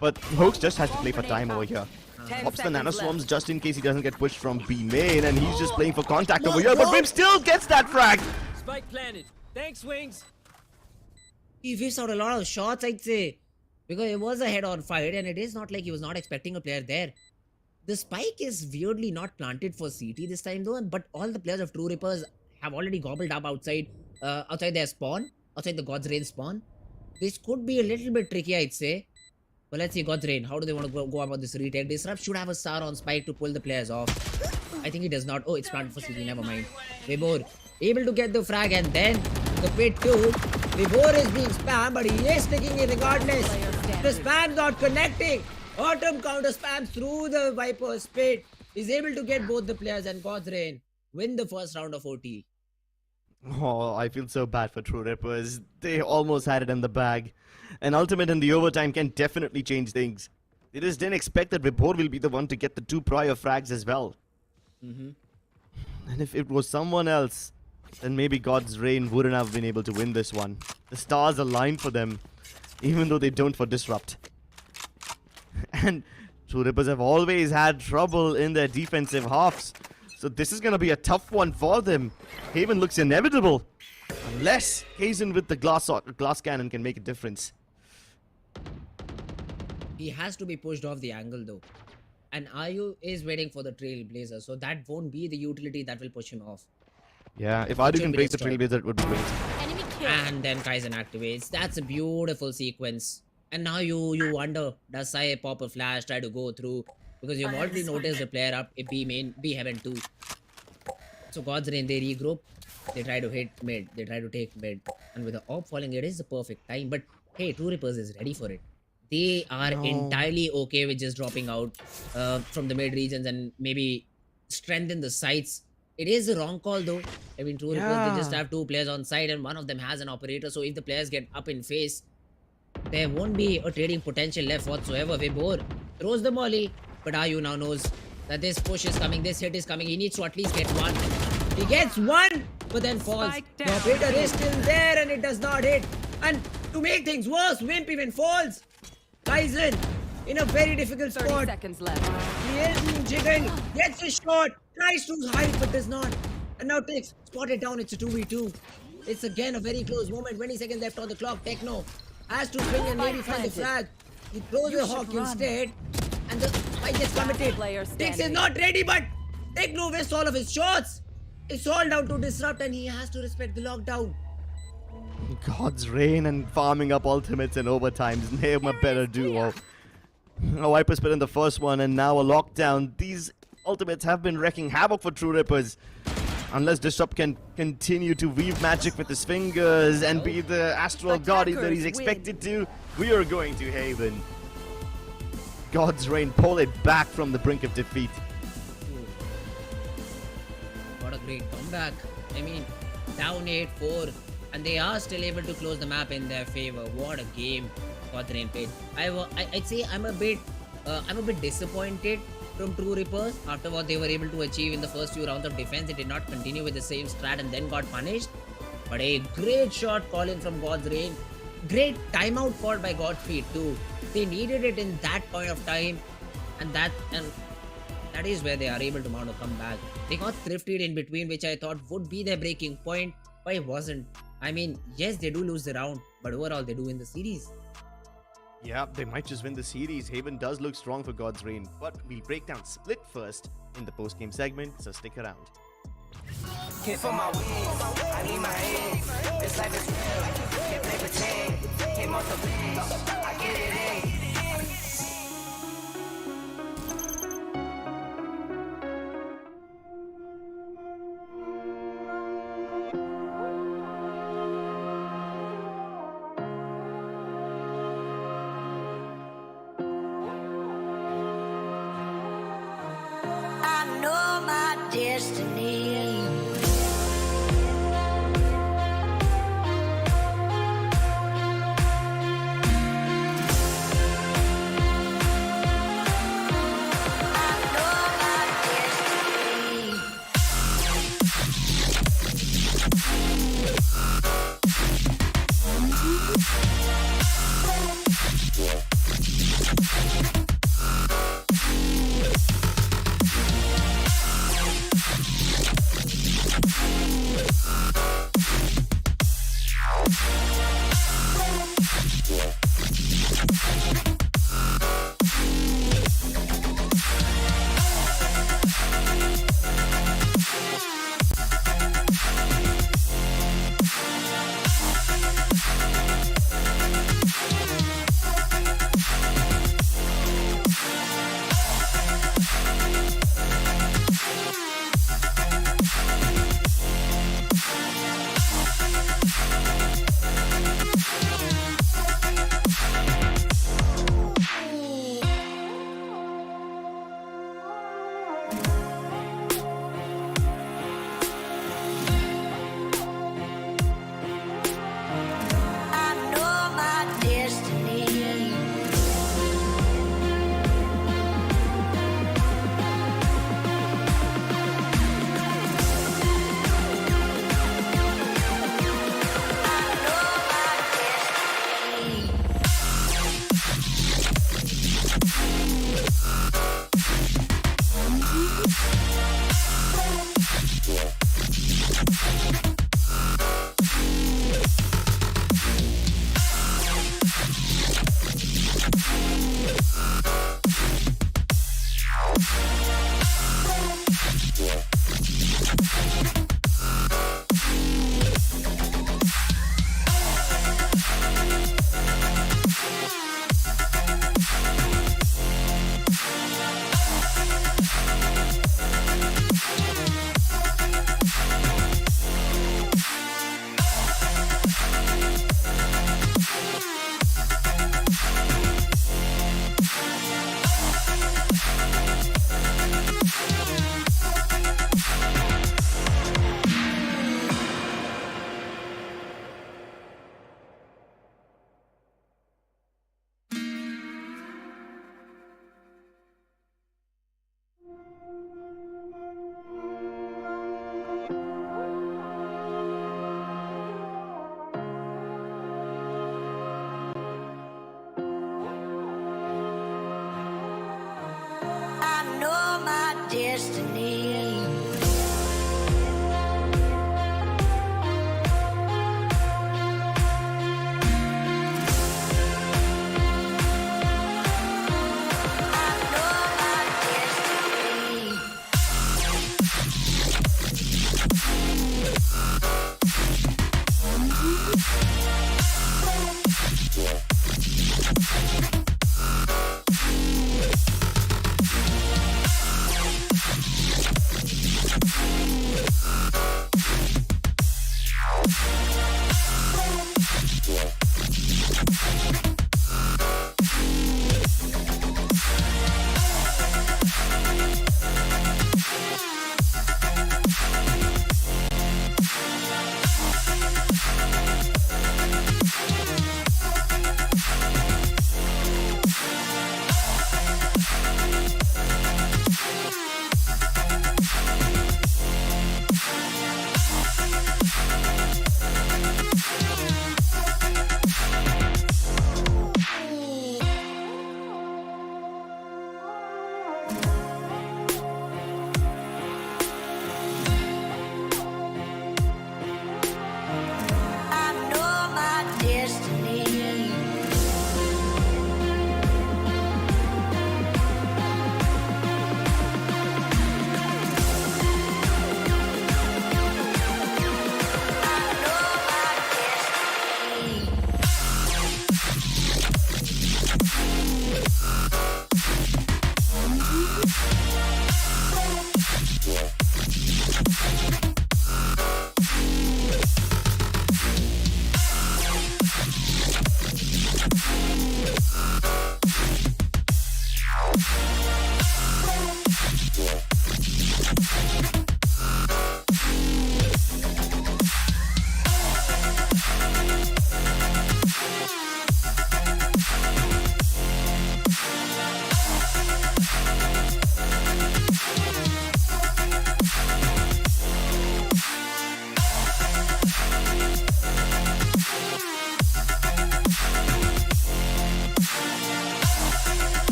But Hoax just has to play for time over here. 10 Pops the seconds nanoswarms left. just in case he doesn't get pushed from B main, and he's just playing for contact over here. But Wimp still gets that frag. Spike planted. Thanks, Wings. He whiffs out a lot of shots, I'd say. Because it was a head-on fight, and it is not like he was not expecting a player there. The spike is weirdly not planted for CT this time though, but all the players of True Rippers have already gobbled up outside their spawn, outside the God's Reign spawn. This could be a little bit tricky, I'd say. But let's see, God's Reign, how do they want to go about this retake? Disrupt should have a star on spike to pull the players off. I think he does not. Oh, it's planted for CT, never mind. Vibhor able to get the frag, and then the pit too. Vibhor is being spammed, but he is taking it regardless. The spam's not connecting. Autumn counter spams through the Viper's pit. Is able to get both the players, and God's Reign win the first round of OT. Oh, I feel so bad for True Rippers. They almost had it in the bag. An ultimate in the overtime can definitely change things. They just didn't expect that Vibhor will be the one to get the 2 prior frags as well. And if it was someone else, then maybe God's Reign wouldn't have been able to win this one. The stars aligned for them, even though they don't for Disrupt. And True Rippers have always had trouble in their defensive halves. So this is going to be a tough one for them. Haven looks inevitable. Unless Hazen with the glass cannon can make a difference. He has to be pushed off the angle though. And Ayu is waiting for the Trailblazer, so that won't be the utility that will push him off. Yeah, if Adu should can be break the destroyed. Trailblazer, it would be great. Enemy kill. And then Kaizen activates. That's a beautiful sequence. And now you wonder, does Sai pop a flash, try to go through? Because you've already noticed the player up B main, B heaven too. So God's Reign, they regroup. They try to hit mid. They try to take mid. And with the AWP falling, it is the perfect time. But hey, True Rippers is ready for it. They are entirely okay with just dropping out from the mid regions and maybe strengthen the sites. It is a wrong call though. I mean, True Rippers, they just have 2 players on site and one of them has an operator. So if the players get up in face, there won't be a trading potential left whatsoever. Vibhor throws the molly, but Ayu now knows that this push is coming, this hit is coming. He needs to at least get one. He gets one, but then falls. The operator is still there and it does not hit. And to make things worse, Wimp even falls. Kaizen in a very difficult 30 spot. seconds left. He is being jiggled, gets a shot, tries to hide but does not. And now takes, spotted down, it's a 2v2. It's again a very close moment, 20 seconds left on the clock. Techno has to swing and maybe find the flag. He throws the hawk instead. And the fight gets committed. Tix is not ready, but Techno wastes all of his shots. It's all down to Disrupt and he has to respect the lockdown. God's Reign and farming up ultimates and overtimes. Name a better duo. A Viper spit in the first one and now a lockdown. These ultimates have been wrecking havoc for True Rippers. Unless Disrupt can continue to weave magic with his fingers and be the astral guardian that he's expected to, we are going to Haven. God's Reign pull it back from the brink of defeat. What a great comeback. I mean, down 8-4 and they are still able to close the map in their favor. What a game God's Reign played. I'd say I'm a bit disappointed from True Rippers after what they were able to achieve in the first few rounds of defense. They did not continue with the same strat and then got punished. But a great shot call in from God's Reign. Great timeout called by Godspeed too. They needed it in that point of time, and that is where they are able to mount a comeback. They got thrifted in between, which I thought would be their breaking point, but it wasn't. I mean, yes, they do lose the round, but overall they do win the series. Yeah, they might just win the series. Haven does look strong for God's Reign, but we'll break down Split first in the post-game segment, so stick around. Came for my wings, I need my hands. This life is real, can't play pretend. Came off the bench, I get it in. I know my destiny.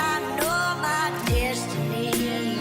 I know my destiny.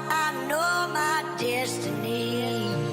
I know my destiny.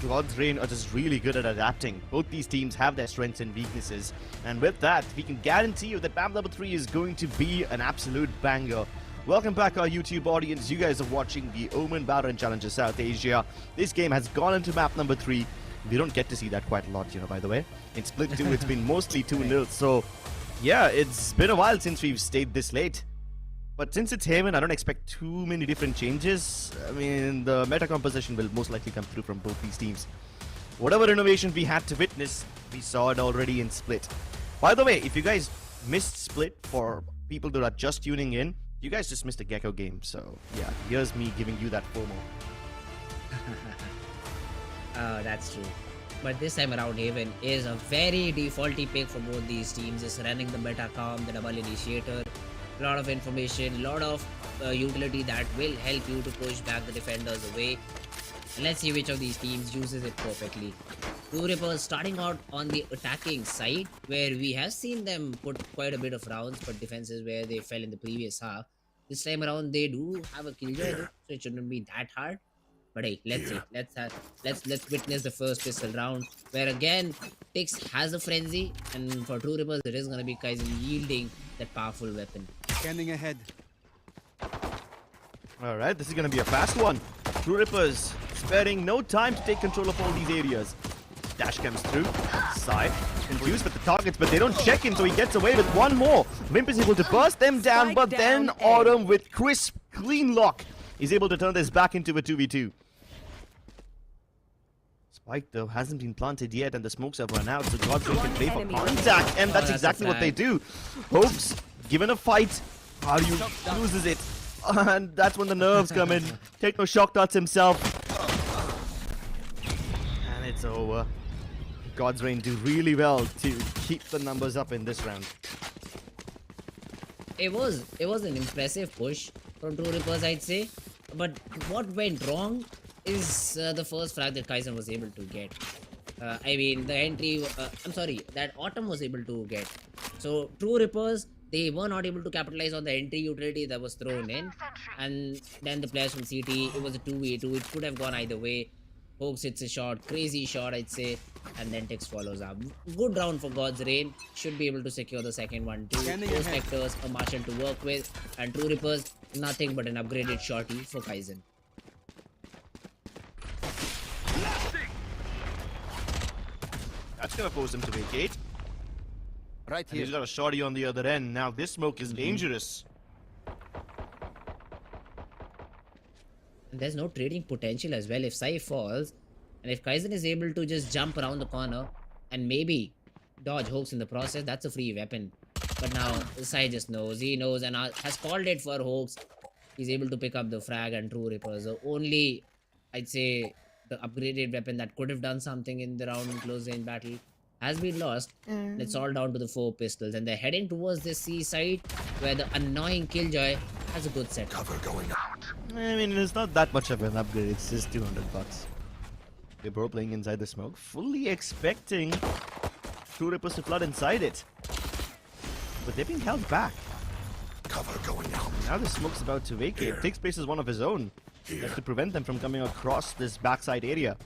God's Reign are just really good at adapting. Both these teams have their strengths and weaknesses. And with that, we can guarantee you that map number 3 is going to be an absolute banger. Welcome back, our YouTube audience. You guys are watching the NODWIN Valorant Challenger South Asia. This game has gone into map number 3. We don't get to see that quite a lot, by the way. In Split 2, it's been mostly 2-0. So, yeah, it's been a while since we've stayed this late. But since it's Haven, I don't expect too many different changes. I mean, the meta composition will most likely come through from both these teams. Whatever innovation we had to witness, we saw it already in Split. By the way, if you guys missed Split, for people that are just tuning in, you guys just missed a Gecko game. So, yeah, here's me giving you that FOMO. That's true. But this time around, Haven is a very defaulty pick for both these teams. It's running the meta comp, the double initiator, a lot of information, a lot of utility that will help you to push back the defenders away. And let's see which of these teams uses it perfectly. Two Rippers starting out on the attacking side, where we have seen them put quite a bit of rounds, but defenses where they fell in the previous half. This time around, they do have a killjoy, so it shouldn't be that hard. But hey, let's see. Let's witness the first pistol round, where again Tix has a frenzy, and for True Rippers, it is gonna be Kaizen yielding that powerful weapon. Scanning ahead. All right, this is gonna be a fast one. True Rippers sparing no time to take control of all these areas. Dash comes through. Side confused with the targets, but they don't check him, so he gets away with one more. Wimp is able to burst them down, but then Autumn with crisp, clean lock is able to turn this back into a 2v2. Spike, though, hasn't been planted yet, and the smokes have run out, so God's going to play for contact, and that's exactly what they do. Hopes, given a fight, Haryu loses it, and that's when the nerves come in. Techno shock darts himself, and it's over. God's Reign do really well to keep the numbers up in this round. It was an impressive push from True Rippers, I'd say. But what went wrong is the first frag that Kaizen was able to get. I mean, the entry, that Autumn was able to get. So, True Rippers, they were not able to capitalize on the entry utility that was thrown in. And then the players from CT, it was a 2v2. It could have gone either way. Hoax hits a shot, crazy shot, I'd say. And then Tix follows up. Good round for God's Reign. Should be able to secure the second one too. Four Spectres, a Marshal to work with. And True Rippers, nothing but an upgraded shorty for Kaizen. That's gonna force him to vacate. Right here. And he's got a shorty on the other end. Now this smoke is dangerous. And there's no trading potential as well if Sai falls. And if Kaizen is able to just jump around the corner and maybe dodge Hoax in the process, that's a free weapon. But now Sai just knows. He knows and has called it for Hoax. He's able to pick up the frag and True Rippers. The only, I'd say, the upgraded weapon that could have done something in the round in close range battle has been lost. It's all down to the 4 pistols. And they're heading towards the C side where the annoying Killjoy has a good set. Cover going out. I mean, it's not that much of an upgrade. It's just 200 bucks. They're both playing inside the smoke, fully expecting True Rippers to flood inside it. But they're being held back. Cover going out. Now the smoke's about to vacate. Takes place as one of his own. Has to prevent them from coming across this backside area.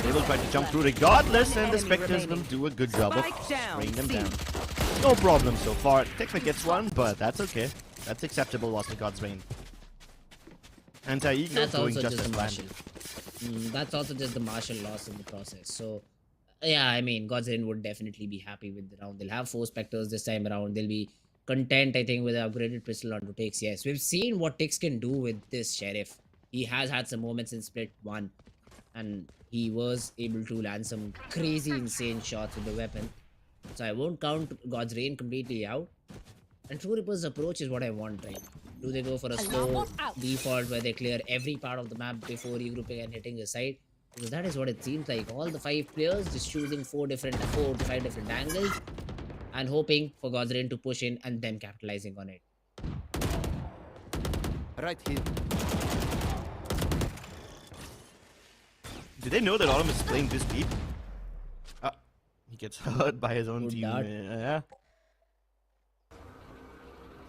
They will try to jump through regardless, and the Spectres will do a good job of spraying them down. No problem so far. Techno gets one, but that's okay. That's acceptable loss to God's Reign. Anti-Ego going just as planned. That's also just the Marshal loss in the process. So, yeah, I mean, God's Reign would definitely be happy with the round. They'll have 4 Spectres this time around. They'll be content, I think, with the upgraded pistol onto Tix. Yes, we've seen what Tix can do with this Sheriff. He has had some moments in Split 1. And he was able to land some crazy, insane shots with the weapon. So I won't count God's Reign completely out. And True Rippers' approach is what I want, right? Do they go for a slow default where they clear every part of the map before regrouping and hitting the side? Because that is what it seems like. All the 5 players just choosing 4 to 5 different angles and hoping for God's Reign to push in and then capitalizing on it. Right here. Do they know that Autumn is playing this deep? He gets hurt by his own team. Yeah.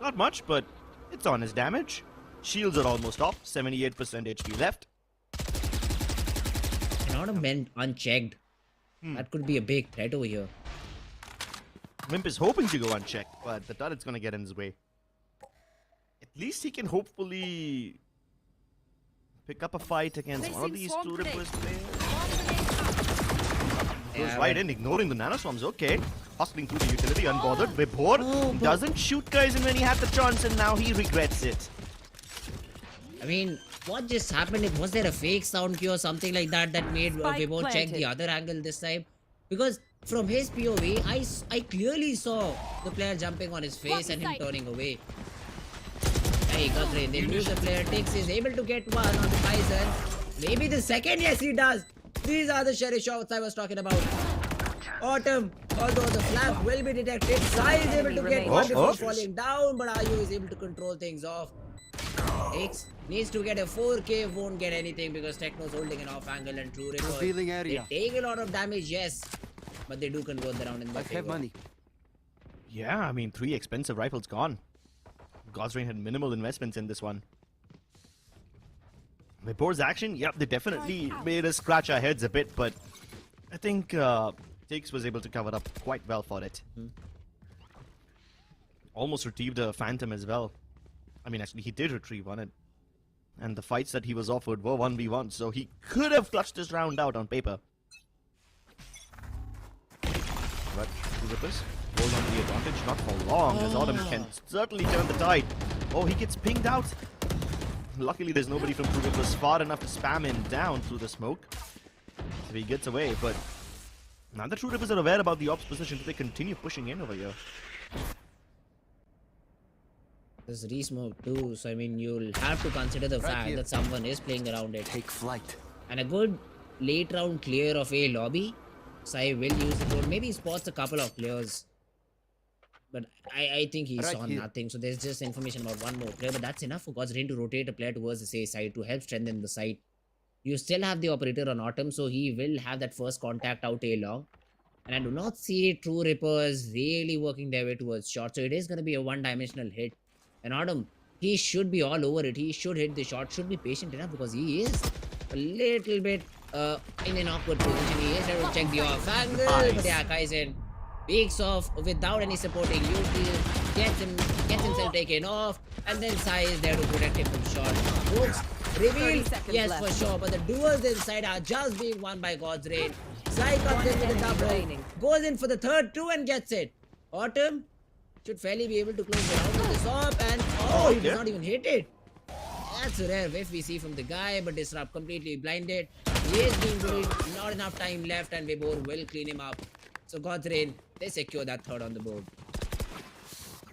Not much, but it's on his damage. Shields are almost off. 78% HP left. And Autumn went unchecked. That could be a big threat over here. Wimp is hoping to go unchecked, but the turret's gonna get in his way. At least he can hopefully pick up a fight against one of these two Rippers players. Goes right in, ignoring the nanoswarms. Okay, hustling through the utility, unbothered. Vibhor doesn't shoot guys in when he had the chance, and now he regrets it. I mean, what just happened? Was there a fake sound cue or something like that that made Vibhor check the other angle this time? Because from his POV, I clearly saw the player jumping on his face and him turning away. Hey, Godlike, they lose the player. Tix is able to get one on the Kaizen. Maybe the second, yes he does. These are the sheriff shots I was talking about. Autumn, although the flag will be detected, Sai is able to get one before falling down, but Ayu is able to control things off. Tix needs to get a 4K, won't get anything because Techno's holding an off angle and True Ripper. Revealing area. They take a lot of damage, yes, but they do convert the round in their favor. I have money. Yeah, I mean, 3 expensive rifles gone. Godlike had minimal investments in this one. Vibhor's action, yep, they definitely made us scratch our heads a bit, but I think Tix was able to cover up quite well for it. Almost retrieved a Phantom as well. I mean, actually, he did retrieve one, and the fights that he was offered were 1v1, so he could have clutched this round out on paper. But the Rippers hold on to the advantage, not for long, as Autumn can certainly turn the tide. Oh, he gets pinged out. Luckily, there's nobody from True Rippers far enough to spam him down through the smoke. So he gets away, but now the True Rippers are aware about the ops position, they continue pushing in over here. There's re-smoke too, so I mean, you'll have to consider the fact that someone is playing around it. Take flight. And a good late round clear of a lobby. Sai will use the board. Maybe he spots a couple of players. But I think he saw nothing. So there's just information about one more player. But that's enough for Godlike to rotate a player towards the safe side to help strengthen the side. You still have the operator on Autumn, so he will have that first contact out a long. And I do not see True Rippers really working their way towards shot. So it is going to be a one-dimensional hit. And Autumn, he should be all over it. He should hit the shot. Should be patient enough because he is a little bit in an awkward position. He is trying to check the off angle. But yeah, Kaizen peeks off without any supporting util. Gets himself taken off. And then Sai is there to protect him from shot. Hooks, reveal, yes for sure. But the duels inside are just being won by Godlike. Sai comes in with a double. Goes in for the third too and gets it. Autumn should fairly be able to close the round with this op, and he does not even hit it. That's a rare whiff we see from the guy, but Disrupt completely blinded. He is being bullied, not enough time left, and Vibhor will clean him up. So Godlike, they secure that third on the board.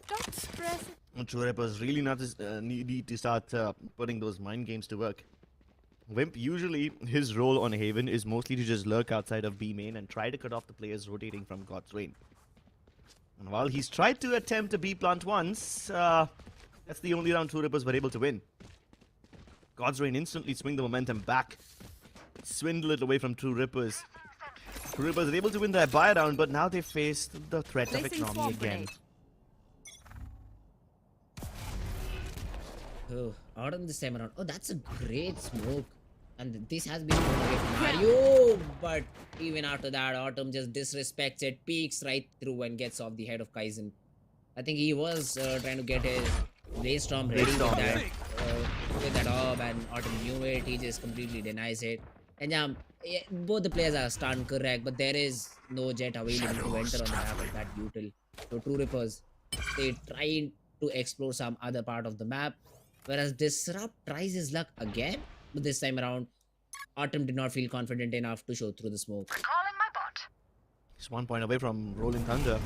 Don't stress. True Rippers really need to start putting those mind games to work. Wimp, usually his role on Haven is mostly to just lurk outside of B main and try to cut off the players rotating from Godlike. And while he's tried to attempt a B plant once, that's the only round True Rippers were able to win. Godlike instantly swing the momentum back, swindle it away from True Rippers. True Rippers are able to win their buy round, but now they face the threat of economy again. Oh, Autumn this time around. Oh, that's a great smoke. And this has been thrown away from Mario. But even after that, Autumn just disrespects it, peeks right through and gets off the head of Kaizen. I think he was trying to get his Brainstorm ready with that orb, and Autumn knew it. He just completely denies it. And yeah, both the players are stunned, correct, but there is no jet available to enter on the map of that util. So True Rippers, they tried to explore some other part of the map, whereas Disrupt tries his luck again. But this time around, Autumn did not feel confident enough to show through the smoke. Calling my bot. He's 1 point away from Rolling Thunder.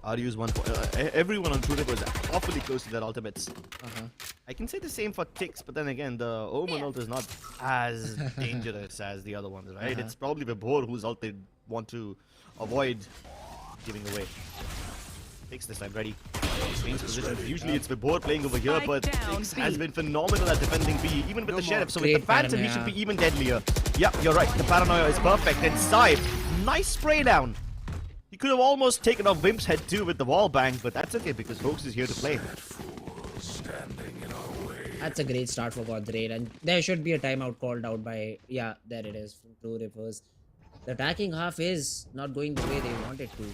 Ryu's 1 point. Everyone on True Rippers are awfully close to their ultimates. I can say the same for Tix, but then again, the Omen ult is not as dangerous as the other ones, right? It's probably Vibhor whose ult they want to avoid giving away. Tix this time ready. Change position. Usually it's Vibhor playing over here, but Tix has been phenomenal at defending B, even with the Sheriff. So with the Phantom, he should be even deadlier. Yeah, you're right. The Paranoia is perfect. And Sai, nice spray down. He could have almost taken off Wimp's head too with the wall bang, but that's okay because Hoax is here to play. Standing in our way. That's a great start for God's Raid, and there should be a timeout called out by, yeah, there it is, from True Rippers. The attacking half is not going the way they wanted to.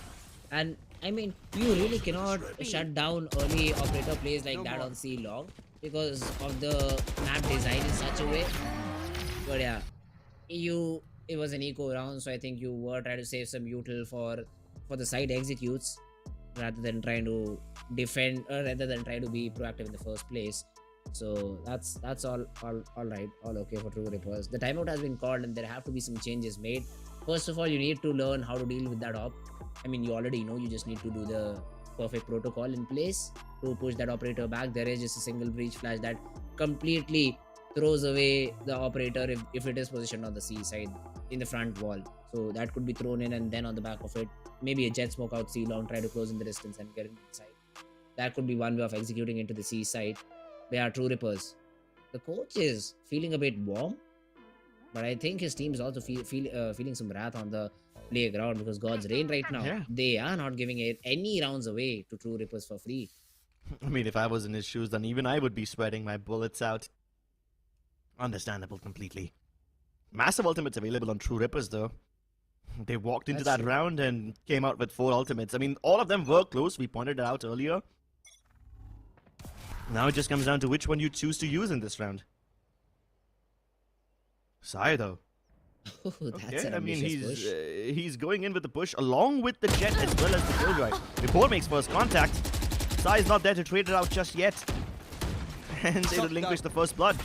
And I mean, you really cannot shut down early operator plays like that on C long because of the map design in such a way. But yeah, it was an eco round, so I think you were trying to save some util for the side executes rather than trying to defend, or rather than try to be proactive in the first place. So that's all right, all okay for True Rippers. The timeout has been called and there have to be some changes made. First of all, you need to learn how to deal with that op. I mean, you already know, you just need to do the perfect protocol in place to push that operator back. There is just a single breach flash that completely throws away the operator if it is positioned on the C side in the front wall. So that could be thrown in, and then on the back of it, maybe a jet smoke out C long, try to close in the distance and get inside. That could be one way of executing into the C side. They are True Rippers. The coach is feeling a bit warm, but I think his team is also feeling some wrath on the playground because God's Rain right now, they are not giving any rounds away to True Rippers for free. I mean, if I was in his shoes, then even I would be sweating my bullets out. Understandable completely. Massive ultimates available on True Rippers, though. They walked into that round and came out with 4 ultimates. I mean, all of them were close. We pointed it out earlier. Now it just comes down to which one you choose to use in this round. Sai, though. That's I mean, he's going in with the push along with the jet as well as the killjoy. Before makes first contact, Sai is not there to trade it out just yet. And they relinquish the first blood.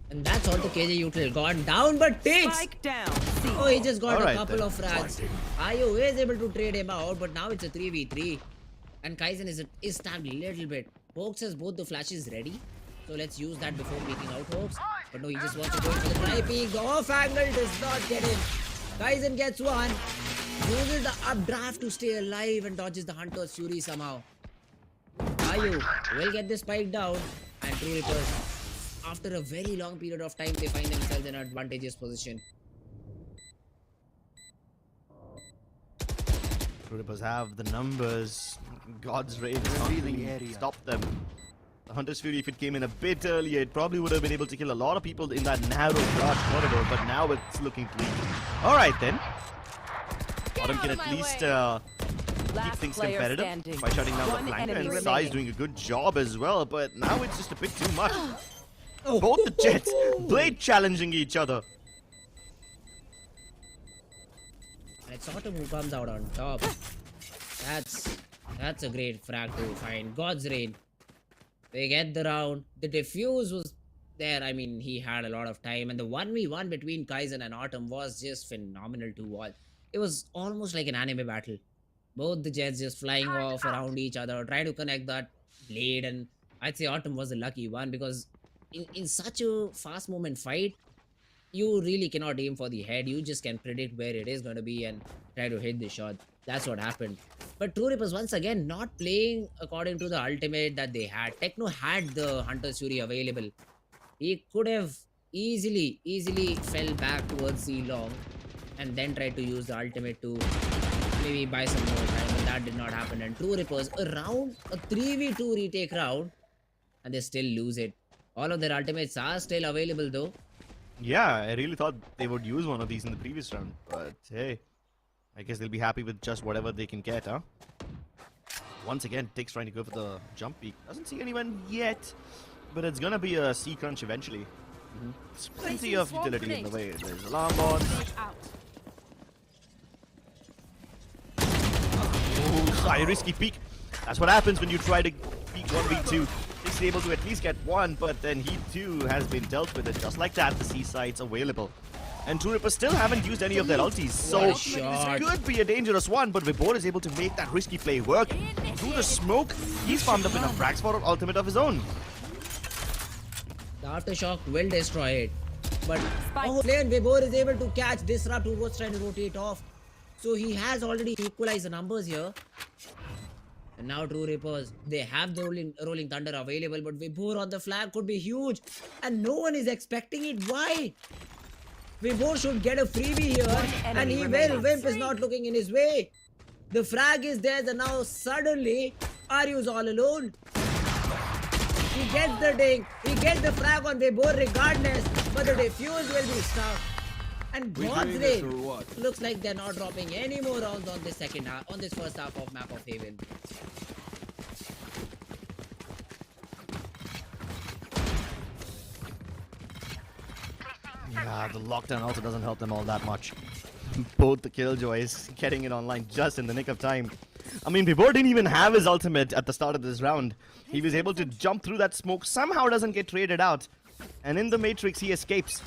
And that's all the KJ util gone down, but takes. Down. Oh, he just got a couple of frags. Ayo is able to trade him out, but now it's a 3v3. And Kaizen is tagged a little bit. Hoax has both the flashes ready. So let's use that before peeking out Hoax. But no, he just wants to go for the try peek. The off angle does not get in. Kaizen gets one. Uses the updraft to stay alive and dodges the Hunter's Fury somehow. Ayu will get this spike down. And True Rippers, after a very long period of time, they find themselves in an advantageous position. True Rippers have the numbers. God's Raid can't really stop them. The Hunter's Fury, if it came in a bit earlier, it probably would have been able to kill a lot of people in that narrow, large corridor, but now it's looking bleak. Alright then. Autumn can at least keep things competitive by shutting down the flanker, and Sai is doing a good job as well, but now it's just a bit too much. Both the Jets, Blade challenging each other. And it's Autumn who comes out on top. That's a great frag to find. God's Rain. They get the round. The defuse was there. I mean, he had a lot of time. And the 1v1 between Kaizen and Autumn was just phenomenal to watch. It was almost like an anime battle. Both the Jets just flying off around each other, trying to connect that blade. And I'd say Autumn was the lucky one because in such a fast movement fight, you really cannot aim for the head. You just can predict where it is going to be and try to hit the shot. That's what happened. But True Rippers once again not playing according to the ultimate that they had. Techno had the Hunter's Fury available. He could have easily fell back towards C long and then tried to use the ultimate to maybe buy some more time, but that did not happen. And True Rippers a 3v2 retake round, and they still lose it. All of their ultimates are still available though. Yeah, I really thought they would use one of these in the previous round, but hey, I guess they'll be happy with just whatever they can get, huh? Once again, Tick's trying to go for the jump peak. Doesn't see anyone yet, but it's gonna be a C crunch eventually. There's plenty of utility in the way. There's alarm bots. Oh, Sai, risky peek. That's what happens when you try to peek 1v2. He's able to at least get one, but then he too has been dealt with it. Just like that, the C side's available. And True Rippers still haven't used any of their ultis, so this could be a dangerous one, but Vibor is able to make that risky play work. Through the smoke, he's farmed up enough frags for an ultimate of his own. The Aftershock will destroy it. But Lane Vibor is able to catch Disrupt, who was trying to rotate off. So he has already equalized the numbers here. And now True Rippers, they have the rolling Thunder available, but Vibor on the flag could be huge. And no one is expecting it. Why? Vibor should get a freebie here, and he will. Wimp is not looking in his way. The frag is there, and now suddenly Aryu's all alone. He gets the ding. He gets the frag on Vibor regardless. But the defuse will be stuck. And God's Rain looks like they're not dropping any more rounds on this first half of map of Haven. Yeah, the lockdown also doesn't help them all that much. Both the Killjoys getting it online just in the nick of time. I mean, Vibor didn't even have his ultimate at the start of this round. He was able to jump through that smoke, somehow doesn't get traded out. And in the Matrix, he escapes.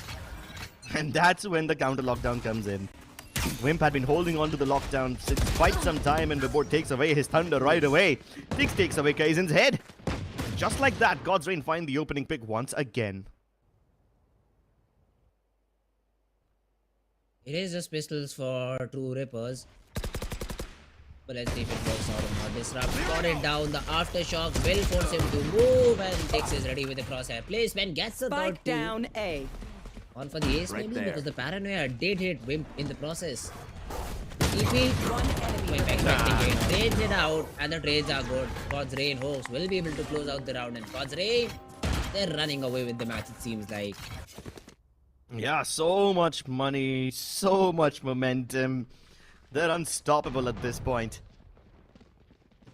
And that's when the counter lockdown comes in. Wimp had been holding on to the lockdown since quite some time, and Vibor takes away his thunder right away. Tix takes away Kaizen's head. Just like that, God's Rain find the opening pick once again. It is just pistols for True Rippers. But let's see if it works out or not. Disrupt got it down. The aftershock will force him to move, and Tix is ready with the crosshair placement. Gets the third two. Down A. On for the ace, maybe, because the paranoia did hit Wimp in the process. TP, Wimp expecting it, trades it out, and the trades are good. God's Rain hopes will be able to close out the round, and God's Rain, they're running away with the match, it seems like. Yeah, so much money, so much momentum. They're unstoppable at this point.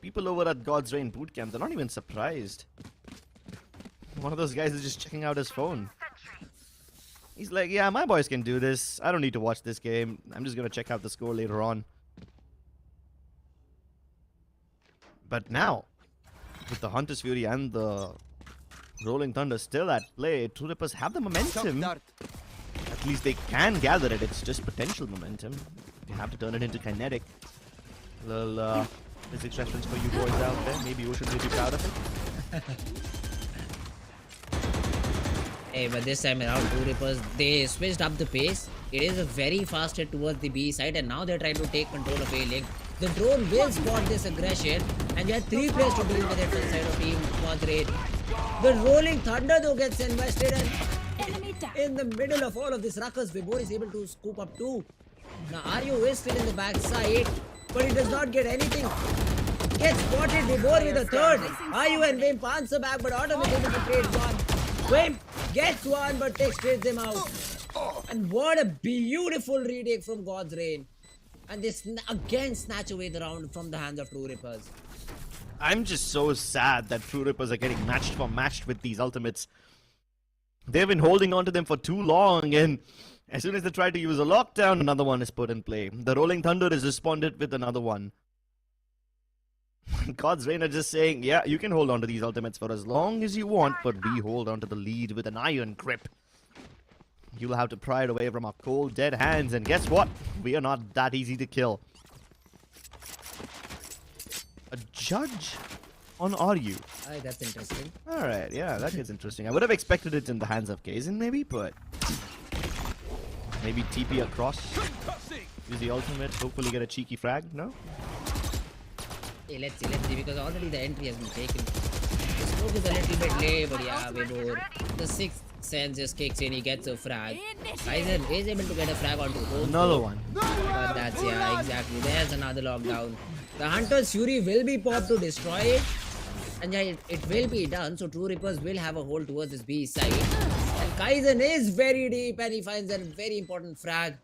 People over at God's Rain Bootcamp, they're not even surprised. One of those guys is just checking out his phone. He's like, yeah, my boys can do this. I don't need to watch this game. I'm just going to check out the score later on. But now, with the Hunter's Fury and the Rolling Thunder still at play, True Rippers have the momentum. At least they can gather it. It's just potential momentum. You have to turn it into kinetic. Little physics reference for you boys out there. Maybe Ocean will be proud of it. Hey, but this time around, True Rippers, they switched up the pace. It is a very fast hit towards the B side, and now they're trying to take control of A link. The drone will spot this aggression, and you have 3 players to deal with it from the side of Team God's Rain. The Rolling Thunder though gets invested, and in the middle of all of this ruckus, Vibor is able to scoop up 2. Now Aryu is still in the backside, but he does not get anything. Gets spotted, Vibor with a third. Aryu and Wimp answer back, but Autumn is able to trade 1. Wimp gets 1, but Tix trades him out. And what a beautiful retake from God's Rain. And they again snatch away the round from the hands of True Rippers. I'm just so sad that True Rippers are getting matched with these ultimates. They've been holding on to them for too long, and as soon as they try to use a lockdown, another one is put in play. The Rolling Thunder is responded with another one. God's Rain are just saying, yeah, you can hold on to these ultimates for as long as you want, but we hold on to the lead with an iron grip. You'll have to pry it away from our cold, dead hands, and guess what? We are not that easy to kill. A judge on Aryu. Aye, that's interesting. Alright, yeah, that gets interesting. I would have expected it in the hands of Kaizen, maybe, but maybe TP across. Use the ultimate, hopefully get a cheeky frag, no? Hey, let's see, because already the entry has been taken. The smoke is a little bit late, but yeah, Vibor. The 6th sense just kicks in, he gets a frag. Kaizen is able to get a frag onto home. Another one. But that's, yeah, exactly. There's another lockdown. The Hunter's Fury will be popped to destroy it. And yeah, it will be done, so True Rippers will have a hold towards this B side. And Kaizen is very deep, and he finds a very important frag.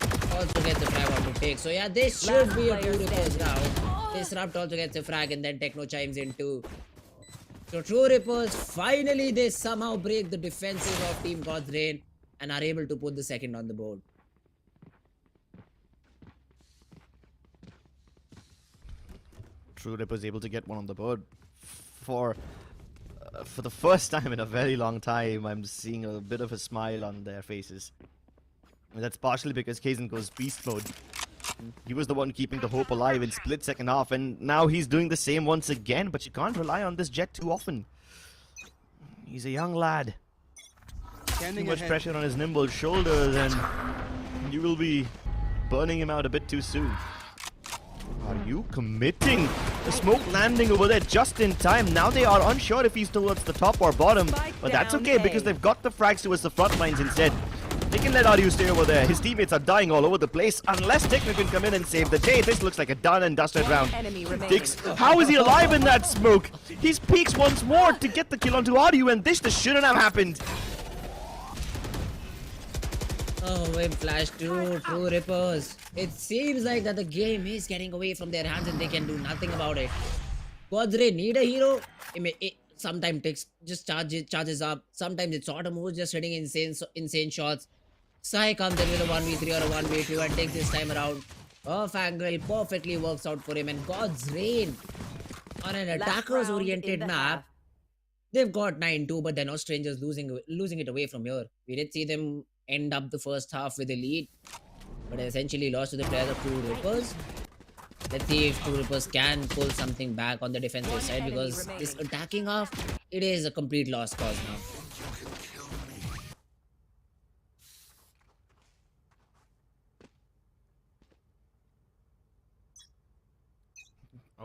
Also gets the frag onto take. So yeah, this should be a True Rippers round. Disrupt also gets a frag, and then Techno chimes in too. So True Rippers, finally they somehow break the defenses of Team God's Rain and are able to put the second on the board. True Rippers able to get one on the board. For the first time in a very long time, I'm seeing a bit of a smile on their faces. And that's partially because Kaizen goes beast mode. He was the one keeping the hope alive in split second half, and now he's doing the same once again, but you can't rely on this Jet too often. He's a young lad. Too much pressure on his nimble shoulders, and you will be burning him out a bit too soon. Are you committing? The smoke landing over there just in time. Now they are unsure if he's towards the top or bottom, but that's okay because they've got the frags towards the front lines instead. They can let Aryu stay over there. His teammates are dying all over the place. Unless Techno can come in and save the day, this looks like a done and dusted round. Dix, how is he alive in that smoke? He peeks once more to get the kill onto Aryu, and this shouldn't have happened. Oh, Wim flash true rippers. It seems like that the game is getting away from their hands and they can do nothing about it. Godre need a hero. Sometimes takes just charges up. Sometimes it's auto moves just hitting insane shots. Sai comes in with a 1v3 or a 1v2 and takes this time around. Off angle perfectly works out for him, and God's Reign on an attackers oriented map. They've got 9-2, but they're not strangers losing it away from here. We did see them end up the first half with a lead, but essentially lost to the players of True Rippers. Let's see if True Rippers can pull something back on the defensive side, because this attacking half, it is a complete lost cause now.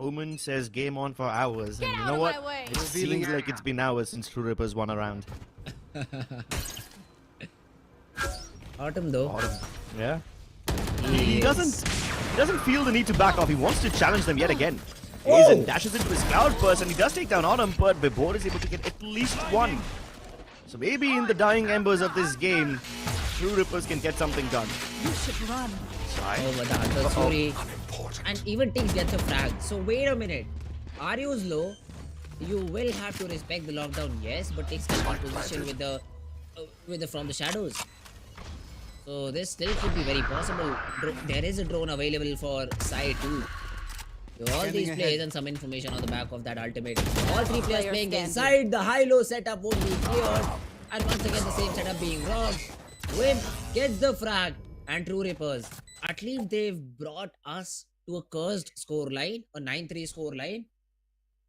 Omen says game on for hours, and you know what? It seems like it's been hours since True Rippers won a round. Autumn though. Autumn. Yeah. He doesn't feel the need to back off. He wants to challenge them yet again. Hazen dashes into his cloud burst, and he does take down Autumn, but Vibor is able to get at least one. So maybe in the dying embers of this game, True Rippers can get something done. You should run. Oh, but the Hunter Fury. And even Tix gets a frag. So wait a minute. Aryu's low. You will have to respect the lockdown, yes, but Tix can hold position with the from the shadows. So this still could be very possible. There is a drone available for Sai too. So all these plays and some information on the back of that ultimate. All three players playing inside. The high-low setup won't be cleared. And once again the same setup being robbed. Wim gets the frag. And True Rippers, at least they've brought us to a cursed score line, a 9-3 score line.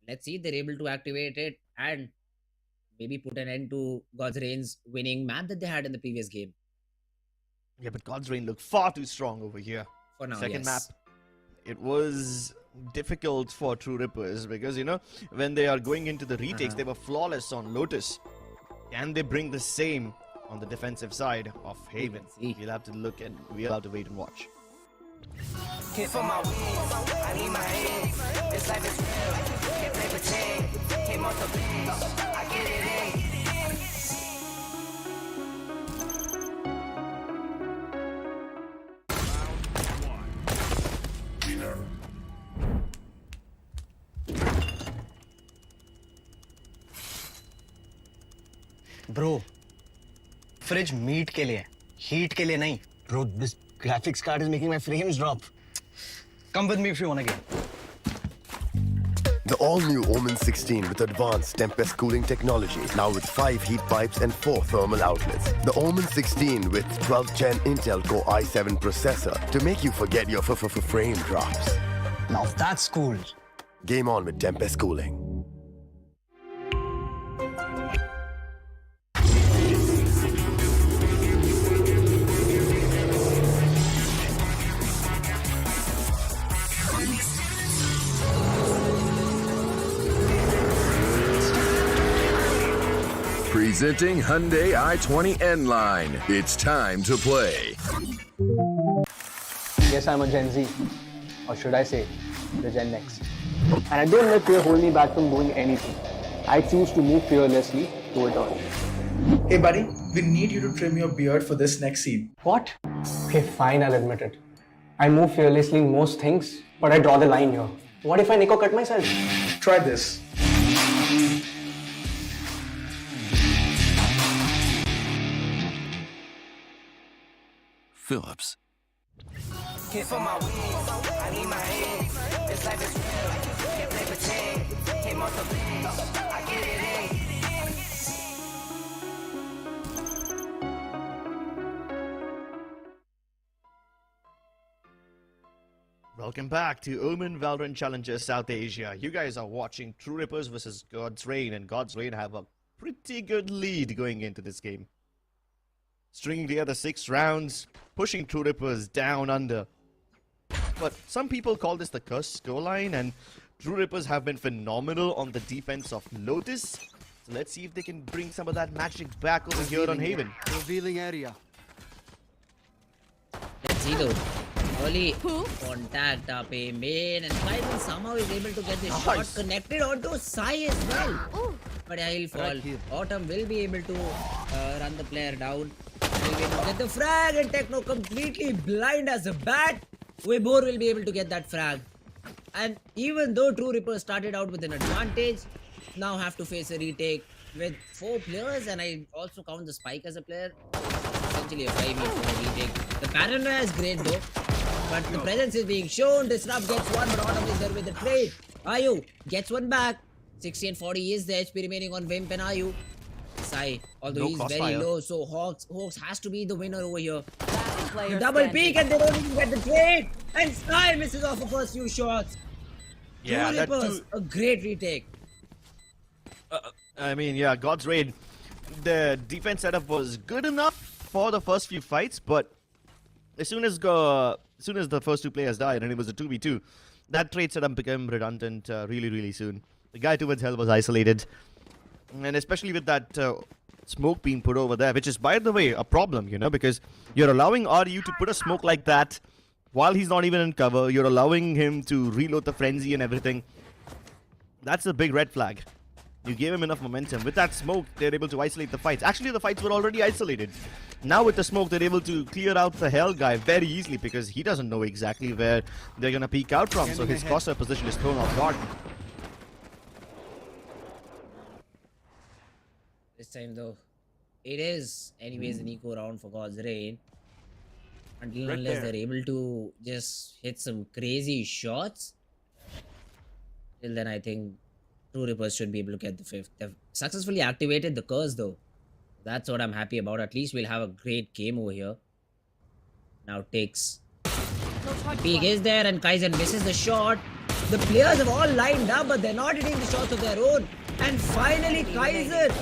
Let's see if they're able to activate it and maybe put an end to God's Reign's winning map that they had in the previous game. Yeah, but God's Reign looked far too strong over here. For now, Second yes. map, it was difficult for True Rippers because, you know, when they are going into the retakes, they were flawless on Lotus. Can they bring the same on the defensive side of Haven? We'll have to look and we'll have to wait and watch. Hit for my wins, I need my hands. This life is real, can't play pretend. Came off the bench, I get it in. Bro, fridge meat के लिए, heat के लिए नहीं. Bro, this graphics card is making my frames drop. Come with me if you want to get. The all-new Omen 16 with advanced Tempest cooling technology, now with 5 heat pipes and 4 thermal outlets. The Omen 16 with 12th Gen Intel Core i7 processor to make you forget your frame drops. Now that's cool. Game on with Tempest cooling. Presenting Hyundai i20N line. It's time to play. Yes, I'm a Gen Z, or should I say, the Gen Next. And I don't let fear hold me back from doing anything. I choose to move fearlessly to it all. Hey buddy, we need you to trim your beard for this next scene. What? Okay, fine, I'll admit it. I move fearlessly in most things, but I draw the line here. What if I Nico cut myself? Try this. Phillips. Hit for my wins, I need my hands. This life is real, can't play pretend. Came off the bench, I get it in. Welcome back to Omen Valorant Challengers South Asia. You guys are watching True Rippers versus God's Reign, and God's Reign have a pretty good lead going into this game. Stringing together 6 rounds, pushing True Rippers down under. But some people call this the cursed scoreline, and True Rippers have been phenomenal on the defense of Lotus. So let's see if they can bring some of that magic back over here on Haven. Revealing area. See though, early contact up a main, and Kaizen somehow is able to get the shot connected onto Sai as well. But he'll fall. Autumn will be able to run the player down. He'll be able to get the frag, and Techno completely blind as a bat. Weibor will be able to get that frag. And even though True Ripper started out with an advantage, now have to face a retake with 4 players, and I also count the Spike as a player. Essentially a 5v4 retake. The paranoia is great though, but the presence is being shown. Disrupt gets one, but Autumn is there with the trade. Ayu gets one back. 60 and 40 is the HP remaining on Vimp and Ayu. Sai, although he's very low, so Hawks has to be the winner over here. The double peek, and they don't even get the trade. And Sai misses off the first few shots. Yeah, that's a great retake. I mean, yeah, God's Raid. The defense setup was good enough for the first few fights, but as soon as the first 2 players died and it was a 2v2, that trade setup became redundant really soon. The guy towards hell was isolated, and especially with that smoke being put over there, which is, by the way, a problem, you know, because you're allowing RU to put a smoke like that while he's not even in cover. You're allowing him to reload the frenzy and everything. That's a big red flag. You gave him enough momentum. With that smoke, they're able to isolate the fights. Actually, the fights were already isolated. Now with the smoke, they're able to clear out the hell guy very easily because he doesn't know exactly where they're going to peek out from. So his crosser position is thrown off guard. This time though, it is anyways an eco round for God's Rain. Until unless they're able to just hit some crazy shots. Till then, I think True Rippers should be able to get the 5th. They've successfully activated the curse though. That's what I'm happy about. At least we'll have a great game over here. Now takes. Peak is there, and Kaizen misses the shot. The players have all lined up, but they're not hitting the shots of their own. And finally Kaizen.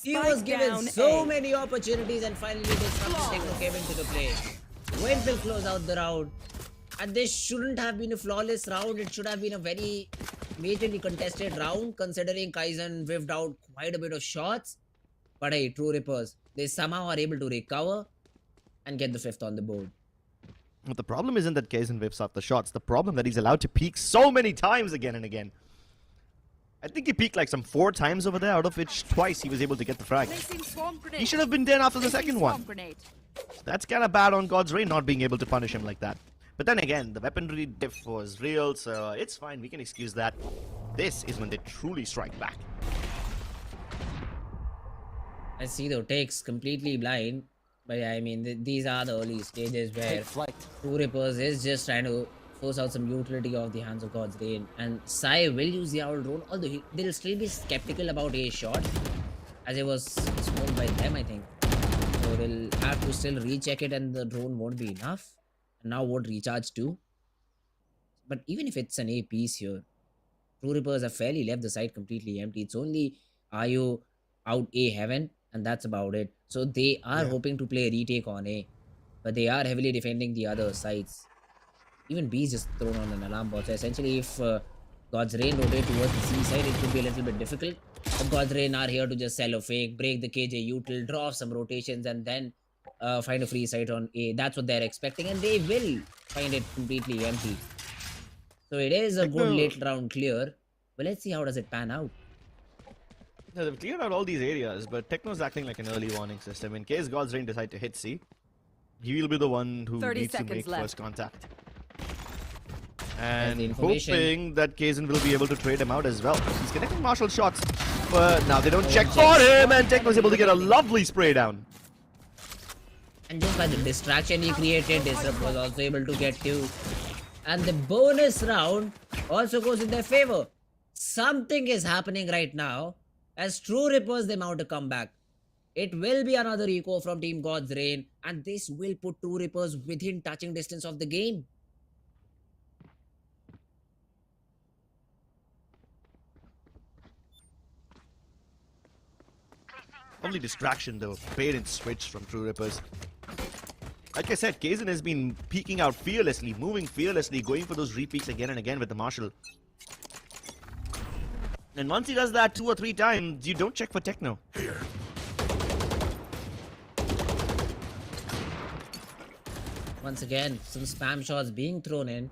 He was given so many opportunities, and finally Disruptive Techno came into the play. Went will close out the round. And this shouldn't have been a flawless round. It should have been a very majorly contested round, considering Kaizen whiffed out quite a bit of shots. But hey, True Rippers, they somehow are able to recover and get the 5th on the board. But the problem isn't that Kaizen whiffs out the shots. The problem that he's allowed to peek so many times again and again. I think he peeked like some 4 times over there, out of which twice he was able to get the frag. He should have been dead after the second one. That's kind of bad on God's Rain not being able to punish him like that. But then again, the weaponry diff was real, so it's fine. We can excuse that. This is when they truly strike back. I see though, takes completely blind. But yeah, I mean, these are the early stages where True Rippers is just trying to force out some utility of the hands of God's Rain. And Sai will use the owl drone, although they'll still be skeptical about a shot, as it was smoked by them, I think. So they'll have to still recheck it, and the drone won't be enough. And now won't recharge too. But even if it's an A piece here, True Rippers have fairly left the site completely empty. It's only Ayo out A heaven, and that's about it. So they are hoping to play a retake on A, but they are heavily defending the other sides. Even B is just thrown on an alarm bot. So essentially, if God's Rain rotate towards the C side, it could be a little bit difficult. But God's Rain are here to just sell a fake, break the KJ util, draw some rotations, and then find a free site on A. That's what they're expecting, and they will find it completely empty. So it is a good late round clear. But let's see how does it pan out. No, they've cleared out all these areas, but Techno's acting like an early warning system. In case God's Rain decide to hit C, he will be the one who needs to make first contact. And hoping that Kaizen will be able to trade him out as well. He's connecting martial shots, but now they don't check for him, and Techno's able to get a lovely spray down. And just by the distraction he created, Disrupt was also able to get 2. And the bonus round also goes in their favor. Something is happening right now as True Rippers they mount a comeback. It will be another eco from Team God's Rain, and this will put True Rippers within touching distance of the game. Only distraction though, bait and switch from True Rippers. Like I said, Kaizen has been peeking out fearlessly, moving fearlessly, going for those repeats again and again with the Marshal. And once he does that 2 or 3 times, you don't check for Techno. Once again, some spam shots being thrown in.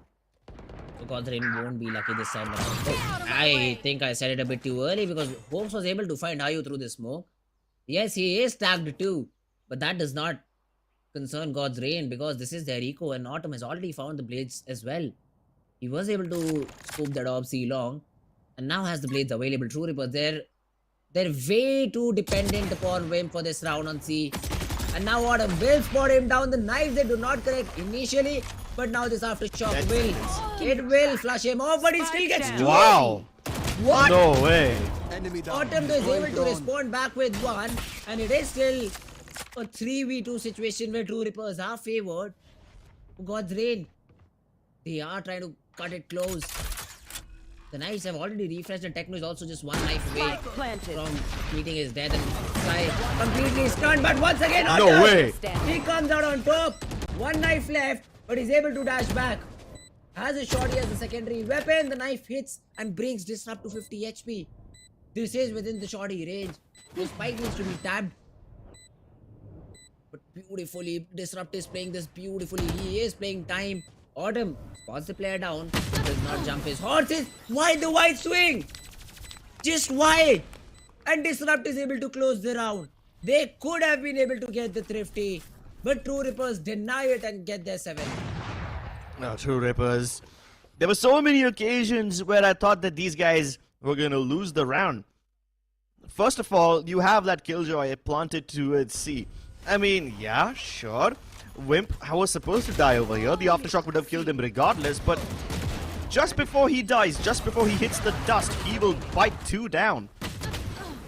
So God's Rain won't be lucky this time around. Oh, I think I said it a bit too early because Holmes was able to find Ayu through the smoke. Yes, he is tagged too, but that does not concern God's Rain because this is their eco and Autumn has already found the blades as well. He was able to scoop that orb C long and now has the blades available. True Reaper, they're way too dependent upon Wimp for this round on C. And now Autumn will spot him down. The knives they do not connect initially, but now this aftershock will flush him off, but he still gets two. Wow. What? No way. Autumn is able to respond back with one, and it is still a 3v2 situation where True Rippers are favored. God's Rain, they are trying to cut it close. The knives have already refreshed and Techno is also just one knife away from meeting his death and Sky completely stunned, but once again no way. He comes out on top. One knife left, but he's able to dash back. Has a shorty as a secondary weapon. The knife hits and brings Disrupt to 50 HP. This is within the shorty range. The spike needs to be tapped. But beautifully, Disrupt is playing this beautifully. He is playing time. Autumn spots the player down. Does not jump his horses. Why the wide swing? Just wide. And Disrupt is able to close the round. They could have been able to get the thrifty, but True Rippers deny it and get their 7. No, True Rippers. There were so many occasions where I thought that these guys were going to lose the round. First of all, you have that Killjoy planted towards C. I mean, yeah, sure. Wimp was supposed to die over here. The aftershock would have killed him regardless, but just before he dies, just before he hits the dust, he will bite 2 down.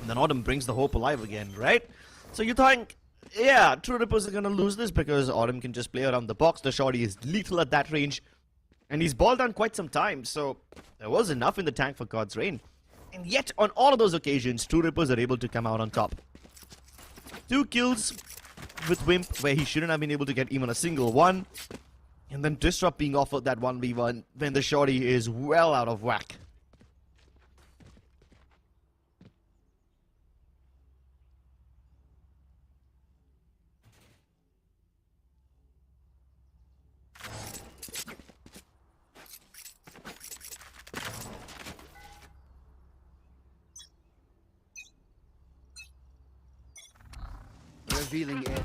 And then Autumn brings the hope alive again, right? So you think, yeah, True Rippers are going to lose this because Autumn can just play around the box. The shorty is lethal at that range. And he's balled down quite some time, so there was enough in the tank for God's Rain. And yet, on all of those occasions, True Rippers are able to come out on top. 2 kills with Wimp, where he shouldn't have been able to get even a single one. And then Disrupt being offered that 1v1 when the shorty is well out of whack. Revealing area.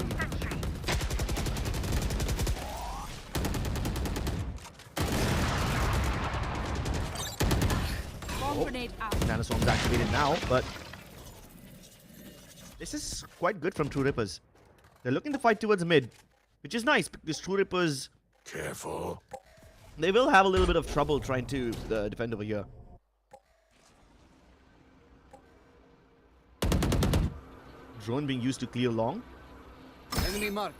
Nanoswarm's activated now, but this is quite good from True Rippers. They're looking to fight towards mid, which is nice because True Rippers, careful, they will have a little bit of trouble trying to defend over here. Drone being used to clear long. Enemy mark.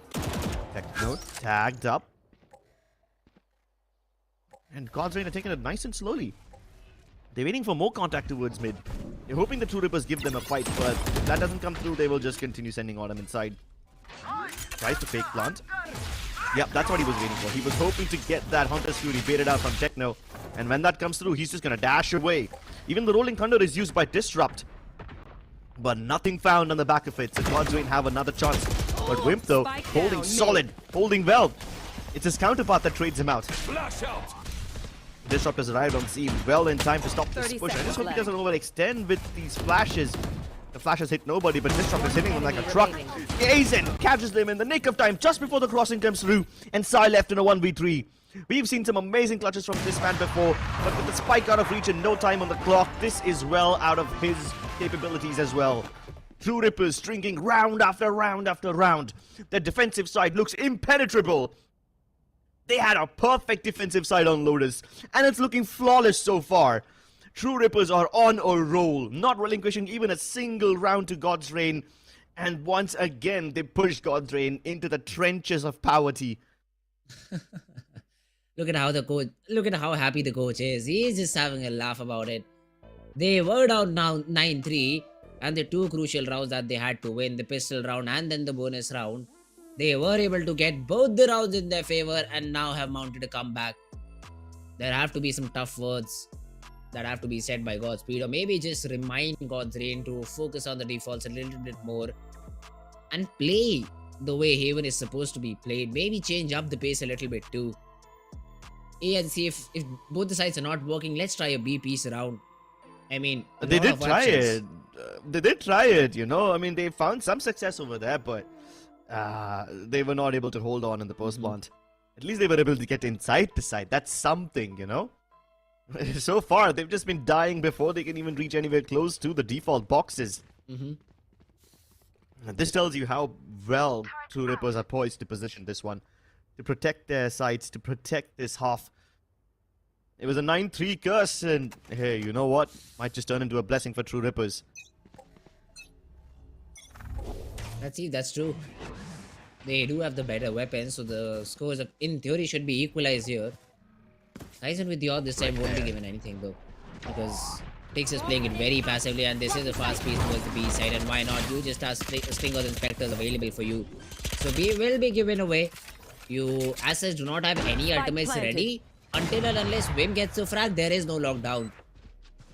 Techno tagged up. And God's Rain are taking it nice and slowly. They're waiting for more contact towards mid. They're hoping the True Rippers give them a fight, but if that doesn't come through, they will just continue sending Autumn inside. Tries to fake plant. Yep, that's what he was waiting for. He was hoping to get that Hunter's Fury baited out from Techno. And when that comes through, he's just going to dash away. Even the Rolling Thunder is used by Disrupt. But nothing found on the back of it, so God's Rain have another chance. But Wimp, though, holding solid, holding well. It's his counterpart that trades him out. Flash out. Disrupt has arrived on scene well in time to stop this push. I just hope he doesn't overextend with these flashes. The flashes hit nobody, but Disrupt is hitting him like a truck. Aizen catches them in the nick of time just before the crossing comes through, and Sai left in a 1v3. We've seen some amazing clutches from this man before, but with the spike out of reach and no time on the clock, this is well out of his capabilities as well. True Rippers stringing round after round after round. Their defensive side looks impenetrable. They had a perfect defensive side on Lotus, and it's looking flawless so far. True Rippers are on a roll, not relinquishing even a single round to God's Rain. And once again, they pushed God's Rain into the trenches of poverty. Look at how happy the coach is. He's just having a laugh about it. They were down now 9-3, and the 2 crucial rounds that they had to win, the pistol round and then the bonus round, they were able to get both the rounds in their favor and now have mounted a comeback. There have to be some tough words that have to be said by Godspeed, or maybe just remind God's Rain to focus on the defaults a little bit more and play the way Haven is supposed to be played. Maybe change up the pace a little bit too. And see if both the sides are not working, let's try a B piece around. I mean, they did try it. They did try it, you know. I mean, they found some success over there, but they were not able to hold on in the post plant. At least they were able to get inside the site. That's something, you know. So far, they've just been dying before they can even reach anywhere close to the default boxes. And this tells you how well True Rippers are poised to position this one, to protect their sites, to protect this half. It was a 9-3 curse, and hey, you know what? Might just turn into a blessing for True Rippers. That's true. They do have the better weapons, so the scores in theory should be equalized here. Tyson with the odd this time won't be given anything though, because Tix is playing it very passively, and this is a fast piece towards the B side, and why not? You just have Stingers and Spectres available for you. So B will be given away. You as such do not have any ultimates ready until and unless Vim gets the frag. There is no lockdown.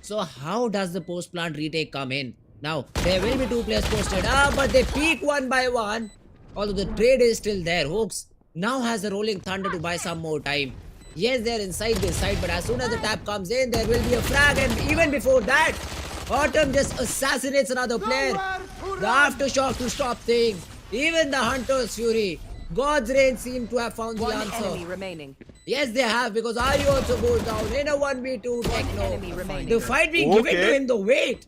So how does the post plant retake come in? Now there will be 2 players posted, but they peek one by one. Although the trade is still there, Hooks now has the Rolling Thunder to buy some more time. Yes, they're inside this side, but as soon as the tap comes in, there will be a frag, and even before that, Autumn just assassinates another player. The aftershock to stop things. Even the Hunter's Fury. God's Reign seem to have found the answer. Enemy remaining. Yes, they have, because Ari also goes down in a 1v2 techno. The fight being given to him, the wait.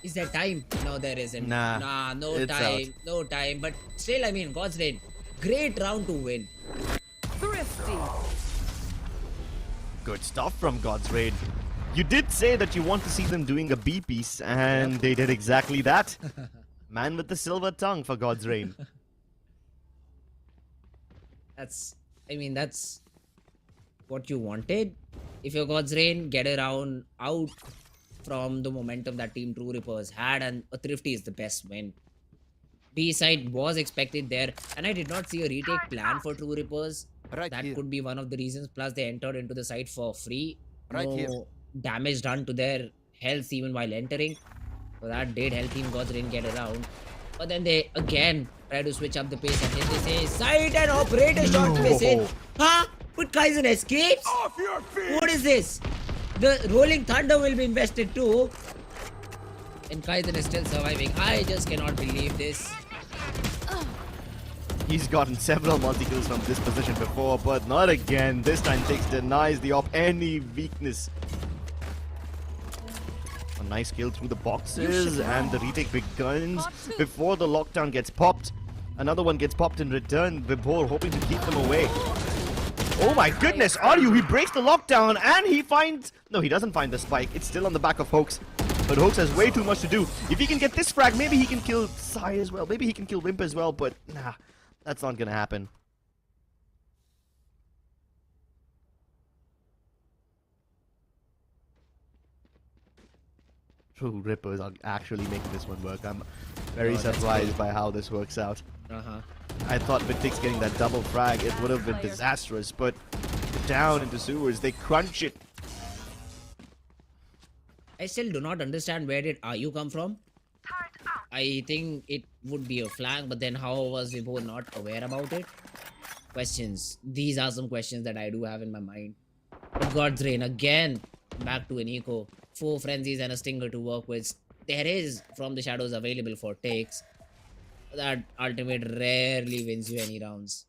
Is there time? No, there isn't. Nah, no time. Out. No time. But still, I mean, God's Reign. Great round to win. Thrifty. Good stuff from God's Raid. You did say that you want to see them doing a B piece, and they did exactly that. Man with the silver tongue for God's Raid. That's what you wanted. If you're God's Reign, get around out from the momentum that Team True Rippers had, and a Thrifty is the best win. B side was expected there, and I did not see a retake plan for True Rippers. That could be one of the reasons. Plus, they entered into the site for free. No damage done to their health even while entering. So that did help Team God's Reign get around. But then they again try to switch up the pace, and then they say site and operator shot missing. Huh? But Kaizen escapes? Off your feet! What is this? The Rolling Thunder will be invested too. And Kaizen is still surviving. I just cannot believe this. He's gotten several multi-kills from this position before, but not again. This time Tix denies the op any weakness. A nice kill through the boxes, and the retake begins before the lockdown gets popped. Another one gets popped in return. Vibhor hoping to keep them away. Oh my goodness, Aryu, he breaks the lockdown, and he finds... No, he doesn't find the spike. It's still on the back of Hoax. But Hoax has way too much to do. If he can get this frag, maybe he can kill Sai as well. Maybe he can kill Wimp as well, but nah, that's not gonna happen. True Rippers are actually making this one work. I'm very surprised by how this works out. I thought with Tix getting that double frag, it would have been disastrous, but down into sewers, they crunch it. I still do not understand where did Ayu come from. I think it would be a flank, but then how was Vibhor not aware about it? Questions. These are some questions that I do have in my mind. But God's Reign, again, back to an eco. 4 frenzies and a stinger to work with. There is From the Shadows available for takes. That ultimate rarely wins you any rounds.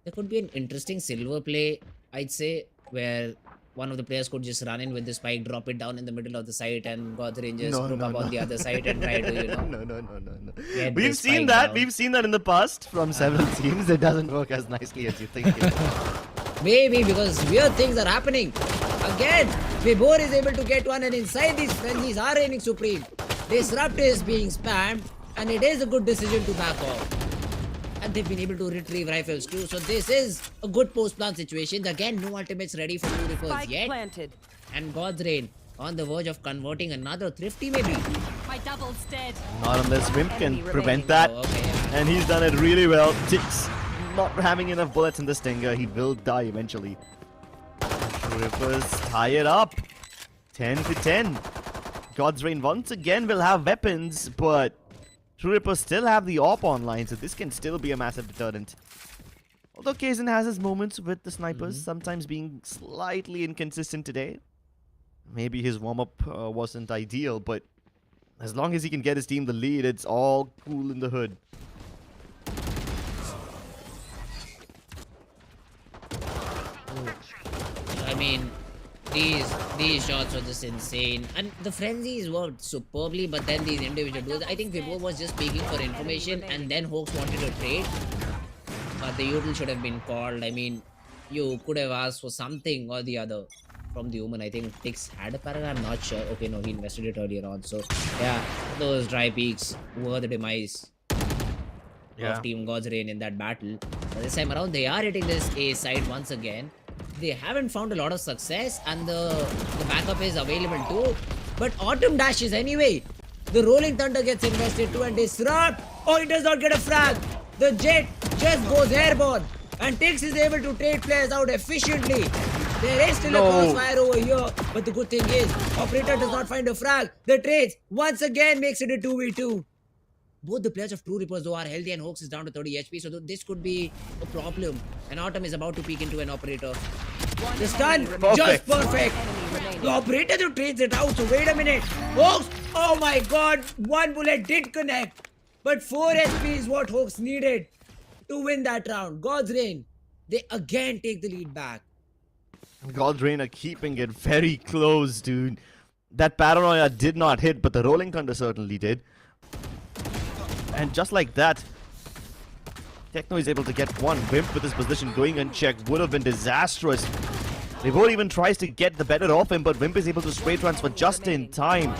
There could be an interesting silver play, I'd say, where one of the players could just run in with the spike, drop it down in the middle of the site, and God's Rangers group up on the other side and try to, you know. No. We've seen that. Down. We've seen that in the past from several teams. It doesn't work as nicely as you think it. Maybe because weird things are happening. Again, Vibhor is able to get one, and inside these frenzies are reigning supreme. Disrupt is being spammed, and it is a good decision to back off. And they've been able to retrieve rifles too, so this is a good post-plant situation. Again, no ultimates ready for True Rippers yet. Planted. And God's Reign on the verge of converting another Thrifty maybe. My double's dead. Not unless Wimp can prevent that. And he's done it really well. Tix not having enough bullets in the stinger. He will die eventually. True Rippers tie it up. 10 to 10. God's Reign once again will have weapons, but True Rippers still have the AWP online, so this can still be a massive deterrent. Although Kaizen has his moments with the snipers, sometimes being slightly inconsistent today. Maybe his warm-up wasn't ideal, but as long as he can get his team the lead, it's all cool in the hood. I mean, these shots were just insane, and the frenzies worked superbly. But then these individual duels, I think Vibo was just speaking for information, and then Hawks wanted to trade, but the util should have been called. I mean, you could have asked for something or the other from the Omen. I think Tix had a paragon, I'm not sure. Okay, no, he invested it earlier on. So yeah, those dry peaks were the demise of Team God's Reign in that battle. But this time around, they are hitting this A side once again. They haven't found a lot of success, and the backup is available too. But Autumn dashes anyway. The Rolling Thunder gets invested too, and disrupt. Oh, he does not get a frag. The Jet just goes airborne, and Tix is able to trade players out efficiently. There is still a crossfire over here, but the good thing is, Operator does not find a frag. The trades once again makes it a 2v2. Both the players of True Rippers though are healthy, and Hawks is down to 30 HP, so this could be a problem. And Autumn is about to peek into an Operator. The stun, just perfect. The Operator though trades it out, so wait a minute. Hawks, oh my god, one bullet did connect. But 4 HP is what Hawks needed to win that round. God's Reign, they again take the lead back. God's Reign are keeping it very close, dude. That Paranoia did not hit, but the Rolling Thunder certainly did. And just like that, Techno is able to get one. Wimp with his position going unchecked would have been disastrous. Revor even tries to get the better of him, but Wimp is able to spray transfer just in time.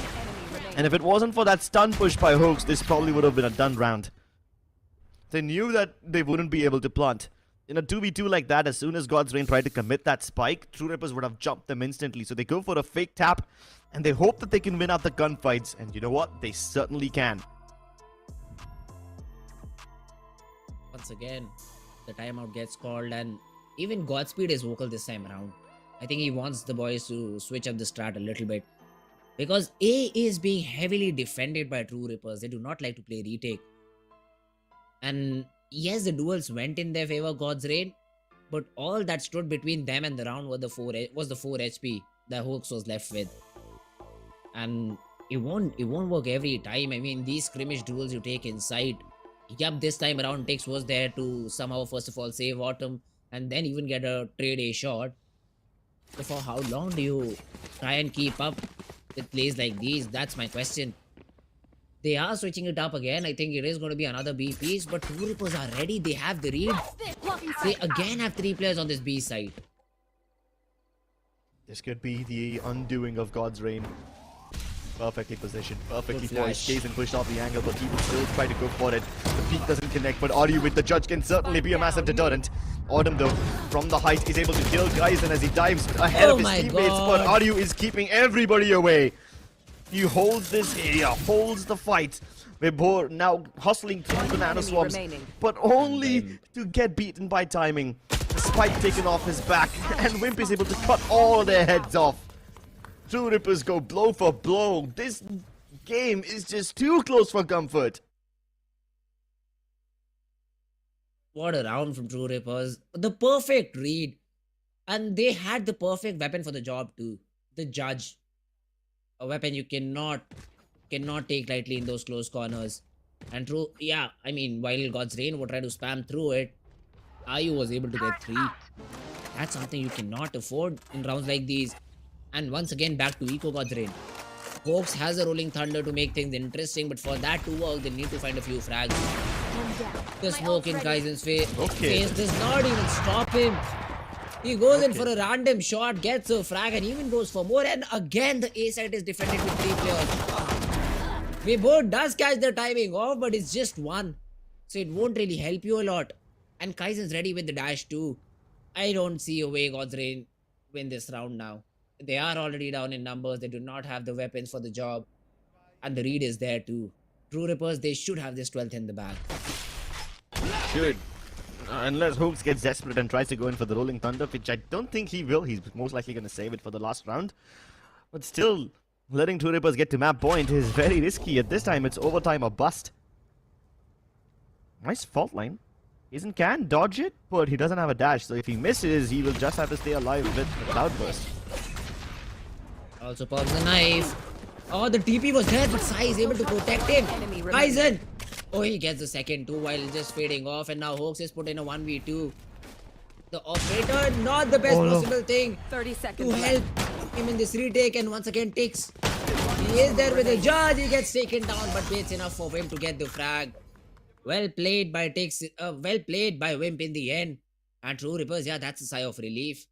And if it wasn't for that stun push by Hawks, this probably would have been a done round. They knew that they wouldn't be able to plant. In a 2v2 like that, as soon as God's Reign tried to commit that spike, True Rippers would have jumped them instantly. So they go for a fake tap, and they hope that they can win out the gunfights. And you know what? They certainly can. Once again, the timeout gets called, and even Godspeed is vocal this time around. I think he wants the boys to switch up the strat a little bit, because A is being heavily defended by True Rippers. They do not like to play retake. And yes, the duels went in their favor, God's Reign, but all that stood between them and the round was the 4 HP that Hawks was left with. And it won't work every time. I mean, these scrimmage duels you take inside. Yup, this time around Tix was there to somehow first of all save Autumn and then even get a trade A shot. So for how long do you try and keep up with plays like these? That's my question. They are switching it up again. I think it is going to be another B piece, but True Rippers are ready. They have the read. They again have 3 players on this B side. This could be the undoing of God's Reign. Perfectly positioned, perfectly poised. Kaizen pushed off the angle, but he will still try to go for it. The peak doesn't connect, but Aryu with the judge can certainly be a massive deterrent. Autumn, though, from the height is able to kill Kaizen as he dives ahead of his teammates, but Aryu is keeping everybody away. He holds this area, holds the fight. Vibor now hustling through the nano swarms, but only to get beaten by timing. The spike taken off his back, and Wimp is able to cut all their heads off. True Rippers go blow for blow. This game is just too close for comfort. What a round from True Rippers. The perfect read. And they had the perfect weapon for the job too. The judge. A weapon you cannot take lightly in those close corners. And True, yeah, I mean, while God's Reign would try to spam through it, Ayu was able to get 3. That's something you cannot afford in rounds like these. And once again, back to Eco God's Reign. Hawks has a Rolling Thunder to make things interesting, but for that to work, they need to find a few frags. The smoke in Kaizen's face does not even stop him. He goes in for a random shot, gets a frag, and even goes for more. And again, the A side is defended with 3 players. Vibor does catch the timing off, but it's just 1. So it won't really help you a lot. And Kaizen's ready with the dash too. I don't see a way God's Reign win this round now. They are already down in numbers. They do not have the weapons for the job. And the read is there too. True Rippers, they should have this 12th in the bag. Should. Unless Hooks gets desperate and tries to go in for the Rolling Thunder, which I don't think he will. He's most likely going to save it for the last round. But still, letting True Rippers get to map point is very risky. At this time, it's overtime or bust. Nice fault line. Isn't can dodge it, but he doesn't have a dash, so if he misses, he will just have to stay alive with the Cloudburst. Also pops the knife. Oh, the TP was there, but Sai is able to protect him. Ryzen! Oh, he gets the second too while just fading off, and now Hoax is put in a 1v2. The operator, not the best possible thing 30 seconds to help him in this retake, and once again takes. He is there with the judge, he gets taken down, but waits enough for him to get the frag. Well played by Wimp in the end. And True Rippers, yeah, that's a sigh of relief.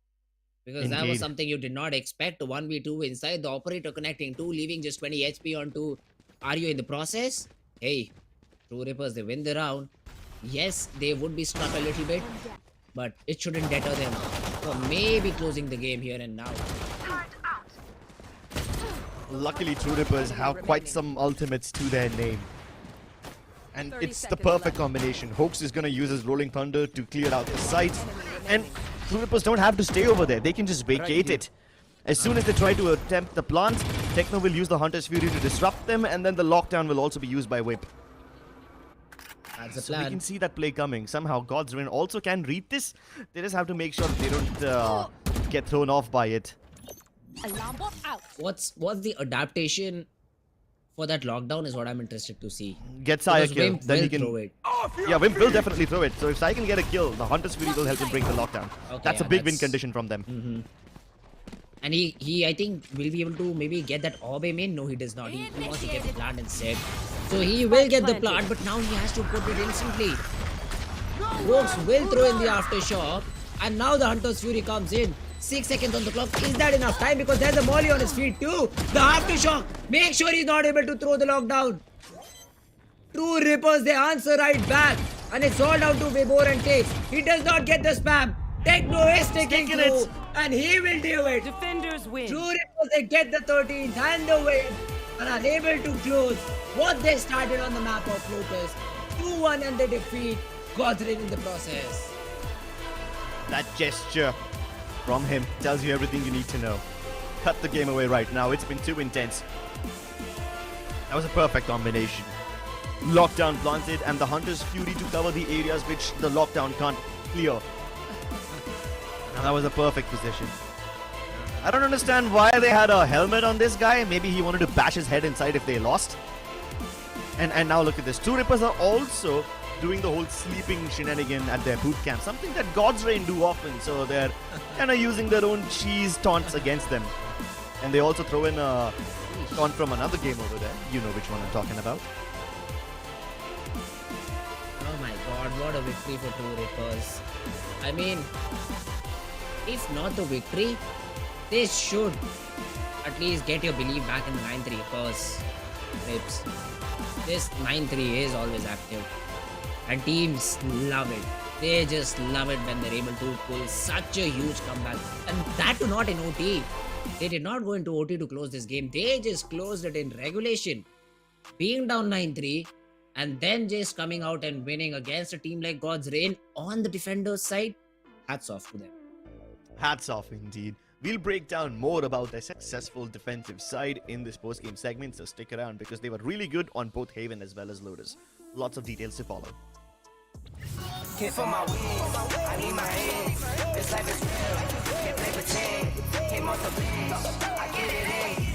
Because that was something you did not expect. 1v2 inside, the operator connecting 2, leaving just 20 HP on 2. Are you in the process? Hey, True Rippers, they win the round. Yes, they would be struck a little bit, but it shouldn't deter them from maybe closing the game here and now. Luckily, True Rippers have quite some ultimates to their name. And it's the perfect combination. Hoax is going to use his Rolling Thunder to clear out the site. And True Rippers don't have to stay over there. They can just vacate it. As soon as they try to attempt the plant, Techno will use the Hunter's Fury to disrupt them, and then the lockdown will also be used by Wimp. That's the So plan. we can see that play coming. Somehow God's Reign also can read this. They just have to make sure they don't get thrown off by it. Alarm bot out. What's the adaptation for that lockdown is what I'm interested to see. Get Sai a Because kill, Wimp then will he can. throw it. Yeah, Wimp will definitely throw it. So if Sai can get a kill, the Hunter's Fury will help him break the lockdown. Okay, That's a yeah, big win that's- condition from them. And he I think will be able to maybe get that orb main. No, he does not. He wants to get the plant instead. So he will get the plant, but now he has to put it instantly. Rogues will throw in the aftershock, and now the Hunter's Fury comes in. 6 seconds on the clock. Is that enough time? Because there's a Molly on his feet too. The aftershock. Make sure he's not able to throw the lockdown. True Rippers, they answer right back. And it's all down to Vibor and Takes. He does not get the spam. Techno is taking it. And he will do it. Defenders win. True Rippers, they get the 13th and the win. And are able to close what they started on the map of Lotus. 2-1 and they defeat God's Reign in the process. That gesture from him tells you everything you need to know. Cut the game away right now. It's been too intense. That was a perfect combination. Lockdown planted and the Hunter's Fury to cover the areas which the lockdown can't clear. Now that was a perfect position. I don't understand why they had a helmet on this guy. Maybe he wanted to bash his head inside if they lost. And now look at this. True Rippers are also doing the whole sleeping shenanigan at their boot camp. Something that God's Reign do often. So they're kind of using their own cheese taunts against them. And they also throw in a taunt from another game over there. You know which one I'm talking about. Oh my god, what a victory for True Rippers. I mean, if not the victory, they should at least get your belief back in the 9-3 because Rips, this 9-3 is always active. And teams love it. They just love it when they're able to pull such a huge comeback. And that too not in OT. They did not go into OT to close this game. They just closed it in regulation. Being down 9-3 and then just coming out and winning against a team like God's Reign on the defenders' side. Hats off to them. Hats off indeed. We'll break down more about their successful defensive side in this post-game segment, so stick around because they were really good on both Haven as well as Lotus. Lots of details to follow. Hit for my wins, I need my hands. This life is real, can't play pretend. Came off the bench, I get it in.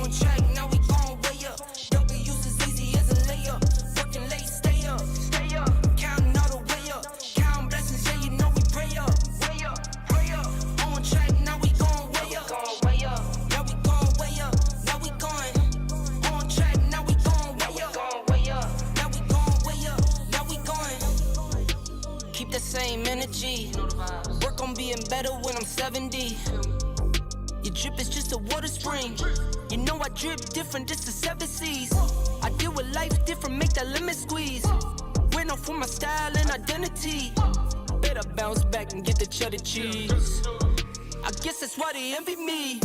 On track, now we gon' way up. W's as easy as a layup. Working late, stay up, stay up. Counting all the way up. Counting blessings, yeah, you know we pray up, way up, pray up. On track, now we gon' way up, way up. Now we gon' way up, now we going. On track, now we gon' way up, way up. Now we gon' way up, now we going. Keep the same energy. Work on being better when I'm 70. Your drip is just a water spring. You know I drip different, just the 7 C's. I deal with life different, make that limit squeeze. Went off for my style and identity. Better bounce back and get the cheddar cheese. I guess that's why they envy me.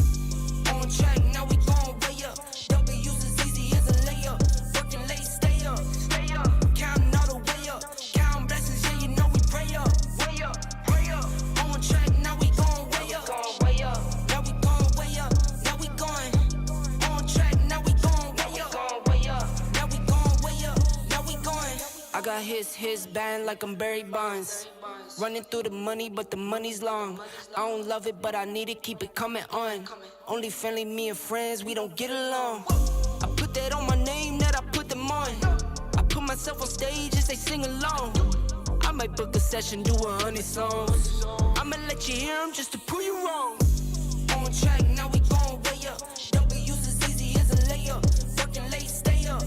On track, now we gon' way up. W's as easy as a layup. Working late, stay up. Counting all the way up. Counting blessings, yeah, you know we pray up. Way up, pray up. On track, now we gon' way up. Now we gon' way up. Now we going. On track, now we gon' way up. Now we gon' way up. Now we going. I got his band like I'm Barry Bonds. Running through the money, but the money's long. I don't love it, but I need it, keep it coming on. Only friendly, me and friends, we don't get along. I put that on my name, that I put them on. I put myself on stage as they sing along. I might book a session, do 100 songs. I'ma let you hear them just to prove you wrong. On track, now we gon' way up. W's as easy as a layup. Working late, stay up.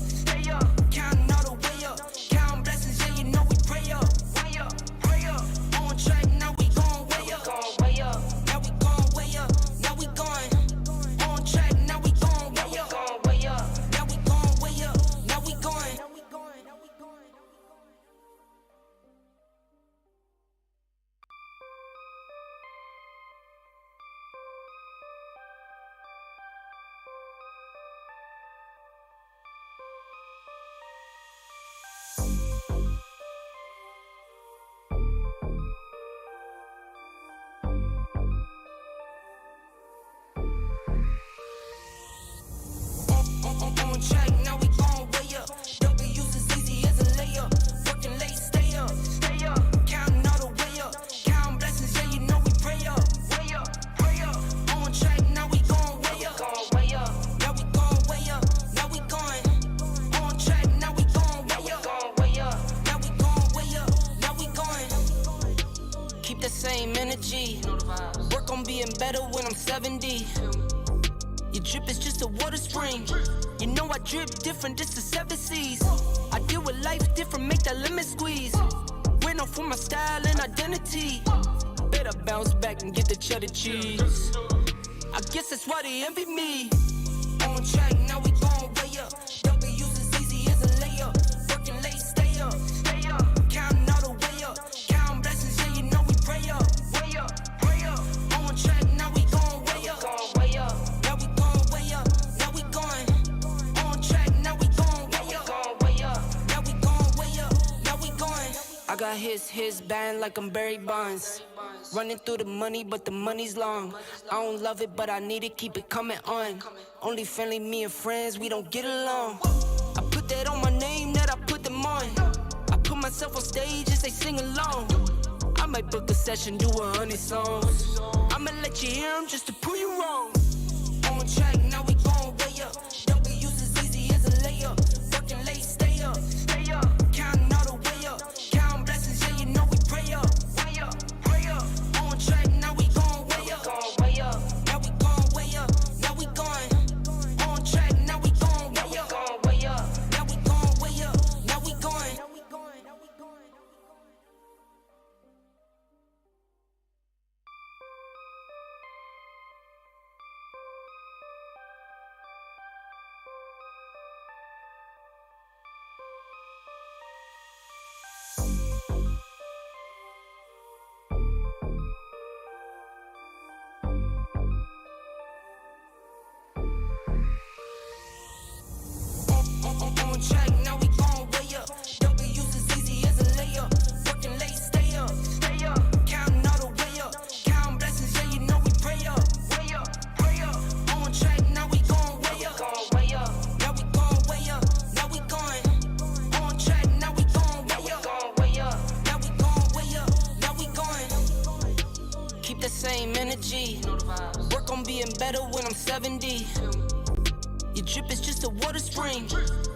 Counting all the way up. Counting blessings, yeah, you know we pray up. Pray up. On track, now we gon' way up. Now we gon' way up. Now we going. On track, now we gon' way up. Now we gon' way up. Now we going. On track, now we gon' way up. W's as easy as a layup. Working late, stay up. Counting all the way up. Counting blessings, yeah, you know we pray up. Pray up. On track, now we gon' way up. Now we gon' way up. Now we going. On track, now we gon' way up. Now we gon' way up. Now we going. Keep the same energy. Work on being better when I'm 70. Your drip is just a water spring. You know I drip different, this the 7 C's. I deal with life different, make that lemon squeeze. Went off for my style and identity. Better bounce back and get the cheddar cheese. I guess that's why they envy me. On track, now we gon' way up. W's as easy as a layup. Working late, stay up. Counting all the way up. Counting blessings, yeah, you know we pray up. Pray up. On track, now we gon' way up. Now we gon' way up. Now we going. On track, now we gon' way up. Now we gon' way up. Now we going. I got his band like I'm Barry Bonds. Running through the money, but the money's long. I don't love it, but I need it, keep it coming on. Only friendly, me and friends, we don't get along. I put that on my name, that I put them on. I put myself on stage as they sing along. I might book a session, do 100 songs. I'ma let you hear them just to prove you wrong. On track, now we gon' way up. W's as easy as a layup. Working late, stay up. Counting all the way up. Counting blessings, yeah, you know we pray up. Pray up. On track, now we gon' way up. Now we gon' way up. Now we going. On track, now we gon' way up. Now we gon' way up. Now we going. On track, now we gon' way up. W's as easy as a layup. Working late, stay up. Counting all the way up. Counting blessings, yeah, you know we pray up. Pray up. On track, now we gon' way up. Now we gon' way up. Now we going. On track, now we gon' way up. Now we gon' way up. Now we going. Keep the same energy. Work on being better when I'm 70. Your drip is just a water spring.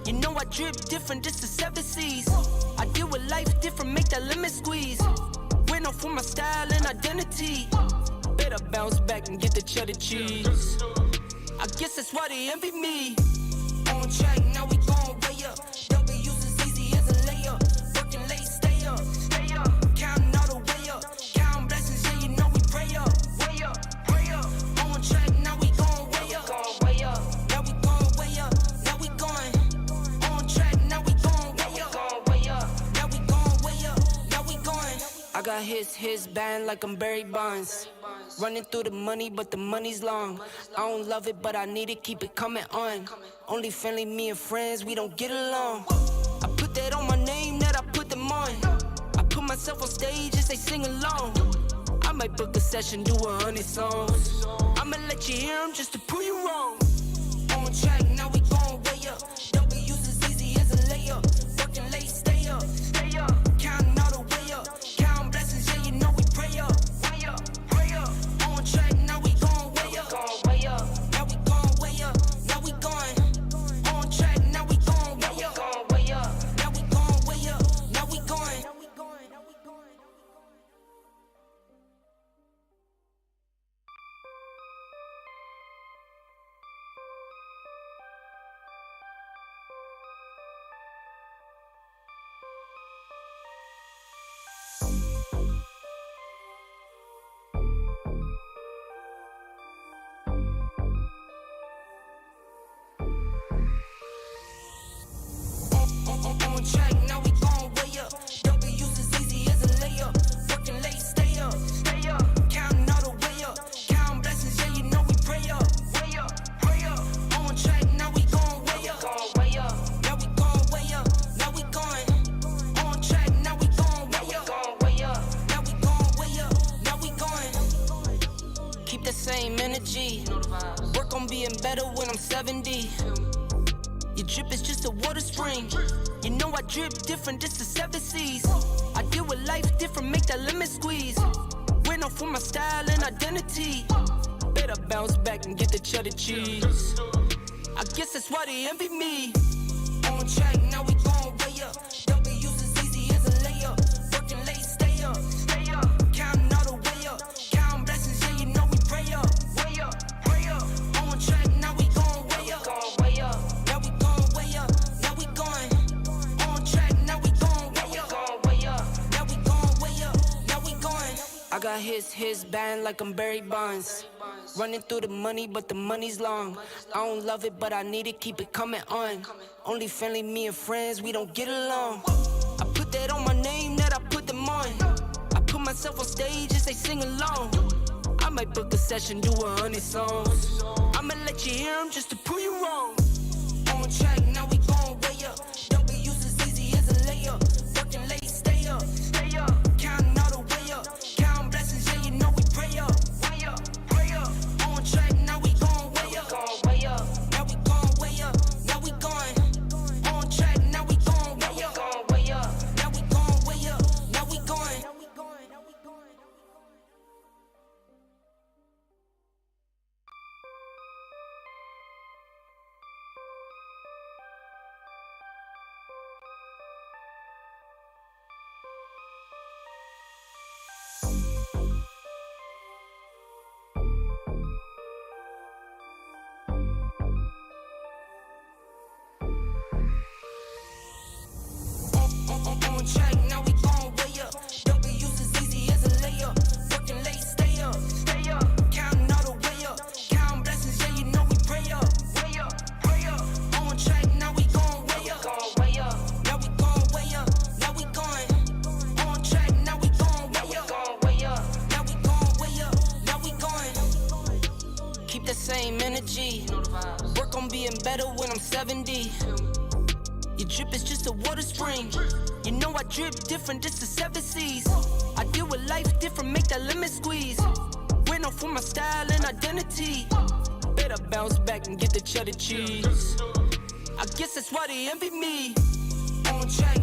You know I drip different, this the 7 C's. I deal with life different, make that lemon squeeze. Went off for my style and identity. Better bounce back and get the cheddar cheese. I guess that's why they envy me. On track, now we gon' way up. W's as easy as a layup. Working late, stay up. Counting all the way up. Counting blessings, yeah, you know we pray up. Pray up. On track, now we gon' way up. Now we gon' way up. Now we going. On track, now we gon' way up. Now we gon' way up. Now we going. I got his band like I'm Barry Bonds. Running through the money, but the money's long. I don't love it, but I need it, keep it coming on. Only friendly, me and friends, we don't get along. I put that on my name, that I put them on. I put myself on stage as they sing along. I might book a session, do 100 songs. I'ma let you hear them just to prove you wrong. On track, now we going way up. W's as easy as a layup. Working late, stay up. Counting all the way up. Counting blessings, yeah, you know we pray up. Pray up. On track, now we going way up. Now we going way up. Now we going. On track, now we going way up. Now we going way up. Now we going. On track, now we going way up. W's as easy as a layup. Working late, stay up. Counting all the way up. Counting blessings, yeah, you know we pray up. Pray up. On track, now we going way up. Now we going way up. Now we going. On track, now we going way up. Now we going way up. Now we going. Keep the same energy. Work on being better when I'm 70. Your drip is just a water spring. You know I drip different, this the 7 C's. I deal with life different, make that lemon squeeze. Went off for my style and identity. Better bounce back and get the cheddar cheese. I guess that's why they envy me. On track, now we going way up. W's as easy as a layup. Working late, stay up. Counting all the way up. Counting blessings, yeah, you know we pray up. Pray up. On track, now we going way up. Now we going way up. Now we going. On track, now we going way up. Now we going way up. Now we going. I got his band like I'm Barry Bonds. Running through the money, but the money's long. I don't love it, but I need it, keep it coming on. Only friendly, me and friends, we don't get along. I put that on my name, that I put them on. I put myself on stage as they sing along. I might book a session, do 100 songs. I'ma let you hear them just to prove you wrong. On track, now we going way up. W's as easy as a layup. Working late, stay up. Counting all the way up. Counting blessings, yeah, you know we pray up. Pray up. On track, now we going way up. Now we going way up. Now we going. On track, now we going way up. Now we going way up. Now we going. On track, now we going way up. W's as easy as a layup. Working late, stay up. Counting all the way up. Counting blessings, yeah, you know we pray up. Pray up. On track, now we going way up. Now we going way up. Now we going. On track, now we going way up. Now we going way up. Now we going. Keep the same energy. Work on being better when I'm 70. Your drip is just a water spring. You know I drip different, this the 7 C's. I deal with life different, make that lemon squeeze. Went off for my style and identity. Better bounce back and get the cheddar cheese. I guess that's why they envy me. On track,